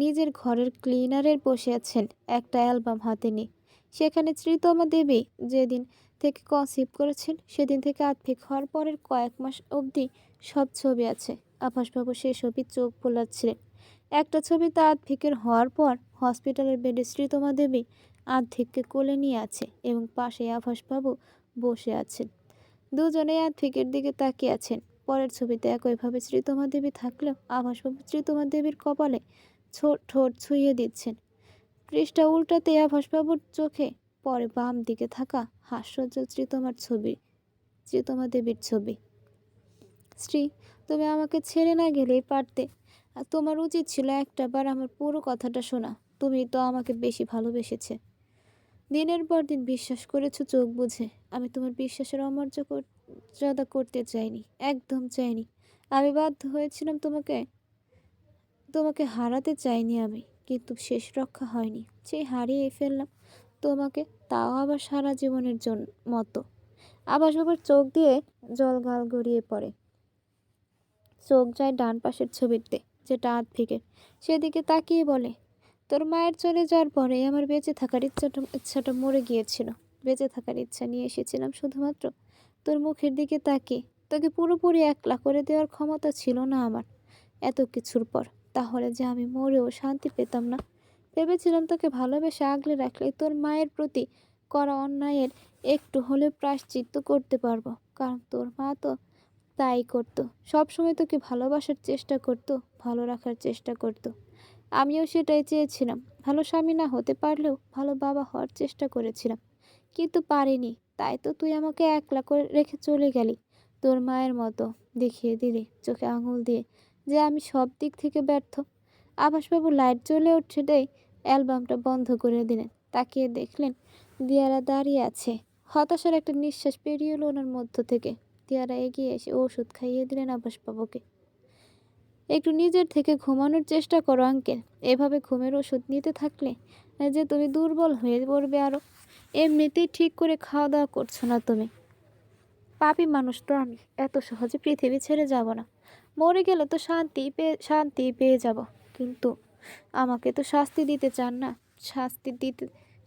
নিজের ঘরের ক্লিনারের বসে আছেন, একটা অ্যালবাম হাতে নিয়ে। সেখানে শ্রীতমা দেবী যেদিন থেকে কনসিভ করেছেন, সেদিন থেকে আর্থিক হওয়ার পরের কয়েক মাস অবধি সব ছবি আছে। আভাসবাবু সেই ছবি চোখ বোলাচ্ছিলেন। একটা ছবিতে আর্থিকের হওয়ার পর হসপিটালের বেডে শ্রীতমা দেবী আর্থিককে কোলে নিয়ে আছে, এবং পাশে আভাসবাবু বসে আছেন। দুজনেই আর্থিকের দিকে তাকিয়ে আছেন। পরের ছবিতে একইভাবে শ্রীতমা দেবী থাকলেও আভাসবাবু শ্রীতমা দেবীর কপালে ঠোঁট ছুঁয়ে দিচ্ছেন। পৃষ্ঠা উল্টাতে আভাসবাবুর চোখে পরে বাম দিকে থাকা হাস্যোজ্জ্বল শ্রীতমা দেবীর ছবি। শ্রী, তুমি আমাকে ছেড়ে না গেলেই পারতে। আর তোমার উচিত ছিল একটাবার আমার পুরো কথাটা শোনা। তুমি তো আমাকে বেশি ভালোবেসেছে। দিনের পর দিন বিশ্বাস করেছো চোখ বুঝে। আমি তোমার বিশ্বাসের অমর্যাদা করতে চাইনি, একদম চাইনি। আমি বাধ্য হয়েছিলাম তোমাকে হারাতে চাইনি আমি, কিন্তু শেষ রক্ষা হয়নি। সেই হারিয়ে ফেললাম তোমাকে, তাও আবার সারা জীবনের মতো। আভাসবাবুর চোখ দিয়ে জল গাল গড়িয়ে পড়ে। চোখ যায় ডান পাশের ছবিতে, যেটা আর্থিকের। সেদিকে তাকিয়ে বলে, তোর মায়ের চলে যাওয়ার পরে আমার বেঁচে থাকার ইচ্ছাটা মরে গিয়েছিল। বেঁচে থাকার ইচ্ছা নিয়ে এসেছিলাম শুধুমাত্র তোর মুখের দিকে তাকিয়ে। তোকে পুরোপুরি একলা করে দেওয়ার ক্ষমতা ছিল না আমার এত কিছুর পর। তাহলে যে আমি মরেও শান্তি পেতাম না। ভেবেছিলাম তোকে ভালোবেসে আগলে রাখলে তোর মায়ের প্রতি করা অন্যায়ের একটু হলেও প্রায়শ্চিত্ত করতে পারবো। কারণ তোর মা তো তাই করতো, সবসময় তোকে ভালোবাসার চেষ্টা করতো, ভালো রাখার চেষ্টা করতো। আমিও সেটাই চেয়েছিলাম। ভালো স্বামী না হতে পারলেও ভালো বাবা হওয়ার চেষ্টা করেছিলাম, কিন্তু পারিনি। তাই তো তুই আমাকে একলা করে রেখে চলে গেলি, তোর মায়ের মতো। দেখিয়ে দিলি চোখে আঙুল দিয়ে যে আমি সব দিক থেকে ব্যর্থ। আভাসবাবু লাইট জ্বলে উঠতেই অ্যালবামটা বন্ধ করে দিলেন। তাকিয়ে দেখলেন দিয়ারা দাঁড়িয়ে আছে। হতাশার একটা নিঃশ্বাস পেরিয়ে এলো ওনার মধ্য থেকে। দিয়ারা এগিয়ে এসে ওষুধ খাইয়ে দিলেন আভাসবাবুকে। একটু নিজের থেকে ঘুমানোর চেষ্টা করো আঙ্কেল। এভাবে ঘুমের ওষুধ নিতে থাকলে যে তুমি দুর্বল হয়ে পড়বে আরও। এমনিতেই ঠিক করে খাওয়া দাওয়া করছো না তুমি। পাপী মানুষ তো আমি, এত সহজে পৃথিবী ছেড়ে যাব না। মরে গেলে তো শান্তি পেয়ে যাব, কিন্তু আমাকে তো শাস্তি দিতে চান না।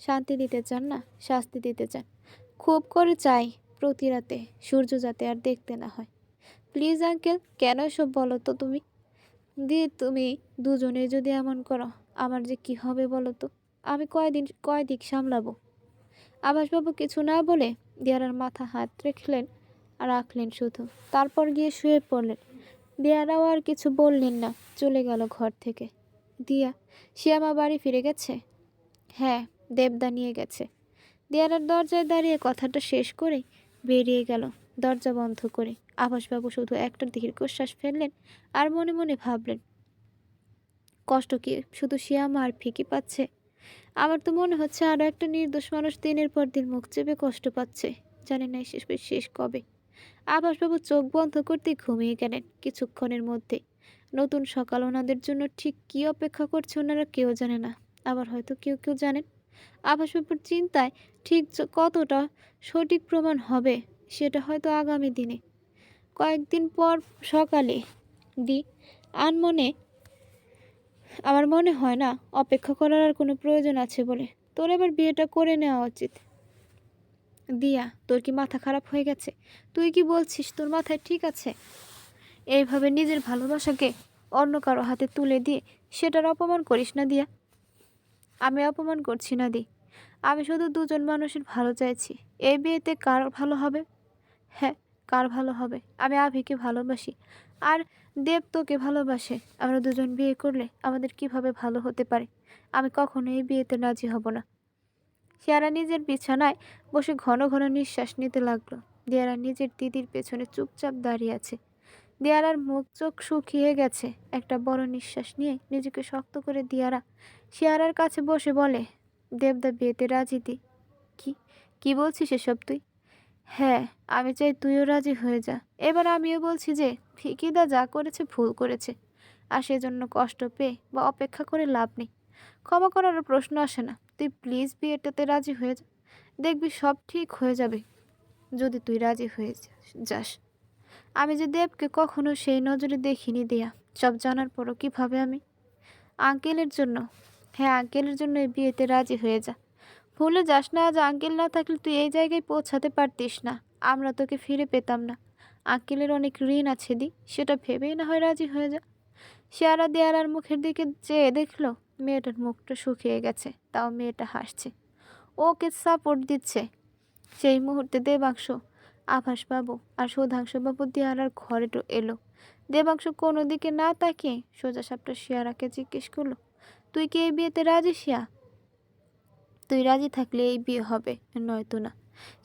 শান্তি দিতে চান না, শাস্তি দিতে চান। খুব করে চাই প্রতি রাতে সূর্য যাতে আর দেখতে না হয়। প্লিজ আঙ্কেল, কেন এসব বলো তো তুমি? তুমি দুজনে যদি এমন করো, আমার যে কি হবে বলো তো? আমি কয় দিক সামলাবো? আভাসবাবু কিছু না বলে দিয়ারার মাথা হাত রাখলেন শুধু। তারপর গিয়ে শুয়ে পড়লেন। দিয়ারাও আর কিছু বললেন না, চলে গেল ঘর থেকে। শিয়ামা বাড়ি ফিরে গেছে? হ্যাঁ, দেবদা নিয়ে গেছে। দিয়ারার দরজায় দাঁড়িয়ে কথাটা শেষ করে বেরিয়ে গেল, দরজা বন্ধ করে। আভাসবাবু শুধু একটা দীর্ঘশ্বাস ফেললেন, আর মনে মনে ভাবলেন, কষ্ট কি শুধু শিয়ামা আর ফিকি পাচ্ছে? আমার তো মনে হচ্ছে আরও একটা নির্দোষ মানুষ দিনের পর দিন মুখ চেপে কষ্ট পাচ্ছে। জানি না শেষ কবে। আভাসবাবু চোখ বন্ধ করতে ঘুমিয়ে গেলেন কিছুক্ষণের মধ্যে। নতুন সকাল ওনাদের জন্য ঠিক কী অপেক্ষা করছে ওনারা কেউ জানে না। আবার হয়তো কেউ কেউ জানেন। আভাসবাবুর চিন্তায় ঠিক কতটা সঠিক প্রমাণ হবে সেটা হয়তো আগামী দিনে। কয়েকদিন পর সকালে দি আনমনে আমার মনে হয় না অপেক্ষা করার আর কোনো প্রয়োজন আছে বলে। তোর এবার বিয়েটা করে নেওয়া উচিত। দিয়া, তোর কি মাথা খারাপ হয়ে গেছে? তুই কি বলছিস? তোর মাথায় ঠিক আছে? এইভাবে নিজের ভালোবাসাকে অন্য কারো হাতে তুলে দিয়ে সেটার অপমান করিস না দিয়া। আমি অপমান করছি না দি, আমি শুধু দুজন মানুষের ভালো চাইছি। এই বিয়েতে কার ভালো হবে? হ্যাঁ, কার ভালো হবে? আমি আভিকে ভালোবাসি আর দেব তোকে ভালোবাসে। আমরা দুজন বিয়ে করলে আমাদের কিভাবে ভালো হতে পারে? আমি কখনো এই বিয়েতে রাজি হব না। শিয়ারা নিজের বিছানায় বসে ঘন ঘন নিঃশ্বাস নিতে লাগলো। দিয়ারা নিজের দিদির পেছনে চুপচাপ দাঁড়িয়ে আছে। দিয়ারার মুখ চোখ শুকিয়ে গেছে। একটা বড় নিঃশ্বাস নিয়ে নিজেকে শক্ত করে দিয়ারা শিয়ারার কাছে বসে বলে, দেবদা বিয়েতে রাজি দি। কি কি বলছিস এসব তুই? হ্যাঁ, আমি চাই তুইও রাজি হয়ে যা। এবার আমিও বলছি যে ফিকিদা যা করেছে ভুল করেছে, আর সেজন্য কষ্ট পেয়ে বা অপেক্ষা করে লাভ নেই। ক্ষমা করার প্রশ্ন আসে না। তুই প্লিজ বিয়েটাতে রাজি হয়ে যা, দেখবি সব ঠিক হয়ে যাবে যদি তুই রাজি হয়ে যাস। আমি যে দেবকে কখনো সেই নজরে দেখিনি দিয়া, সব জানার পরও কিভাবে আমি? আঙ্কেলের জন্য, হ্যাঁ আঙ্কেলের জন্য এই বিয়েতে রাজি হয়ে যা। ভুলে যাস না, আজ আঙ্কেল না থাকলে তুই এই জায়গায় পৌঁছাতে পারতিস না। আমরা তোকে ফিরে পেতাম না। আঙ্কেলের অনেক ঋণ আছে দি, সেটা ভেবেই না হয় রাজি হয়ে যা। শিয়ারা দেয়ারার মুখের দিকে চেয়ে দেখলো মেয়েটার মুখটা শুকিয়ে গেছে, তাও মেয়েটা হাসছে, ওকে সাপোর্ট দিচ্ছে। সেই মুহূর্তে দেবাংশ, আভাসবাবু আর সুধাংশুবাবু দেয়ারার ঘরে এলো। দেবাংশ কোনো দিকে না তাকিয়ে সোজা সাপটা শিয়ারাকে জিজ্ঞেস করলো, তুই কি এই বিয়েতে রাজি শিয়া? তুই রাজি থাকলে এই বিয়ে হবে, নয়তো না।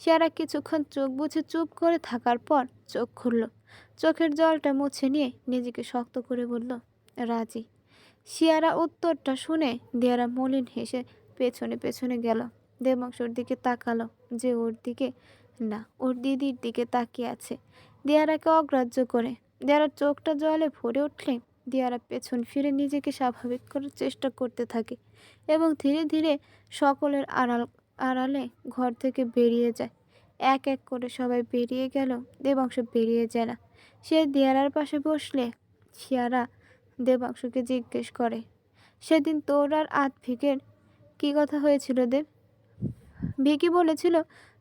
শিয়ারা কিছুক্ষণ চোখ বুঝে চুপ করে থাকার পর চোখ খুলল। চোখের জলটা মুছে নিয়ে নিজেকে শক্ত করে বলল, রাজি। শিয়ারা উত্তরটা শুনে দেয়ারা মলিন হেসে পেছনে পেছনে গেল। দেবাংশর দিকে তাকালো, যে ওর দিকে না, ওর দিদির দিকে তাকিয়ে আছে। দেয়ারাকে অগ্রাহ্য করে দেয়ারার চোখটা জলে ভরে উঠলে দেয়ারা পেছন ফিরে নিজেকে স্বাভাবিক করার চেষ্টা করতে থাকে এবং ধীরে ধীরে সকলের আড়ালে ঘর থেকে বেরিয়ে যায়। এক এক করে সবাই বেরিয়ে গেল, দেবাংশ বেরিয়ে যায় না। সে দেয়ারার পাশে বসলে শিয়ারা দেবাংশকে জিজ্ঞেস করে, সেদিন তোর আর আতভিকের কী কথা হয়েছিল দেব? ভিকি বলেছিল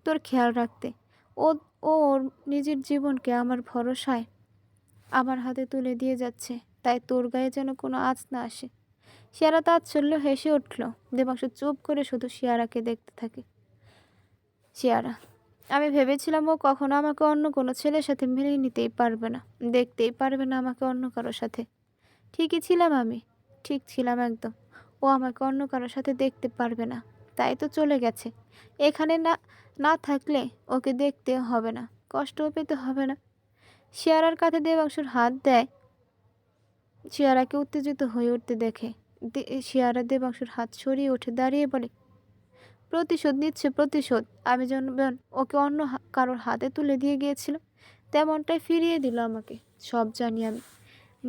তোর খেয়াল রাখতে। ও ও ওর নিজের জীবনকে আমার ভরসায় আমার হাতে তুলে দিয়ে যাচ্ছে, তাই তোর গায়ে যেন কোনো আঁচ না আসে। শিয়ারা তাচ্ছল্য হেসে উঠল। দেবাংশ চুপ করে শুধু শিয়ারাকে দেখতে থাকে। শিয়ারা, আমি ভেবেছিলাম ও কখনো আমাকে অন্য কোনো ছেলের সাথে মেনে নিতেই পারবে না, দেখতেই পারবে না আমাকে অন্য কারোর সাথে। ঠিকই ছিলাম আমি, ঠিক ছিলাম একদম। ও আমাকে অন্য কারোর সাথে দেখতে পারবে না, তাই তো চলে গেছে। এখানে না না থাকলে ওকে দেখতে হবে না, কষ্টও পেতে হবে না। শিয়ারার কাঁধে দেবাংশুর হাত দেয়। শিয়ারাকে উত্তেজিত হয়ে উঠতে দেখে শিয়ারা দেবাংশুর হাত সরিয়ে উঠে দাঁড়িয়ে বলে, প্রতিশোধ নিচ্ছে প্রতিশোধ। আমি যেমন ওকে অন্য কারোর হাতে তুলে দিয়ে গিয়েছিলাম, তেমনটাই ফিরিয়ে দিল আমাকে। সব জানি আমি।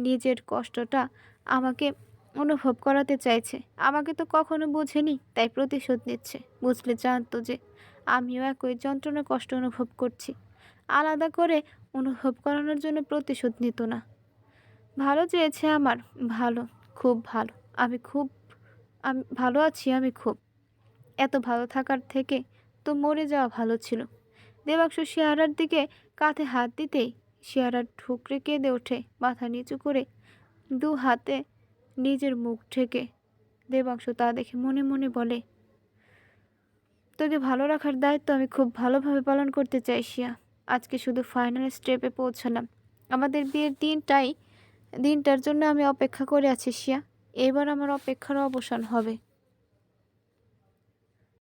নিজের কষ্টটা আমাকে অনুভব করাতে চাইছে, আমাকে তো কখনো বোঝেনি, তাই প্রতিশোধ নিচ্ছে। বুঝলে জানতো যে আমিও একই যন্ত্রণা কষ্ট অনুভব করছি, আলাদা করে অনুভব করানোর জন্য প্রতিশোধ নিত না। ভালো চেয়েছে আমার, ভালো, খুব ভালো। আমি ভালো আছি, আমি খুব। এত ভালো থাকার থেকে তো মরে যাওয়া ভালো ছিল। দেবাংশ শিয়ারার দিকে কাঁধে হাত দিতেই শিয়ারার ঠুকরে কেঁদে ওঠে, মাথা নিচু করে দু হাতে নিজের মুখ ঢেকে। দেবাংশ তা দেখে মনে মনে বলে, তোকে ভালো রাখার দায়িত্ব আমি খুব ভালোভাবে পালন করতে চাই শিয়া। আজকে শুধু ফাইনাল স্টেপে পৌঁছালাম। আমাদের বিয়ের দিনটার জন্য আমি অপেক্ষা করে আছি শিয়া। এবার আমার অপেক্ষার অবসান হবে।